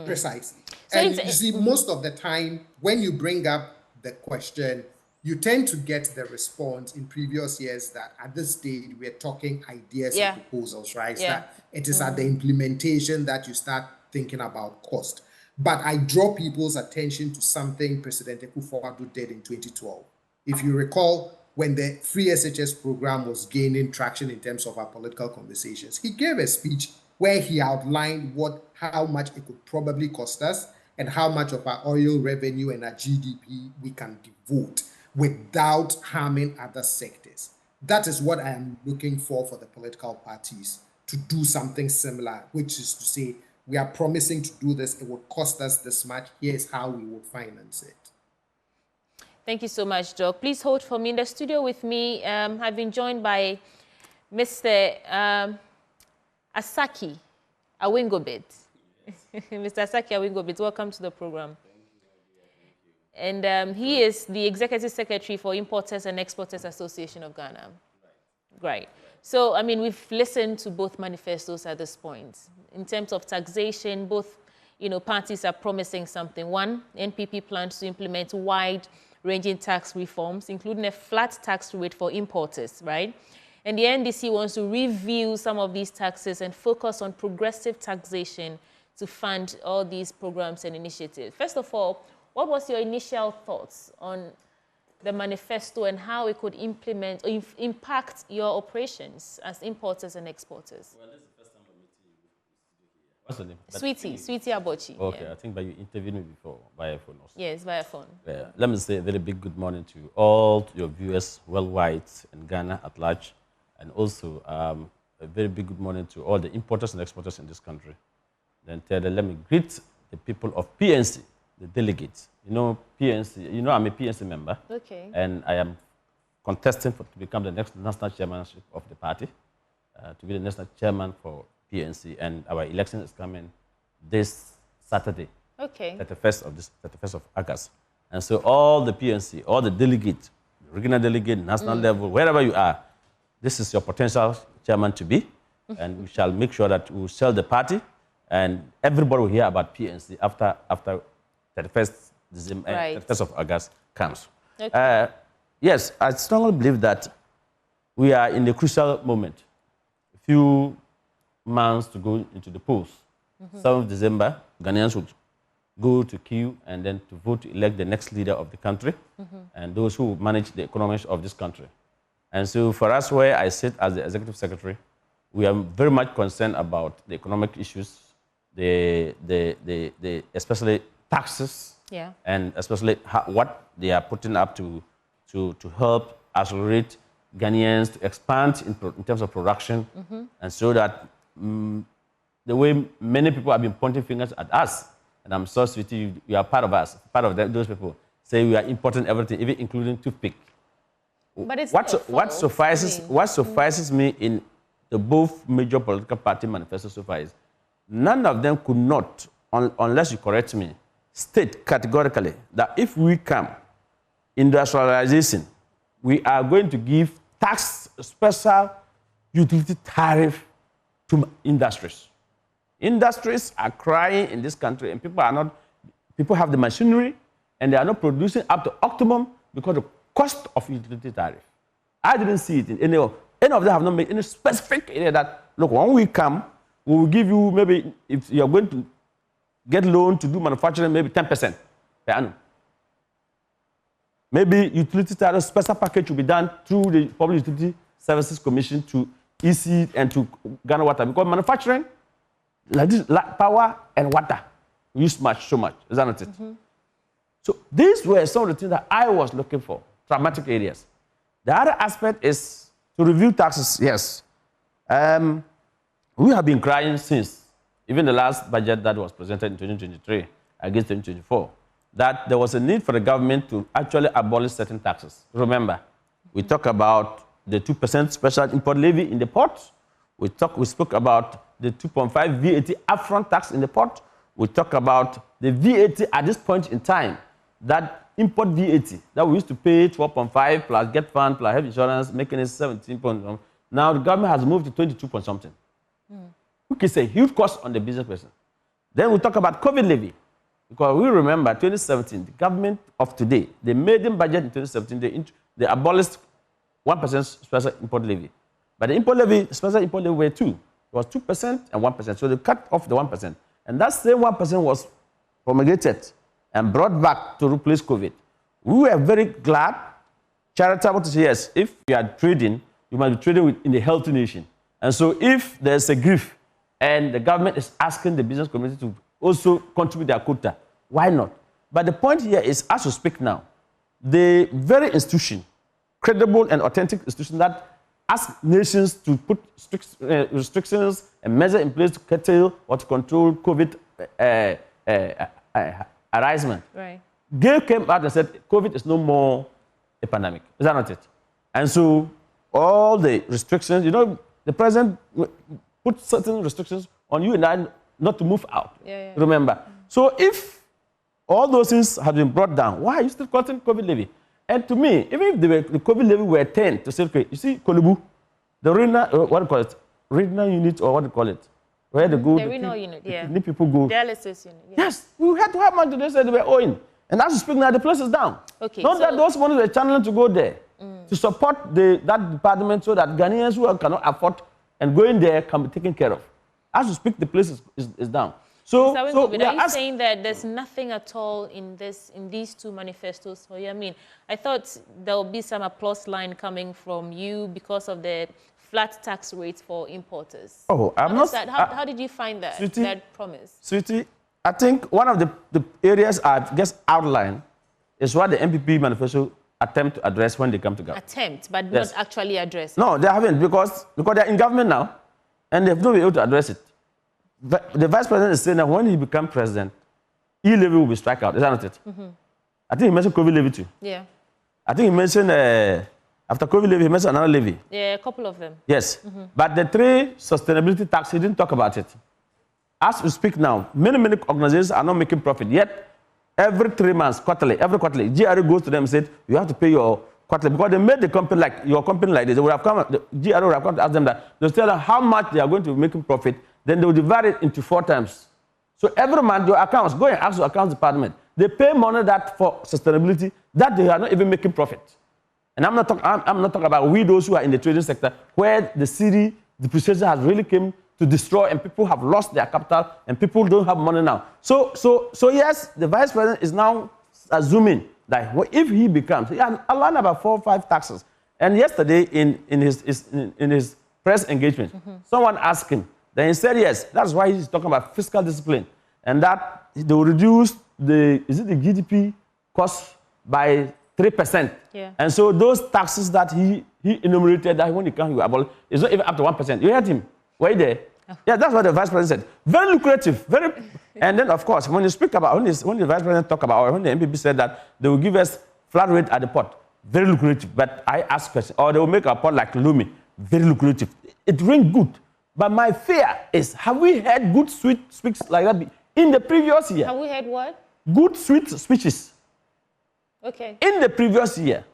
Precisely. So and you see, most of the time, when you bring up the question, you tend to get the response in previous years that at this stage, we're talking ideas and proposals, right? That it is at the implementation that you start thinking about cost. But I draw people's attention to something President Akufo-Addo did in 2012. If you recall, when the free SHS program was gaining traction in terms of our political conversations, he gave a speech where he outlined how much it could probably cost us and how much of our oil revenue and our GDP we can devote without harming other sectors. That is what I am looking for the political parties to do something similar, which is to say, we are promising to do this, it will cost us this much, here's how we will finance it. Thank you so much, Doc. Please hold for me. In the studio with me, I've been joined by Mr. Asaki Awingobit. Mr. Asaki Awingobit, welcome to the program. And he is the Executive Secretary for Importers and Exporters Association of Ghana. Great. So, I mean, we've listened to both manifestos at this point. In terms of taxation, both, parties are promising something. One, NPP plans to implement wide-ranging tax reforms, including a flat tax rate for importers, right? And the NDC wants to review some of these taxes and focus on progressive taxation to fund all these programs and initiatives. First of all, what was your initial thoughts on the manifesto and how it could implement or impact your operations as importers and exporters? Well, this is the first time I'm meeting you. What's the name? Sweetie Abochi. Okay, yeah. I think you interviewed me before via phone also. Yes, via phone. Let me say a very big good morning to all your viewers worldwide and Ghana at large, and also a very big good morning to all the importers and exporters in this country. Then let me greet the people of PNC, the delegates. PNC, I'm a PNC member. Okay. And I am contesting to become the next national chairmanship of the party, to be the national chairman for PNC. And our election is coming this Saturday, okay, 31st of August. And so all the PNC, all the delegates, regional delegate, national level, wherever you are, this is your potential chairman to be. And we shall make sure that we will sell the party, and everybody will hear about PNC after 31st December, right. 31st of August comes. Okay. Yes, I strongly believe that we are in a crucial moment. A few months to go into the polls. 7th December, Ghanaians would go to queue and then to vote to elect the next leader of the country and those who manage the economies of this country. And so for us, where I sit as the executive secretary, we are very much concerned about the economic issues, especially taxes, yeah, and especially what they are putting up to help accelerate Ghanaians to expand in terms of production, and so that the way many people have been pointing fingers at us, and I'm so sweet, you are part of us, part of those people, say we are importing everything, even including toothpick. But it's what suffices me in the both major political party manifestos so far is none of them could not, unless you correct me, state categorically that if we come industrialization, we are going to give special utility tariff to industries. Industries are crying in this country, and people have the machinery, and they are not producing up to optimum because of the cost of utility tariff. I didn't see it in any of them have not made any specific area that, look, when we come, we will give you maybe, if you are going to get loan to do manufacturing, maybe 10% per annum. Maybe utility tariff special package will be done through the Public Utility Services Commission to EC and to Ghana Water, because manufacturing, like this, power and water, use so much, is that not it? So these were some of the things that I was looking for, dramatic areas. The other aspect is to review taxes, yes. We have been crying since, even the last budget that was presented in 2023 against 2024, that there was a need for the government to actually abolish certain taxes. Remember, we talk about the 2% special import levy in the port. We spoke about the 2.5 VAT upfront tax in the port. We talk about the VAT at this point in time, that import VAT that we used to pay 12.5 plus get fund plus health insurance, making it 17 point. Now the government has moved to 22 point something, which is a huge cost on the business person. Then we talk about COVID levy, because we remember 2017, the government of today, they made in budget in 2017, they abolished 1% special import levy. But the import levy, special import levy were two. It was 2% and 1%. So they cut off the 1%. And that same 1% was promulgated and brought back to replace COVID. We were very glad, charitable to say, yes, if you are trading, you must be trading in a healthy nation. And so if there's a grief and the government is asking the business community to also contribute their quota, why not? But the point here is, as we speak now, the very institution, credible and authentic institution that ask nations to put restrictions and measures in place to curtail or to control COVID arisement. Right. Gail came out and said, COVID is no more a pandemic. Is that not it? And so all the restrictions, the president put certain restrictions on you and I not to move out. Yeah. Remember. So if all those things have been brought down, why are you still cutting COVID levy? And to me, even if the COVID levy were 10 to say, okay, you see, Kolubu, the regional, regional unit, or what do you call it? where they go. The renal unit, yeah. Kidney people go. Dialysis unit, yeah. Yes, we had to have money they said they were owing. And as we speak now, the place is down. Okay. Not that those money were channeling to go there to support that department so that Ghanaians who cannot afford and going there can be taken care of. As we speak, the place is down. So are you saying that there's nothing at all in these two manifestos for you? I mean, I thought there would be some applause line coming from you because of the flat tax rates for importers. Oh, How did you find that, Sweetie, that promise? Sweetie, I think one of the areas I've just outlined is what the NPP manifesto attempt to address when they come to government. Attempt, but Yes. not actually address. No, they haven't because they're in government now and they've not been able to address it. The vice president is saying that when he becomes president, e-levy will be struck out. Is that not it? I think he mentioned COVID levy too. Yeah. I think he mentioned, after COVID levy, he mentioned another levy. Yeah, a couple of them. Yes. But the 3 sustainability tax, he didn't talk about it. As we speak now, many organizations are not making profit. Yet, every 3 months, every quarterly, GRA goes to them and said, you have to pay your quarterly. Because they made the company like, your company like this. They would have come, the GRA would have come to ask them that. They'll tell them how much they are going to be making profit. Then they will divide it into 4 times. So every month, your accounts, go and ask your accounts department. They pay money that for sustainability that they are not even making profit. And I'm not talking about we those who are in the trading sector, where the city depreciation has really come to destroy and people have lost their capital and people don't have money now. So yes, the vice president is now assuming that if he becomes, he has aligned about 4 or 5 taxes. And yesterday in his press engagement, someone asked him. Then he said yes. That's why he's talking about fiscal discipline and that they will reduce the GDP cost by 3%. Yeah. And so those taxes that he enumerated that when he comes, he will abolish. It's not even up to 1%. You heard him? Were you there? Oh. Yeah, that's what the vice president said. Very lucrative. And then of course, when you speak about when the vice president talk about or when the NPP said that they will give us flat rate at the port, very lucrative. But I ask question, or they will make a port like Lumi, very lucrative. It rings good. But my fear is, have we had good, sweet speeches like that in the previous year? Have we had what? Good, sweet speeches. Okay. In the previous year.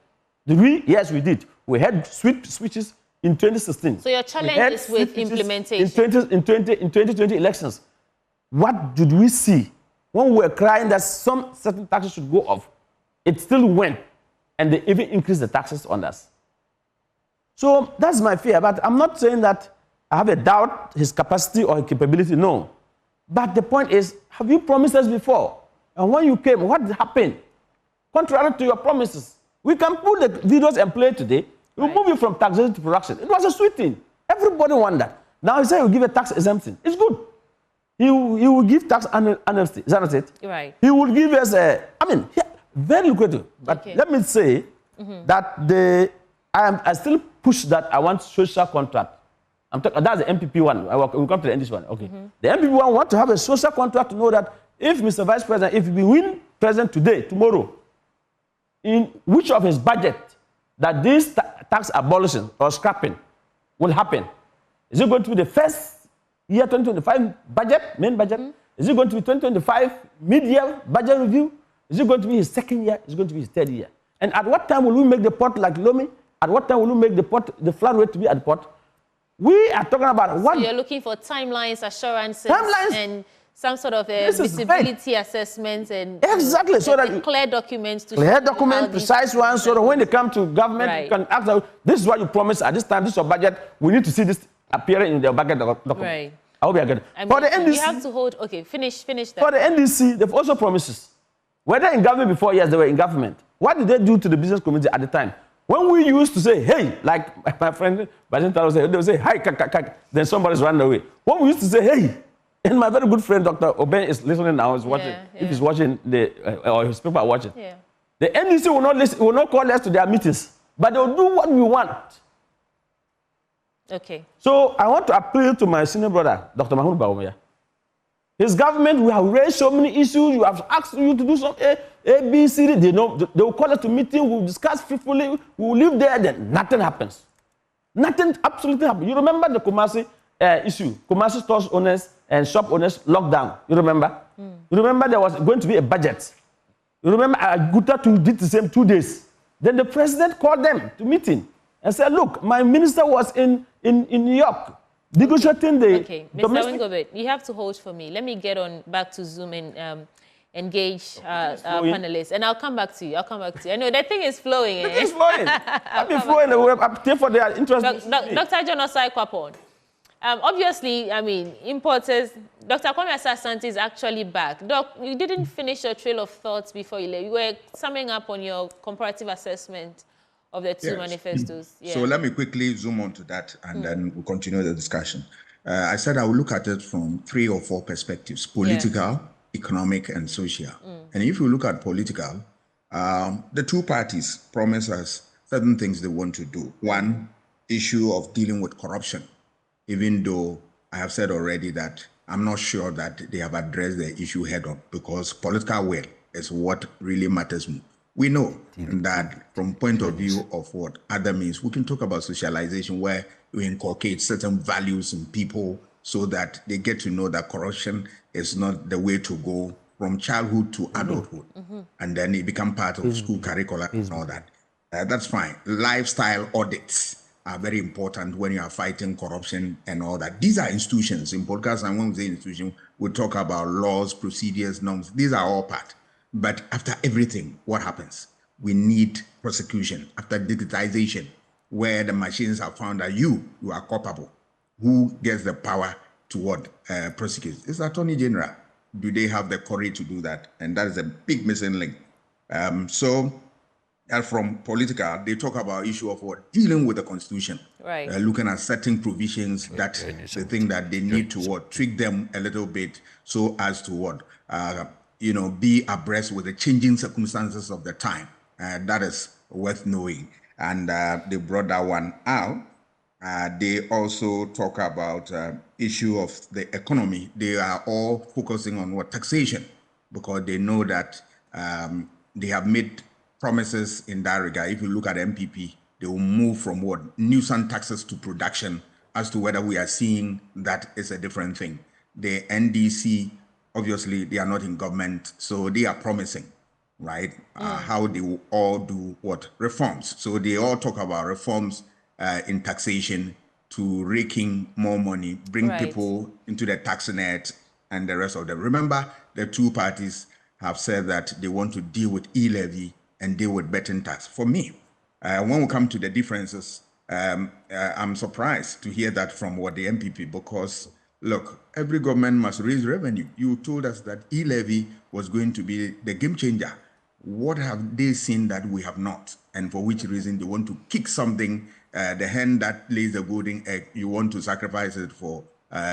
Did we? Yes, we did. We had sweet speeches in 2016. So your challenge is with implementation. In 2020 elections. What did we see? When we were crying that some certain taxes should go off, it still went. And they even increased the taxes on us. So that's my fear. But I'm not saying that I have a doubt his capacity or his capability, no. But the point is, have you promised us before? And when you came, what happened? Contrary to your promises. We can put the videos and play today. We'll move you from taxation to production. It was a sweet thing. Everybody wanted that. Now he said he'll give a tax exemption. It's good. He will give tax amnesty. Is that not it? Right. He will give us very lucrative. But let me say that I still push that I want social contract. That's the NPP one. We'll come to the NDC one. Okay. The NPP one want to have a social contract to know that if Mr. Vice President, if we win president today, tomorrow, in which of his budget that this tax abolition or scrapping will happen? Is it going to be the first year 2025 budget, main budget? Is it going to be 2025 mid-year budget review? Is it going to be his second year? Is it going to be his third year? And at what time will we make the port like Lomé? At what time will we make the flat rate to be at the port? We are talking about what... So you're looking for timelines, assurances, and some sort of visibility assessments and exactly, so that clear documents to clear document, precise ones, so that when they come to government, you can ask them, this is what you promised at this time, this is your budget. We need to see this appearing in the budget document. Right. I hope you are good. For the NDC, you have to hold. Okay, finish that. For the NDC, they've also promises. Whether in government before, yes, they were in government. What did they do to the business community at the time? When we used to say, hey, like my friend Bajentaro said, they would say, hi, kak, then somebody's run away. When we used to say, hey, and my very good friend, Dr. Oben, is listening now, is watching. If he's watching, or his people are watching. Yeah. The NDC will not listen, will not call us to their meetings, but they'll do what we want. Okay. So I want to appeal to my senior brother, Dr. Mahmoud Bawumia. His government, we have raised so many issues. You have asked you to do some A, B, C, D. They will call us to meeting. We'll discuss faithfully. We'll live there. Then nothing happens. Nothing absolutely happens. You remember the Kumasi issue? Kumasi stores owners and shop owners lockdown. You remember? You remember there was going to be a budget. You remember Aguta did the same 2 days. Then the president called them to meeting and said, look, my minister was in New York. Negotiating the Okay, Mr. Wingobit, you have to hold for me. Let me get on back to Zoom and engage our panelists, and I'll come back to you. I know that thing is flowing. The thing is flowing. I'll be flowing the way up there for their interest. Dr. John Osai Kwapon. Obviously, I mean, importers, Dr. Kwame Asante is actually back. Doc, you didn't finish your trail of thoughts before you left. You were summing up on your comparative assessment of the two manifestos. Yeah. So let me quickly zoom on to that, and then we'll continue the discussion. I said I will look at it from 3 or 4 perspectives: political, economic, and social. And if you look at political, the two parties promise us certain things they want to do. One, issue of dealing with corruption, even though I have said already that I'm not sure that they have addressed the issue head on, because political will is what really matters more. We know that from point of view of what other means, we can talk about socialization, where we inculcate certain values in people so that they get to know that corruption is not the way to go from childhood to adulthood. And then it become part of school curricula and all that. That's fine. Lifestyle audits are very important when you are fighting corruption and all that. These are institutions. In podcasts, and when we say institution, we talk about laws, procedures, norms. These are all part. But after everything, what happens? We need prosecution. After digitization, where the machines have found that you are culpable, who gets the power to what? Prosecute? It's the Attorney General. Do they have the courage to do that? And that is a big missing link. From political, they talk about issue of what? Dealing with the Constitution. Right. Looking at certain provisions that they think that they need to what? Tweak them a little bit so as to what? Be abreast with the changing circumstances of the time. That is worth knowing. And they brought that one out. They also talk about issue of the economy. They are all focusing on what? Taxation, because they know that they have made promises in that regard. If you look at MPP, they will move from what? Nuisance taxes to production. As to whether we are seeing that is a different thing. The NDC, obviously, they are not in government, so they are promising, right? How they will all do what? Reforms. So they all talk about reforms in taxation to raking more money, bring people into the tax net and the rest of them. Remember, the two parties have said that they want to deal with e-levy and deal with betting tax. For me, when we come to the differences, I'm surprised to hear that from what the MPP, because look, every government must raise revenue. You told us that e-levy was going to be the game changer. What have they seen that we have not? And for which reason they want to kick something, the hen that lays the golden egg, you want to sacrifice it for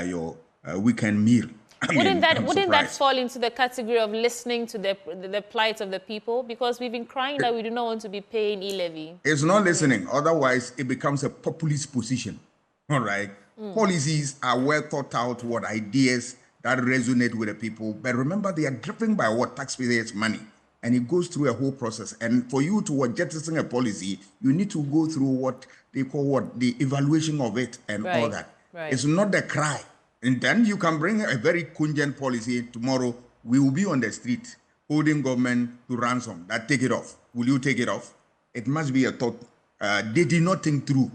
your weekend meal. Wouldn't that fall into the category of listening to the plight of the people? Because we've been crying that we do not want to be paying e-levy. It's not listening. Otherwise, it becomes a populist position. All right. Policies are well thought out, what ideas that resonate with the people. But remember, they are driven by what? Taxpayers' money. And it goes through a whole process. And for you to jettison a policy, you need to go through what they call what? The evaluation of it and all that. Right. It's not the cry. And then you can bring a very cogent policy. Tomorrow, we will be on the street holding government to ransom. That take it off. Will you take it off? It must be a thought. They did not think through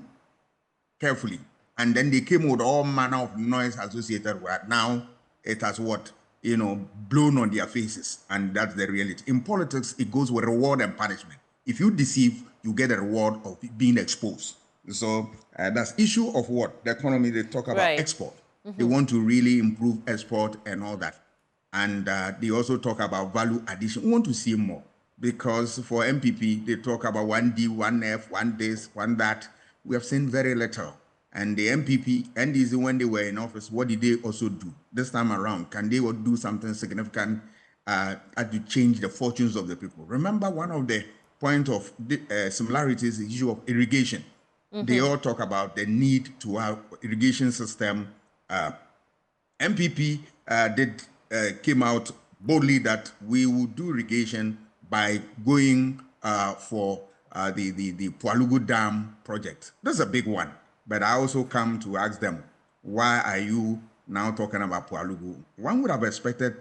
carefully. And then they came with all manner of noise associated with it. Now it has what? Blown on their faces. And that's the reality. In politics, it goes with reward and punishment. If you deceive, you get a reward of being exposed. So that's issue of what? The economy, they talk about export. They want to really improve export and all that. And they also talk about value addition. We want to see more. Because for MPP, they talk about 1D, 1F, 1 this, 1 that. We have seen very little. And the MPP, NDC, when they were in office, what did they also do? This time around, can they do something significant to change the fortunes of the people? Remember, one of the points of similarities is the issue of irrigation. They all talk about the need to have irrigation system. MPP came out boldly that we will do irrigation by going for the Pualugu Dam project. That's a big one. But I also come to ask them, why are you now talking about Pualugu? One would have expected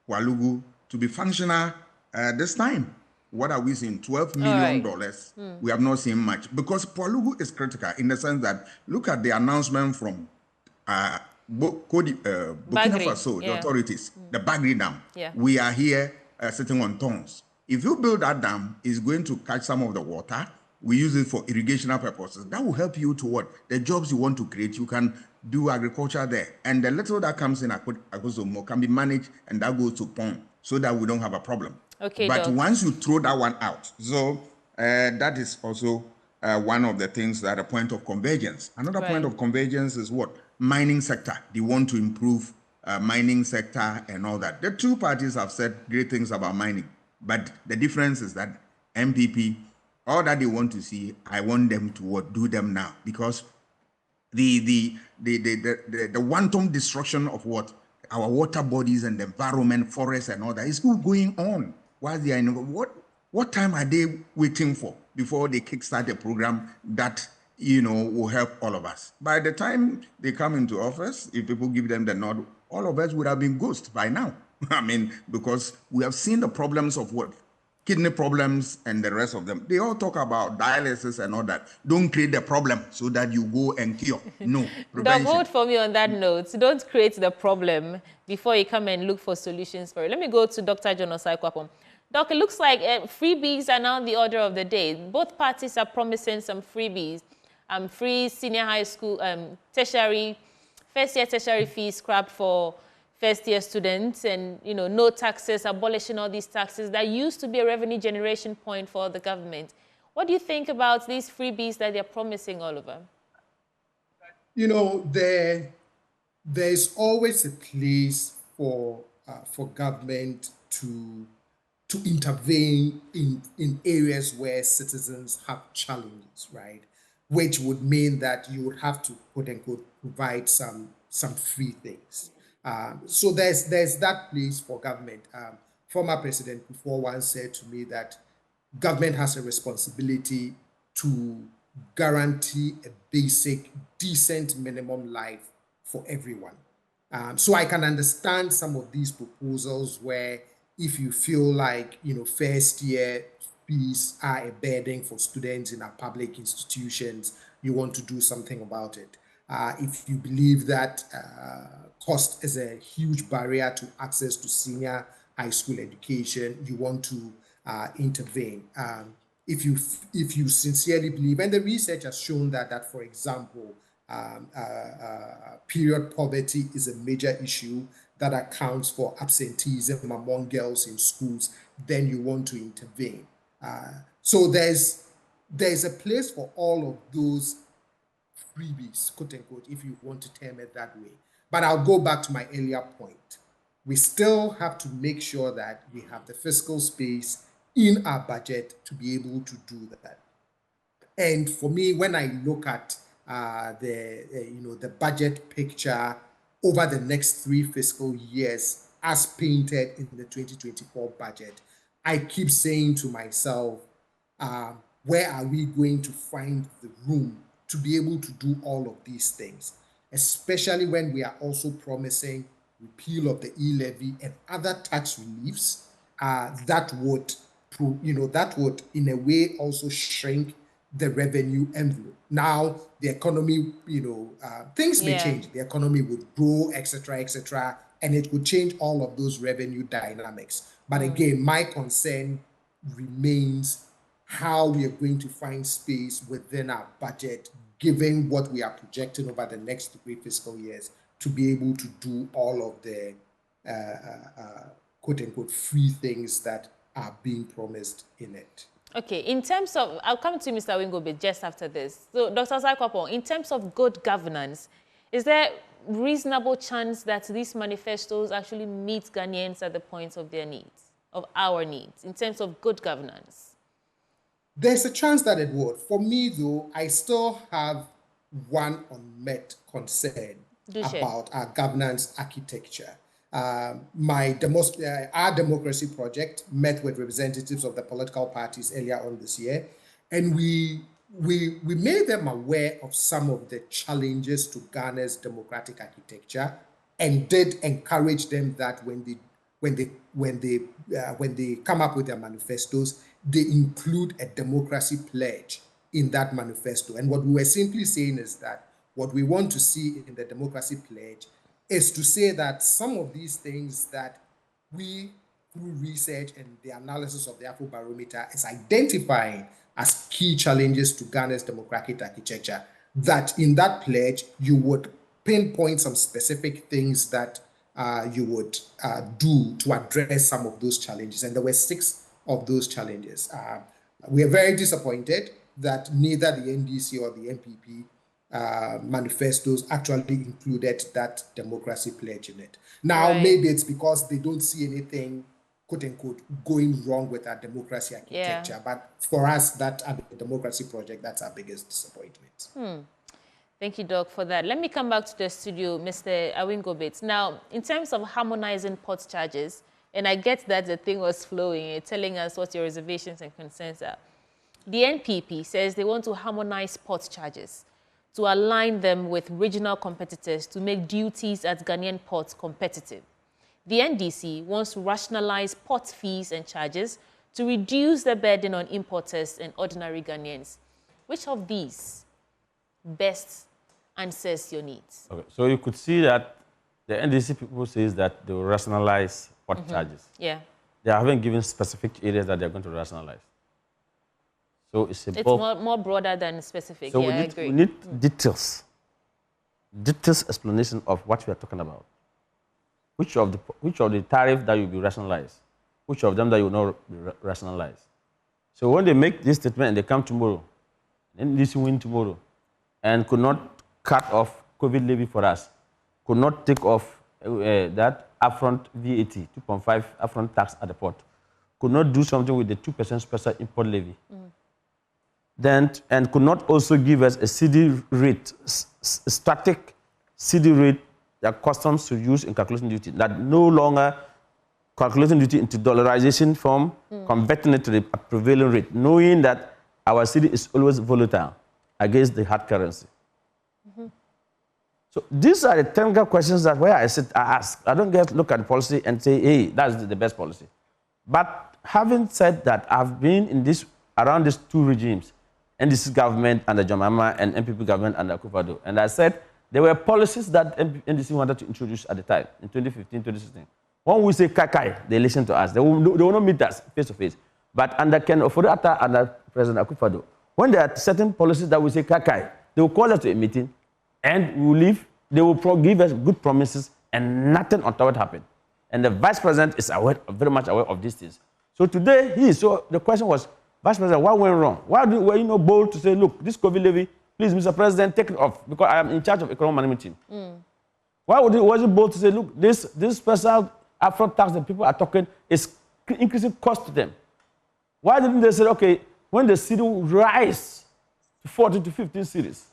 Pualugu to be functional this time. What are we seeing? $12 million. We have not seen much. Because Pualugu is critical in the sense that, look at the announcement from Burkina Faso, the authorities, the Bagri Dam, Yeah. we are here sitting on thorns. If you build that dam, it's going to catch some of the water. We use it for irrigational purposes. That will help you to what? The jobs you want to create, you can do agriculture there. And the little that comes in Akozomo can be managed, and that goes to pond so that we don't have a problem. Okay, but Doc. once you throw that one out, so that is also one of the things that a point of convergence. Another point of convergence is what? Mining sector. They want to improve mining sector and all that. The two parties have said great things about mining, but the difference is that MPP, all that they want to see, I want them to what, do them now, because the wanton destruction of what, our water bodies and the environment, forests and all that is still going on. While they are in, what time are they waiting for before they kickstart a program that, you know, will help all of us? By the time they come into office, if people give them the nod, all of us would have been ghosts by now. I mean, because we have seen the problems of what? Kidney problems and the rest of them. They all talk about dialysis and all that. Don't create the problem so that you go and cure. No, prevention. Doc, hold for me on that note. Don't create the problem before you come and look for solutions for it. Let me go to Dr. John Osai-Kwapong. Doc, it looks like freebies are now the order of the day. Both parties are promising some freebies. Free senior high school, tertiary, first-year tertiary fees scrapped for first-year students, and, you know, no taxes, abolishing all these taxes that used to be a revenue generation point for the government. What do you think about these freebies that they're promising all over? You know, there's always a place for government to intervene in areas where citizens have challenges, right? Which would mean that you would have to, quote unquote, provide some free things. So there's that place for government. Former President Kufuor once said to me that government has a responsibility to guarantee a basic, decent minimum life for everyone. So I can understand some of these proposals where if you feel like, you know, first year fees are a burden for students in our public institutions, you want to do something about it. If you believe that cost is a huge barrier to access to senior high school education, you want to intervene. If you sincerely believe, and the research has shown that for example, period poverty is a major issue that accounts for absenteeism among girls in schools, then you want to intervene. So there's a place for all of those freebies, quote unquote, if you want to term it that way. But I'll go back to my earlier point. We still have to make sure that we have the fiscal space in our budget to be able to do that. And for me, when I look at the budget picture over the next 3 fiscal years as painted in the 2024 budget, I keep saying to myself, where are we going to find the room to be able to do all of these things, especially when we are also promising repeal of the e-levy and other tax reliefs that would in a way also shrink the revenue envelope. Now the economy, things may change. The economy would grow, etc., and it would change all of those revenue dynamics. But again, my concern remains how we are going to find space within our budget, given what we are projecting over the next 3 fiscal years, to be able to do all of the quote-unquote free things that are being promised in it. Okay, in terms of, I'll come to Mr. Wingobe just after this. So, Dr. Osai-Kwapong, in terms of good governance, is there reasonable chance that these manifestos actually meet Ghanaians at the point of their needs, of our needs, in terms of good governance? There's a chance that it would. For me, though, I still have one unmet concern about our governance architecture. Our democracy project met with representatives of the political parties earlier on this year, and we made them aware of some of the challenges to Ghana's democratic architecture, and did encourage them that when they come up with their manifestos, they include a democracy pledge in that manifesto. And what we were simply saying is that what we want to see in the democracy pledge is to say that some of these things that we, through research and the analysis of the Afrobarometer, is identifying as key challenges to Ghana's democratic architecture, that in that pledge, you would pinpoint some specific things that you would do to address some of those challenges. And there were 6 of those challenges. We are very disappointed that neither the NDC or the NPP manifestos actually included that democracy pledge in it. Now, maybe it's because they don't see anything, quote unquote, going wrong with our democracy architecture. But for us, that democracy project, that's our biggest disappointment. Thank you, Doc, for that. Let me come back to the studio, Mr. Awingo Bates. Now, in terms of harmonizing port charges, and I get that the thing was flowing, telling us what your reservations and concerns are. The NPP says they want to harmonize port charges to align them with regional competitors to make duties at Ghanaian ports competitive. The NDC wants to rationalize port fees and charges to reduce the burden on importers and ordinary Ghanaians. Which of these best answers your needs? Okay, so you could see that the NDC people says that they will rationalize port charges. Yeah. They haven't given specific areas that they're going to rationalize. So it's more broader than specific. So yeah, we need details explanation of what we are talking about. Which of the tariff that will be rationalized? Which of them that you will not be rationalized? So when they make this statement and they come tomorrow, then this win tomorrow, and could not cut off COVID levy for us, could not take off that upfront VAT, 2.5 upfront tax at the port, could not do something with the 2% special import levy, then, and could not also give us a CD rate, static CD rate that customs should use in calculating duty, that no longer calculating duty into dollarization form, converting it to the prevailing rate, knowing that our CD is always volatile against the hard currency. So these are the technical questions that where I ask. I don't just look at the policy and say, hey, that's the best policy. But having said that, I've been in around these 2 regimes, NDC government under John Mahama and NPP government under Akufo-Addo. And I said there were policies that NDC wanted to introduce at the time, in 2015, 2016. When we say Kakai, they listen to us. They will not meet us face to face. But under Ken Ofori-Atta, under President Akufo-Addo, when there are certain policies that we say Kakai, they will call us to a meeting and we will leave. They will give us good promises and nothing untoward happened. And the Vice President is very much aware of these things. So today, so the question was, Vice President, what went wrong? Why were you not bold to say, look, this COVID levy, please, Mr. President, take it off, because I am in charge of economic management team. Why was it bold to say, look, this special upfront tax that people are talking is increasing cost to them? Why didn't they say, okay, when the city will rise to 14 to 15 cities,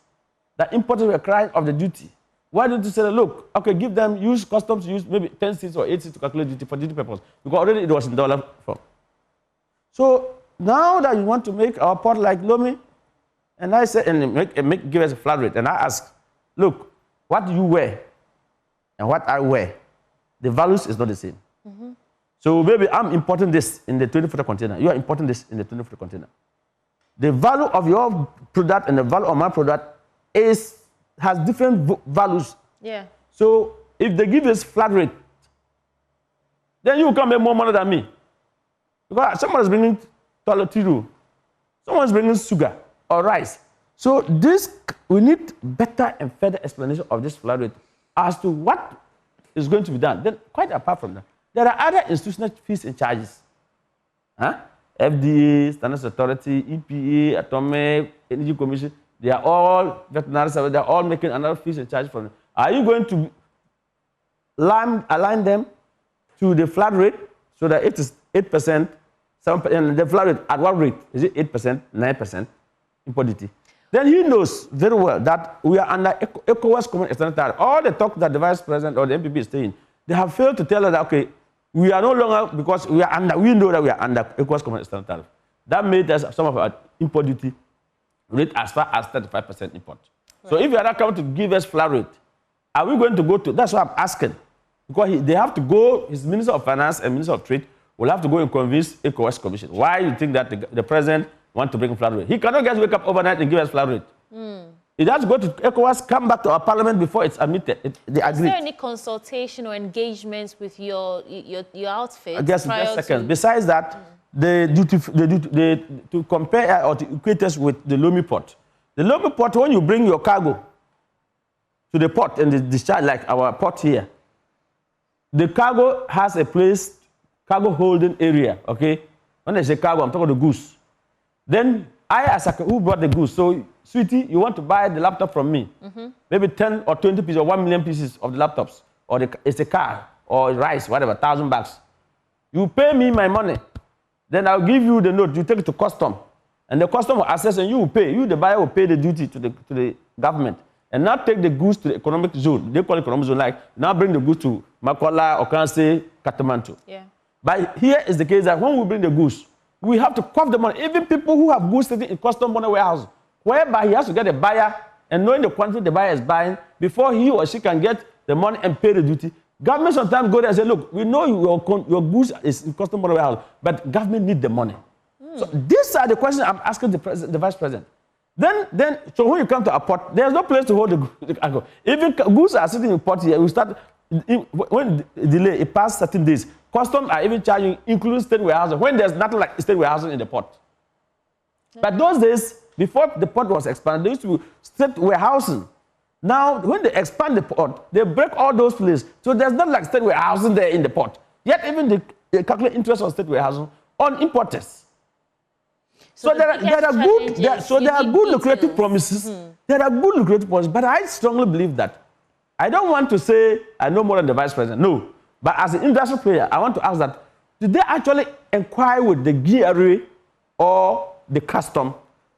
that importers were crying of the duty? Why don't you say, look, okay, give them, use customs, use maybe 10 cities or 8 cities to calculate duty for duty purpose, because already it was in dollar form. So now that you want to make our port like Lomé, and I said, and give us a flat rate, and I ask, look, what you wear and what I wear, the values is not the same. So maybe I'm importing this in the 20-footer container. You are importing this in the 20-footer container. The value of your product and the value of my product has different values. Yeah. So if they give us flat rate, then you can make more money than me. Because someone is bringing tiro, someone is bringing sugar or rice. So we need better and further explanation of this flat rate as to what is going to be done. Then, quite apart from that, there are other institutional fees and charges. FDA, Standards Authority, EPA, Atomic, Energy Commission, they are all veterinary service, they are all making another fees and charges from them. Are you going to align them to the flat rate so that it is 8%, 7%, and the flat rate at what rate? Is it 8%, 9% import duty? Then he knows very well that we are under ECOWAS Common External Tariff. All the talk that the Vice President or the MPP is saying, they have failed to tell us that, okay, we are no longer, because we know that we are under ECOWAS Common External Tariff. That made us some of our import duty rate as far as 35% import. Right. So if you are not coming to give us flat rate, are we going to go to, that's what I'm asking. Because they have to go, his Minister of Finance and Minister of Trade will have to go and convince ECOWAS Commission. Why you think that the President wants to bring flat rate? He cannot just wake up overnight and give us flat rate. It has to go to ECOWAS, come back to our parliament before it's admitted. They agree. Is there any consultation or engagements with your outfit? I guess just seconds. Besides that, to compare or to equate us with the Lomé port. The Lomé port, when you bring your cargo to the port and the discharge, like our port here, the cargo has a place, cargo holding area, okay? When I say cargo, I'm talking about the goods. Then I, as a who brought the goods, so sweetie, you want to buy the laptop from me, maybe 10 or 20 pieces or 1 million pieces of the laptops, or it's a car, or rice, whatever, $1,000. You pay me my money, then I'll give you the note, you take it to custom, and the custom will assess and you will pay. You, the buyer, will pay the duty to the government, and now take the goods to the economic zone. They call it economic zone, like now bring the goods to Makola, Okanse, Katamanto. Yeah. But here is the case that when we bring the goods, we have to cough the money. Even people who have goods sitting in custom money warehouse, whereby he has to get a buyer and knowing the quantity the buyer is buying before he or she can get the money and pay the duty. Government sometimes go there and say, look, we know your goods is in custom money warehouse, but government need the money. So these are the questions I'm asking the vice president. Then, so when you come to a port, there's no place to hold the cargo. Even goods are sitting in port here, we start, when delay, it past certain days, customs are even charging, including state warehousing, when there's nothing like state warehousing in the port. But those days, before the port was expanded, there used to be state warehousing. Now, when they expand the port, they break all those places. So there's not like state warehousing there in the port. Yet even they calculate interest on state warehousing on importers. So there are good lucrative promises. There are good lucrative promises, but I strongly believe that. I don't want to say I know more than the vice president. No. But as an industrial player, I want to ask that, did they actually inquire with the GRA or the custom?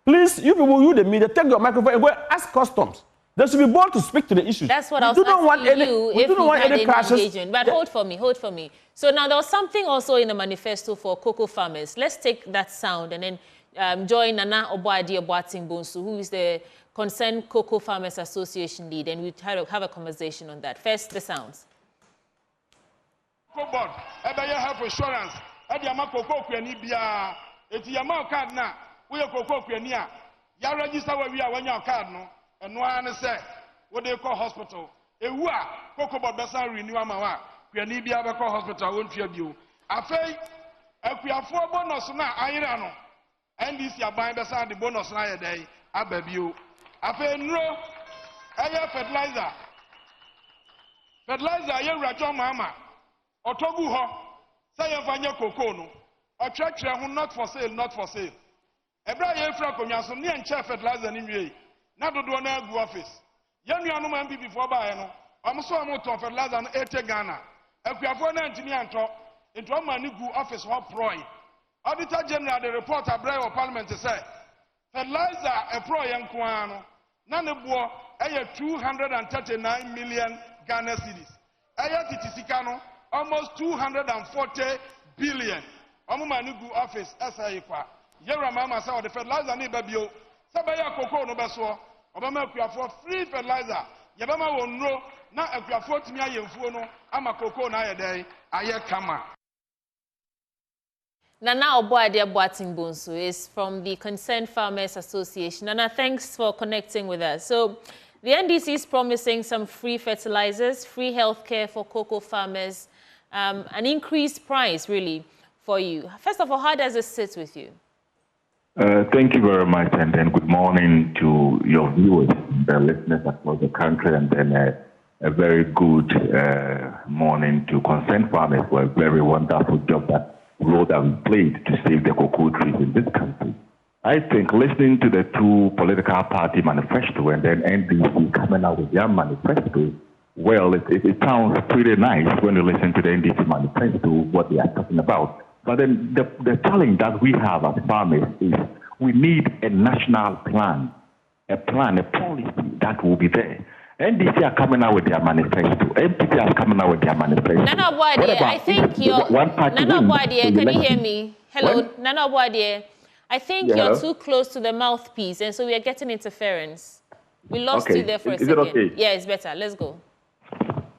Please, you people, you the media, take your microphone and go ask customs. They should be bold to speak to the issues. That's what I was asking you, if you had any engagement. But hold for me. So now there was something also in the manifesto for cocoa farmers. Let's take that sound and then join Nana Obuadi-Obuating-Bonsu, who is the Concerned Cocoa Farmers Association lead, and we have a conversation on that. First, the sounds. Board, health insurance, cocoa bia, card na, we cocoa ya register where we are when your card no, and one say what they call hospital. Cocoa board besa renew amawa, bia hospital won't fear you. Afei, for bonus na ayirano, NDC abang besa the bonus na day, ababio. Afei no, fertilizer, ye rajon mama. Otogu ho, say yefanya cocoa no. Attraction who not for sale. Ebra ye fra konyaso ne enche fertilizer ni wie. Na dodo na agu office. Ye nuanu ma MPP for ba ye no. Omso omo ton fertilizer no 80 Ghana. Akuafo na ntimi anto. Into o ma ni gu office ho proy. Auditor General the report abrai of parliament say fertilizer e pro ye nko ano. Na ne bo eye 239 million Ghana cedis. Eye titisika no almost 240 billion. Omumanugu office SAIFA. Yera mama say the fertilizer ni babio. Sabaya cocoa no beso. Obama akuafo free fertilizer. Yabama wonro na akuafo timi ayemfuo no ama cocoa na ayedai aye kama. Nana Obuadi-Obuating-Bonsu is from the Concerned Farmers Association. Nana, thanks for connecting with us. So, the NDC is promising some free fertilizers, free healthcare for cocoa farmers, an increased price, really, for you. First of all, how does this sit with you? Thank you very much, and then good morning to your viewers, the listeners across the country, and then a very good morning to Concerned Farmers for a very wonderful job role that we played to save the cocoa trees in this country. I think listening to the two political party manifesto and then NDC coming out with their manifesto, well, it sounds pretty nice when you listen to the NDC manifesto, what they are talking about. But then the challenge that we have as farmers is we need a national plan, a policy that will be there. NDC are coming out with their manifesto. NPP are coming out with their manifesto. Nana Obuadi, I think you're... Nana Obuadi, can you hear me? Hello, Nana Obuadi. I think you're too close to the mouthpiece, and so we are getting interference. We lost you there for a second. Is it okay? Yeah, it's better. Let's go.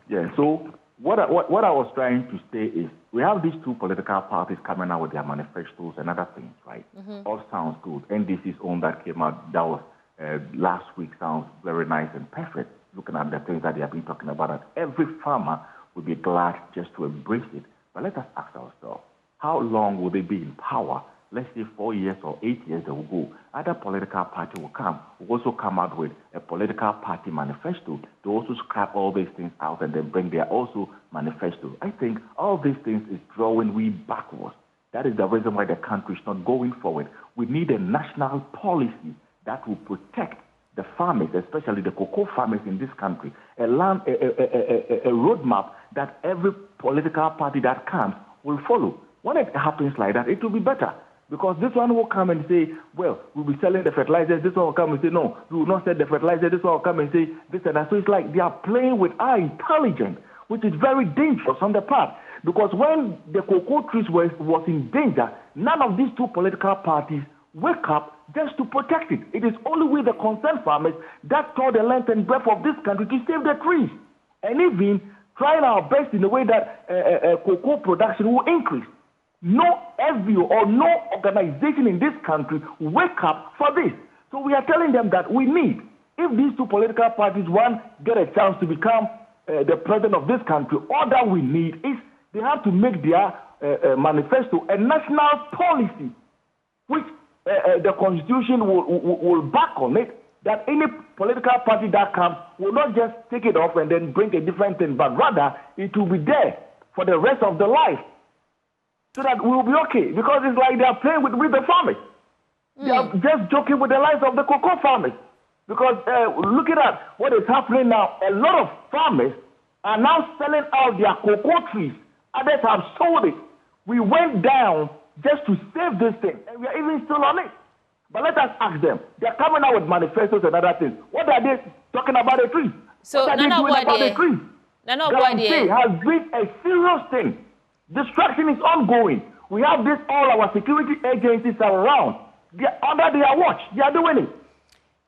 Yeah, so what I was trying to say is we have these two political parties coming out with their manifestos and other things, right? All sounds good. NDC's own that came out, that was last week sounds very nice and perfect, looking at the things that they have been talking about, and every farmer would be glad just to embrace it. But let us ask ourselves, how long will they be in power? Let's say 4 years or 8 years, they will go. Other political party will also come out with a political party manifesto to also scrap all these things out and then bring their also manifesto. I think all these things is drawing we backwards. That is the reason why the country is not going forward. We need a national policy that will protect the farmers, especially the cocoa farmers in this country, a roadmap that every political party that comes will follow. When it happens like that, it will be better. Because this one will come and say, well, we'll be selling the fertilizers. This one will come and say, no, we will not sell the fertilizer. This one will come and say this and that. So it's like they are playing with our intelligence, which is very dangerous on the part. Because when the cocoa trees was in danger, none of these two political parties wake up just to protect it. It is only with the concerned farmers that told the length and breadth of this country to save the trees. And even trying our best in a way that cocoa production will increase. No FBO or no organization in this country wake up for this. So we are telling them that we need, if these two political parties, one, get a chance to become the president of this country, all that we need is they have to make their manifesto a national policy, which the constitution will back on it, that any political party that comes will not just take it off and then bring a different thing, but rather it will be there for the rest of their life. So that we will be okay, because it's like they are playing with the farmers. They are just joking with the lives of the cocoa farmers. Because looking at what is happening now, a lot of farmers are now selling out their cocoa trees. Others have sold it. We went down just to save this thing, and we are even still on it. But let us ask them. They are coming out with manifestos and other things. What are they talking about the trees? So, what are they doing about the trees? Guarantee has been a serious thing. Destruction is ongoing. We have this, all our security agencies are around. They are under their watch. They are doing it.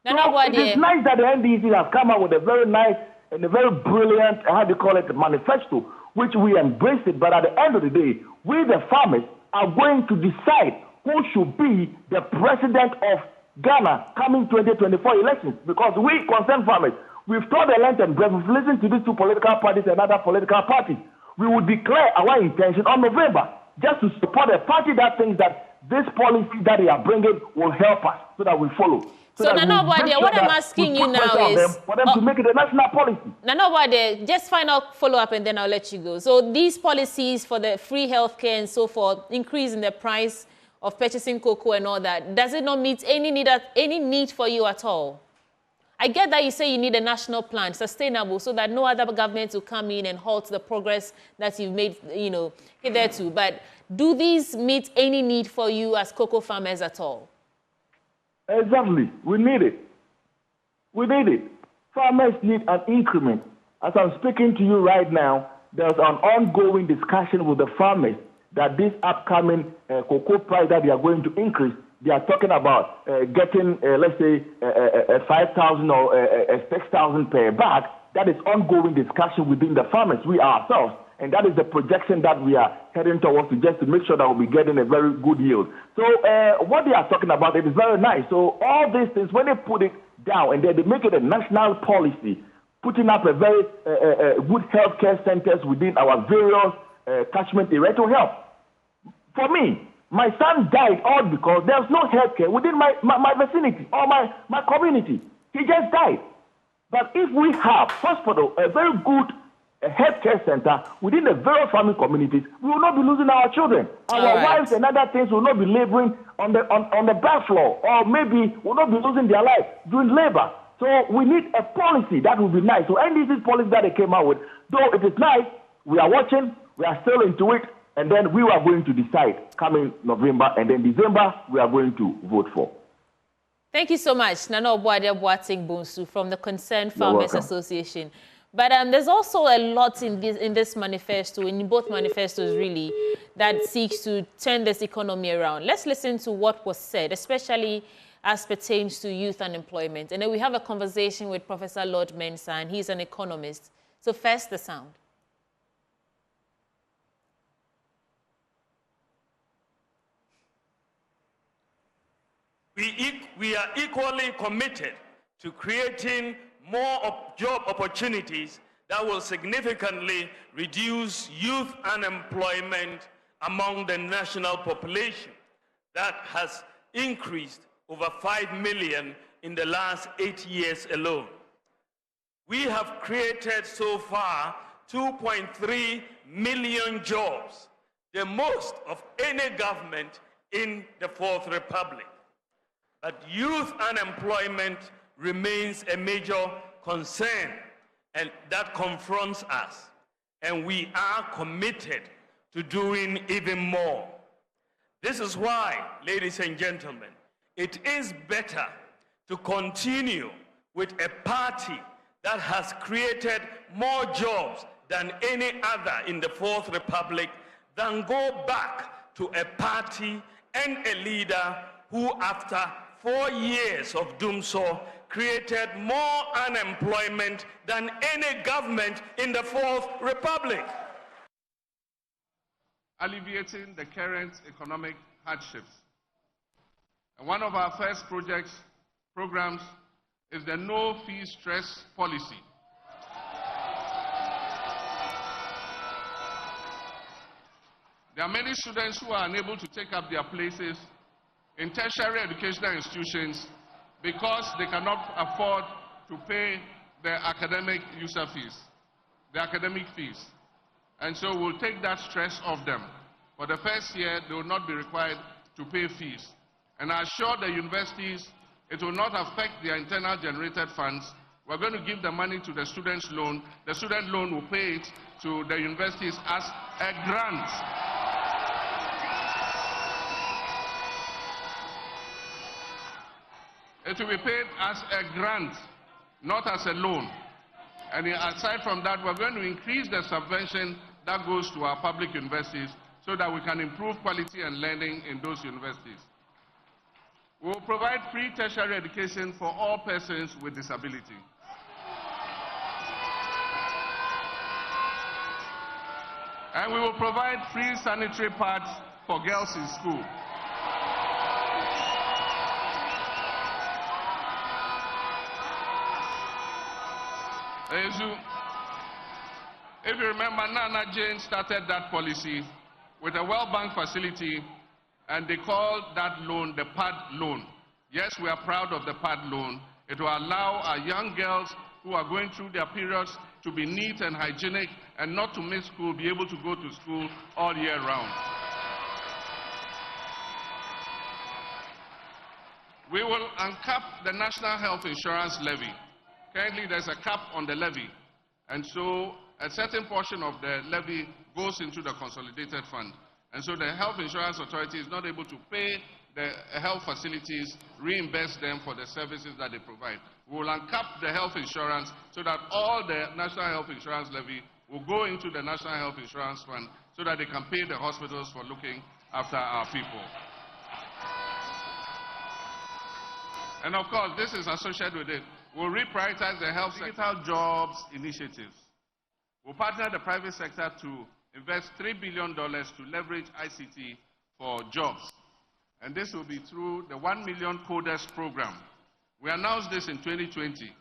It is nice that the NDC has come out with a very nice and a very brilliant, how do you call it, manifesto, which we embrace it. But at the end of the day, we the farmers are going to decide who should be the president of Ghana coming 2024 elections. Because we concerned farmers, we've told the length and breadth, we've listened to these two political parties and other political parties. We will declare our intention on November just to support a party that thinks that this policy that they are bringing will help us so that we follow. So Nana Obade, what I'm asking you now is for them to make it a national policy. Nana Obade, just final follow-up and then I'll let you go. So these policies for the free healthcare and so forth, increasing the price of purchasing cocoa and all that, does it not meet any need for you at all? I get that you say you need a national plan, sustainable, so that no other government will come in and halt the progress that you've made, hitherto. But do these meet any need for you as cocoa farmers at all? Exactly. We need it. We need it. Farmers need an increment. As I'm speaking to you right now, there's an ongoing discussion with the farmers that this upcoming cocoa price that they are going to increase, they are talking about getting, let's say, 5,000 or 6,000 per bag. That is ongoing discussion within the farmers, we ourselves. And that is the projection that we are heading towards just to make sure that we'll be getting a very good yield. So what they are talking about, it is very nice. So all these things, when they put it down and then they make it a national policy, putting up a very good healthcare centers within our various catchment area to help. For me, my son died all because there's no healthcare within my vicinity or my community. He just died. But if we have hospital, a very good healthcare center within the various farming communities, we will not be losing our children. Our wives and other things will not be laboring on the back floor, or maybe will not be losing their life doing labor. So we need a policy that will be nice. So NDC's policy that they came out with, though it is nice, we are watching, we are still into it, and then we are going to decide coming November, and then December we are going to vote for. Thank you so much, Nana Obade Boateng Bonsu from the Concerned Farmers Association. But there's also a lot in this manifesto, in both manifestos really, that seeks to turn this economy around. Let's listen to what was said, especially as pertains to youth unemployment. And then we have a conversation with Professor Lord Mensah, and he's an economist. So first, the sound. We are equally committed to creating more job opportunities that will significantly reduce youth unemployment among the national population that has increased over 5 million in the last 8 years alone. We have created so far 2.3 million jobs, the most of any government in the Fourth Republic. But youth unemployment remains a major concern and that confronts us. And we are committed to doing even more. This is why, ladies and gentlemen, it is better to continue with a party that has created more jobs than any other in the Fourth Republic than go back to a party and a leader who, after 4 years of doom so, created more unemployment than any government in the Fourth Republic. Alleviating the current economic hardships. And one of our first programs is the no fee stress policy. There are many students who are unable to take up their places in tertiary educational institutions because they cannot afford to pay their academic user fees, the academic fees. And so we'll take that stress off them. For the first year, they will not be required to pay fees. And I assure the universities it will not affect their internal generated funds. We're going to give the money to the student's loan. The student loan will pay it to the universities as a grant. It will be paid as a grant, not as a loan. And aside from that, we're going to increase the subvention that goes to our public universities so that we can improve quality and learning in those universities. We will provide free tertiary education for all persons with disability. And we will provide free sanitary pads for girls in school. If you remember, Nana Jane started that policy with a World Bank facility, and they called that loan the PAD loan. Yes, we are proud of the PAD loan. It will allow our young girls who are going through their periods to be neat and hygienic and not to miss school, be able to go to school all year round. We will uncap the National Health Insurance Levy. Currently, there's a cap on the levy, and so a certain portion of the levy goes into the consolidated fund. And so the Health Insurance Authority is not able to pay the health facilities, reimburse them for the services that they provide. We will uncap the health insurance so that all the National Health Insurance Levy will go into the National Health Insurance Fund so that they can pay the hospitals for looking after our people. And of course, this is associated with it. We'll reprioritize the health digital jobs initiatives. We'll partner the private sector to invest $3 billion to leverage ICT for jobs. And this will be through the 1 Million Coders program. We announced this in 2020,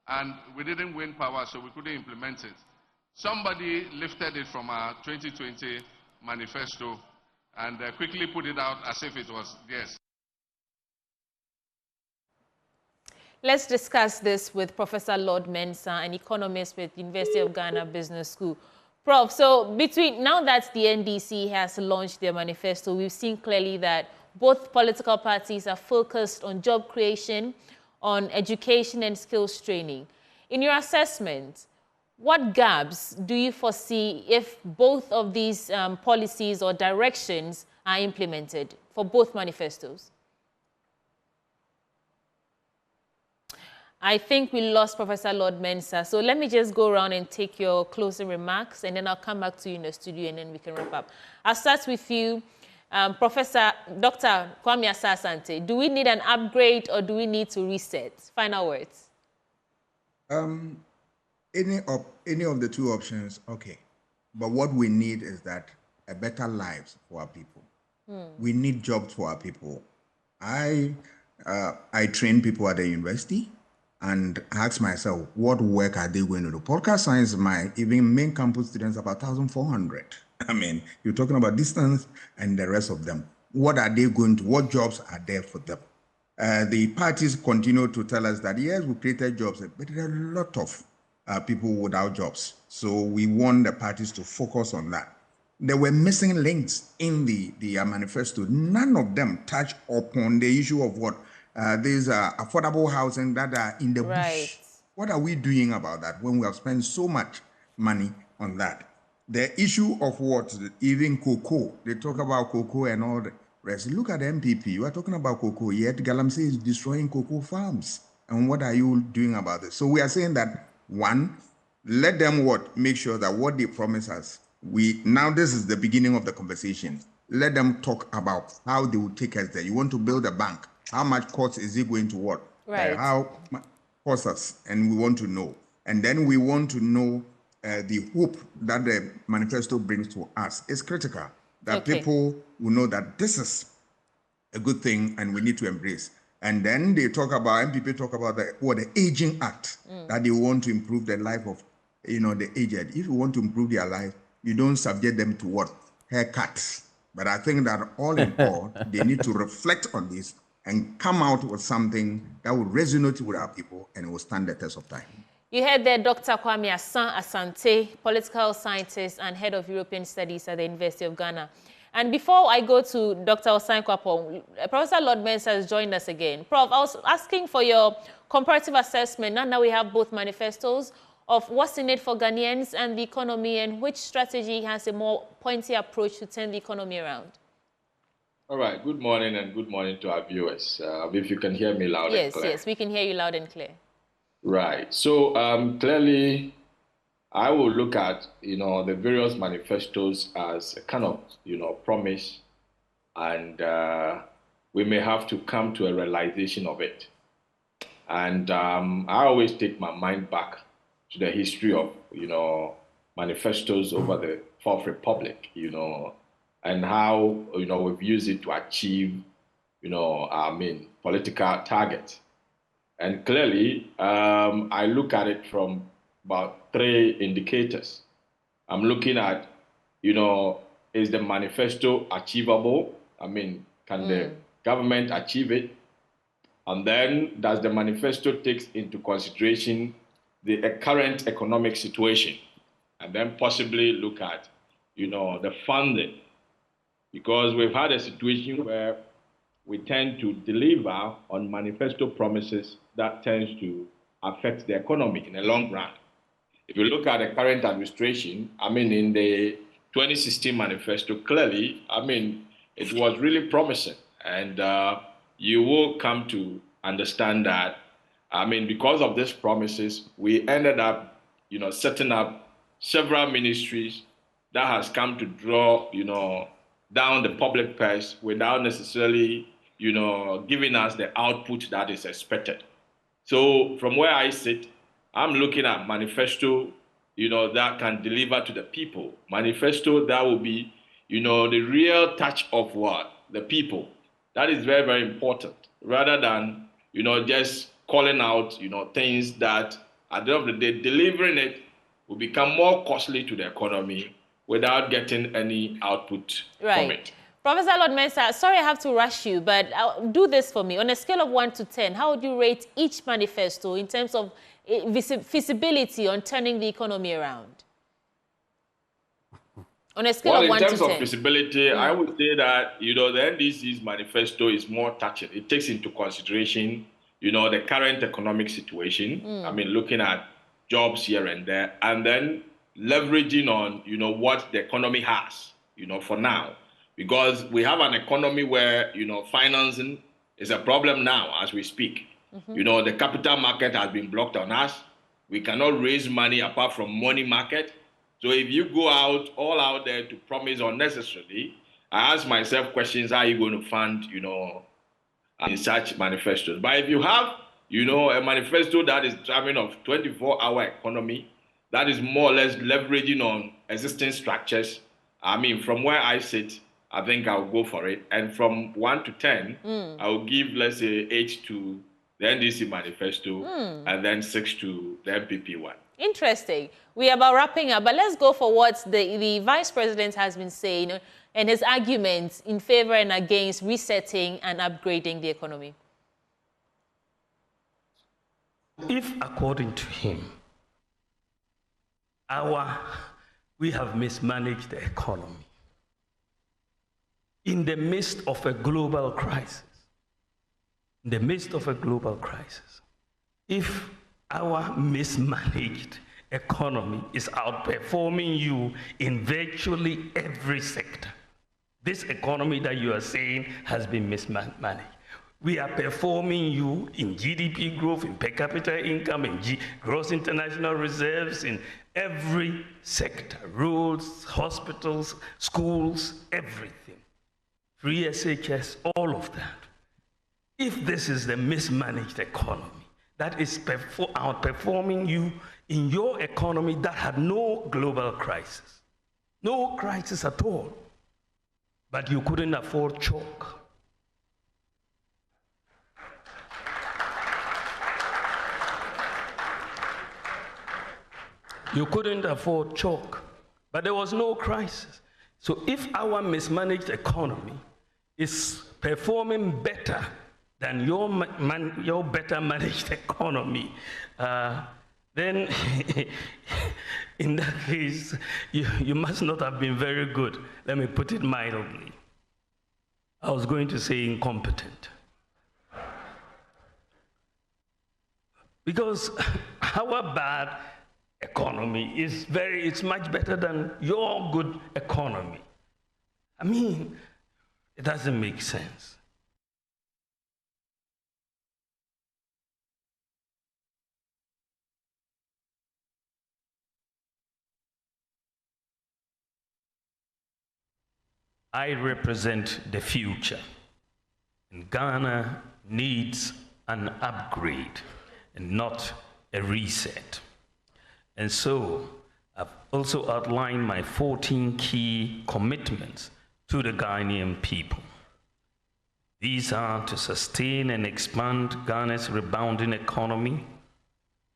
and we didn't win power, so we couldn't implement it. Somebody lifted it from our 2020 manifesto and quickly put it out as if it was theirs. Let's discuss this with Professor Lord Mensah, an economist with University of Ghana Business School. Prof, so now that the NDC has launched their manifesto, we've seen clearly that both political parties are focused on job creation, on education and skills training. In your assessment, what gaps do you foresee if both of these policies or directions are implemented for both manifestos? I think we lost Professor Lord Mensah, so let me just go around and take your closing remarks, and then I'll come back to you in the studio, and then we can wrap up. I'll start with you, Professor Dr. Kwame Asah-Asante. Do we need an upgrade or do we need to reset? Final words. Any of the two options, okay. But what we need is that a better lives for our people. We need jobs for our people. I train people at the university. and ask myself, what work are they going to do? Podcast science, my even main campus students, about 1,400. I mean, you're talking about distance and the rest of them. What are they going to, what jobs are there for them? The parties continue to tell us that, yes, we created jobs, but there are a lot of people without jobs. So we want the parties to focus on that. There were missing links in the manifesto. None of them touch upon the issue of what these affordable housing that are in the bush. What are we doing about that when we have spent so much money on that? The issue of what, even cocoa, they talk about cocoa and all the rest. Look at the NPP, you are talking about cocoa, yet Galamsey is destroying cocoa farms. And what are you doing about this? So we are saying that, one, let them make sure that what they promise us, now this is the beginning of the conversation. Let them talk about how they will take us there. You want to build a bank. How much cost is it going to what? Right. How much cost us? And we want to know. And then we want to know the hope that the manifesto brings to us is critical. That people will know that this is a good thing and we need to embrace. And then they talk about, MPP talk about the Aging Act, that they want to improve the life of, the aged. If you want to improve their life, you don't subject them to what? Haircuts. But I think that all in all, they need to reflect on this and come out with something that will resonate with our people and it will stand the test of time. You heard there Dr. Kwame Asante, political scientist and head of European studies at the University of Ghana. And before I go to Dr. Osai Kwapong, Professor Lord Mensah has joined us again. Prof, I was asking for your comparative assessment. Now we have both manifestos of what's in it for Ghanaians and the economy, and which strategy has a more pointy approach to turn the economy around. All right. Good morning, and good morning to our viewers. If you can hear me loud and clear. Yes, we can hear you loud and clear. Right. So clearly, I will look at the various manifestos as a kind of promise, and we may have to come to a realization of it. And I always take my mind back to the history of manifestos over the Fourth Republic, and how we've used it to achieve political targets. And clearly, I look at it from about three indicators. I'm looking at, is the manifesto achievable? Can the government achieve it? And then does the manifesto take into consideration the current economic situation? And then possibly look at, the funding. Because we've had a situation where we tend to deliver on manifesto promises that tends to affect the economy in the long run. If you look at the current administration, in the 2016 manifesto, clearly, it was really promising. And you will come to understand that, because of these promises, we ended up, setting up several ministries that has come to draw, down the public purse without necessarily, giving us the output that is expected. So from where I sit, I'm looking at manifesto, that can deliver to the people. Manifesto that will be, the real touch of what? The people. That is very, very important. Rather than, just calling out, things that at the end of the day, delivering it will become more costly to the economy without getting any output from it. Professor Lord Mensah, sorry I have to rush you, but do this for me. On a scale of 1 to 10, how would you rate each manifesto in terms of feasibility on turning the economy around? On a scale of 1 to 10. In terms of feasibility, I would say that, the NDC's manifesto is more touching. It takes into consideration, the current economic situation. Looking at jobs here and there, and then leveraging on, what the economy has, for now. Because we have an economy where, financing is a problem now as we speak. The capital market has been blocked on us. We cannot raise money apart from money market. So if you go all out there to promise unnecessarily, I ask myself questions, how are you going to fund, in such manifestos? But if you have, a manifesto that is driving of 24-hour economy, that is more or less leveraging on existing structures, from where I sit, I think I'll go for it. And from 1 to 10, I will give, let's say, 8 to the NDC manifesto, and then 6 to the NPP one. Interesting. We are about wrapping up, but let's go for what the Vice President has been saying and his arguments in favor and against resetting and upgrading the economy. If, according to him, we have mismanaged the economy in the midst of a global crisis, if our mismanaged economy is outperforming you in virtually every sector, this economy that you are saying has been mismanaged. We are performing you in GDP growth, in per capita income, in gross international reserves, in every sector, roads, hospitals, schools, everything. Free SHS, all of that. If this is the mismanaged economy that is outperforming you in your economy that had no global crisis, no crisis at all, but you couldn't afford chalk. You couldn't afford chalk, but there was no crisis. So if our mismanaged economy is performing better than your better managed economy, then in that case, you must not have been very good. Let me put it mildly. I was going to say incompetent. Because our bad economy it's much better than your good economy. I mean, it doesn't make sense. I represent the future, and Ghana needs an upgrade and not a reset. And so I've also outlined my 14 key commitments to the Ghanaian people. These are to sustain and expand Ghana's rebounding economy,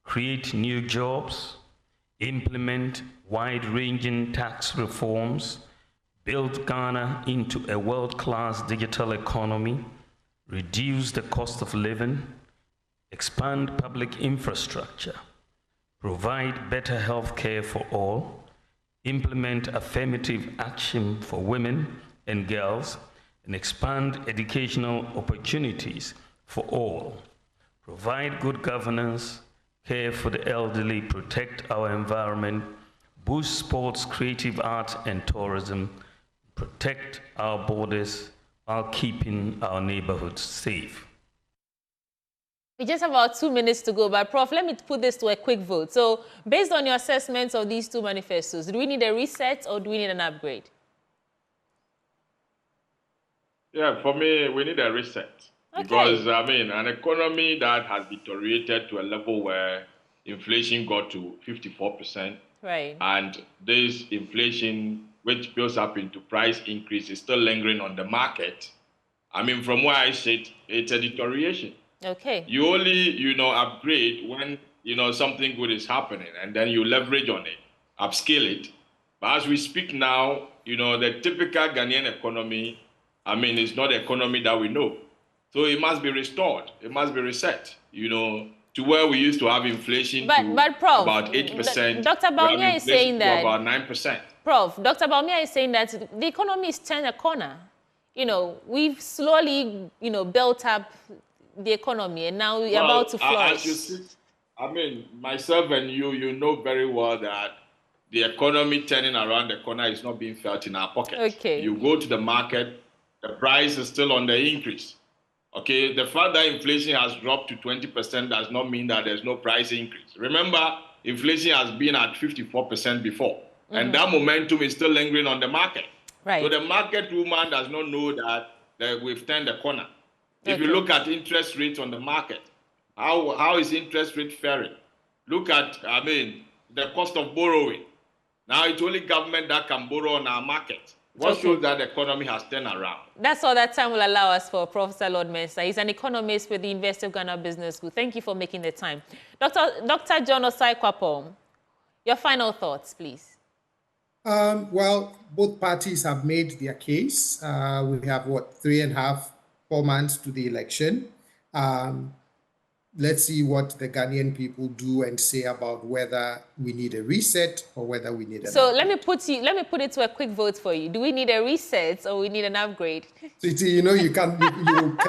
create new jobs, implement wide-ranging tax reforms, build Ghana into a world-class digital economy, reduce the cost of living, expand public infrastructure, provide better health care for all, implement affirmative action for women and girls, and expand educational opportunities for all, provide good governance, care for the elderly, protect our environment, boost sports, creative arts, and tourism, protect our borders while keeping our neighborhoods safe. We just have about 2 minutes to go, but Prof, let me put this to a quick vote. So, based on your assessments of these two manifestos, do we need a reset or do we need an upgrade? Yeah, for me, we need a reset. Okay. Because, I mean, an economy that has deteriorated to a level where inflation got to 54%. Right. And this inflation, which builds up into price increase, is still lingering on the market. I mean, from where I sit, it's a deterioration. Okay. You only, upgrade when, something good is happening, and then you leverage on it, upscale it. But as we speak now, the typical Ghanaian economy, I mean, it's not the economy that we know. So it must be restored. It must be reset, to where we used to have inflation but Prof, about 8%. Dr. Baumia is saying that about 9%. Prof, Dr. Baumia is saying that the economy is turned a corner. We've slowly, built up the economy, and now we're about to flourish. I mean, myself and you know very well that the economy turning around the corner is not being felt in our pocket. Okay. You go to the market, the price is still on the increase. Okay, the fact that inflation has dropped to 20% does not mean that there's no price increase. Remember, inflation has been at 54% before, and that momentum is still lingering on the market. Right. So the market woman does not know that we've turned the corner. If you look at interest rates on the market, how is interest rate faring? Look at, the cost of borrowing. Now it's only government that can borrow on our market. What shows that the economy has turned around? That's all that time will allow us for Professor Lord Mensah. He's an economist with the University of Ghana Business School. Thank you for making the time. Dr. John Osai-Kwapong, your final thoughts, please. Well, both parties have made their case. We have, 3.5, 4 months to the election. Let's see what the Ghanaian people do and say about whether we need a reset or whether we need an So upgrade. let me put it to a quick vote for you. Do we need a reset or we need an upgrade? Sweetie, you know you can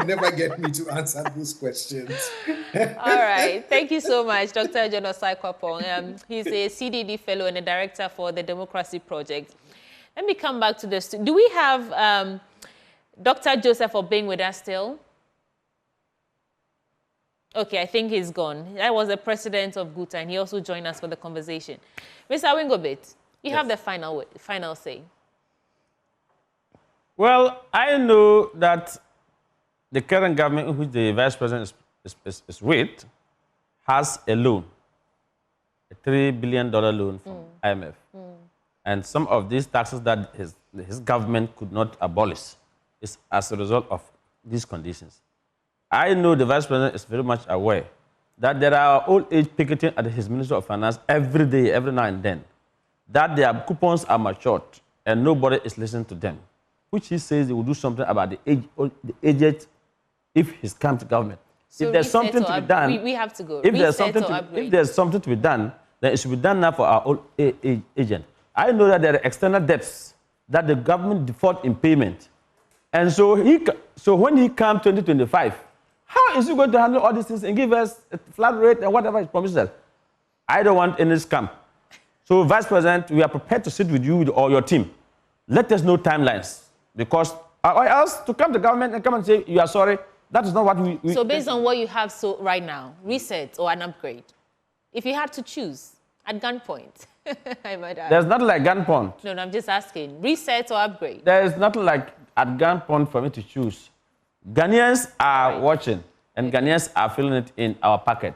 never get me to answer those questions. All right. Thank you so much, Dr. John Osai-Kwapong. He's a CDD fellow and a director for the Democracy Project. Let me come back to this. Do we have Dr. Joseph Obeng with us still? Okay, I think he's gone. That was the president of GUTA, and he also joined us for the conversation. Mr. Wingobit, you have the final say. Well, I know that the current government, in which the vice president is with, has a loan, a $3 billion loan from IMF. And some of these taxes that his government could not abolish is as a result of these conditions. I know the vice president is very much aware that there are old age picketing at his Ministry of Finance every day, every now and then, that their coupons are matured and nobody is listening to them, which he says he will do something about the aged if he's come to government. So if there's something to be done, we have to go. If there's something to be done, then it should be done now for our old age agent. I know that there are external debts that the government default in payment. And so when he comes 2025, how is he going to handle all these things and give us a flat rate and whatever he promises us? I don't want any scam. So, Vice President, we are prepared to sit with you or your team. Let us know timelines, because or else to come to government and come and say you are sorry, that is not what we So, based on what you have right now, reset or an upgrade, if you had to choose at gunpoint, I might ask. There's nothing like gunpoint. No, I'm just asking, reset or upgrade? There is nothing like at gunpoint for me to choose. Ghanaians are watching, and Ghanaians are feeling it in our pocket.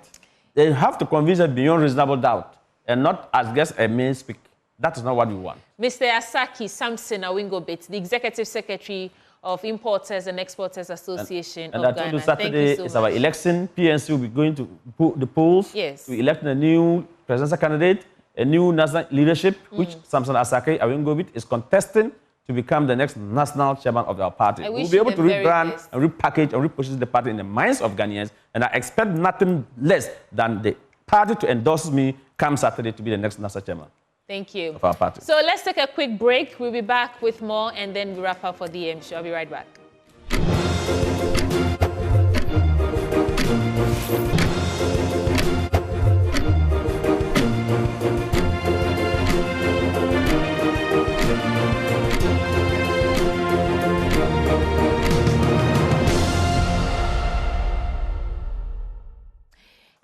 They have to convince us beyond reasonable doubt, and not as just a main speak. That is not what we want. Mr. Asaki Samson Awingobit, the Executive Secretary of Importers and Exporters Association of Ghana. And I told you Saturday is our election. PNC will be going to the polls to elect a new presidential candidate, a new national leadership, which Samson Asaki Awingobit is contesting to become the next national chairman of our party. We'll be able to rebrand and repackage and reposition the party in the minds of Ghanaians, and I expect nothing less than the party to endorse me come Saturday to be the next national chairman. Thank you. Of our party. So let's take a quick break. We'll be back with more, and then we'll wrap up for the AM show. I'll be right back.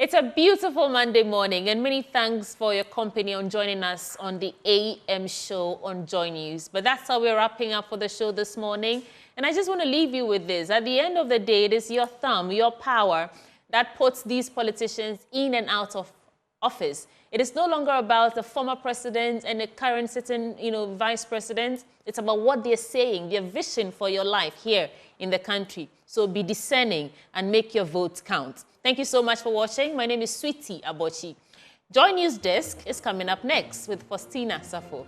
It's a beautiful Monday morning, and many thanks for your company on joining us on the AM show on Joy News. But that's how we're wrapping up for the show this morning. And I just want to leave you with this. At the end of the day, it is your thumb, your power, that puts these politicians in and out of office. It is no longer about the former president and the current sitting, vice president. It's about what they're saying, their vision for your life here in the country. So be discerning and make your votes count. Thank you so much for watching. My name is Sweetie Abochi. Joy News Desk is coming up next with Faustina Safo.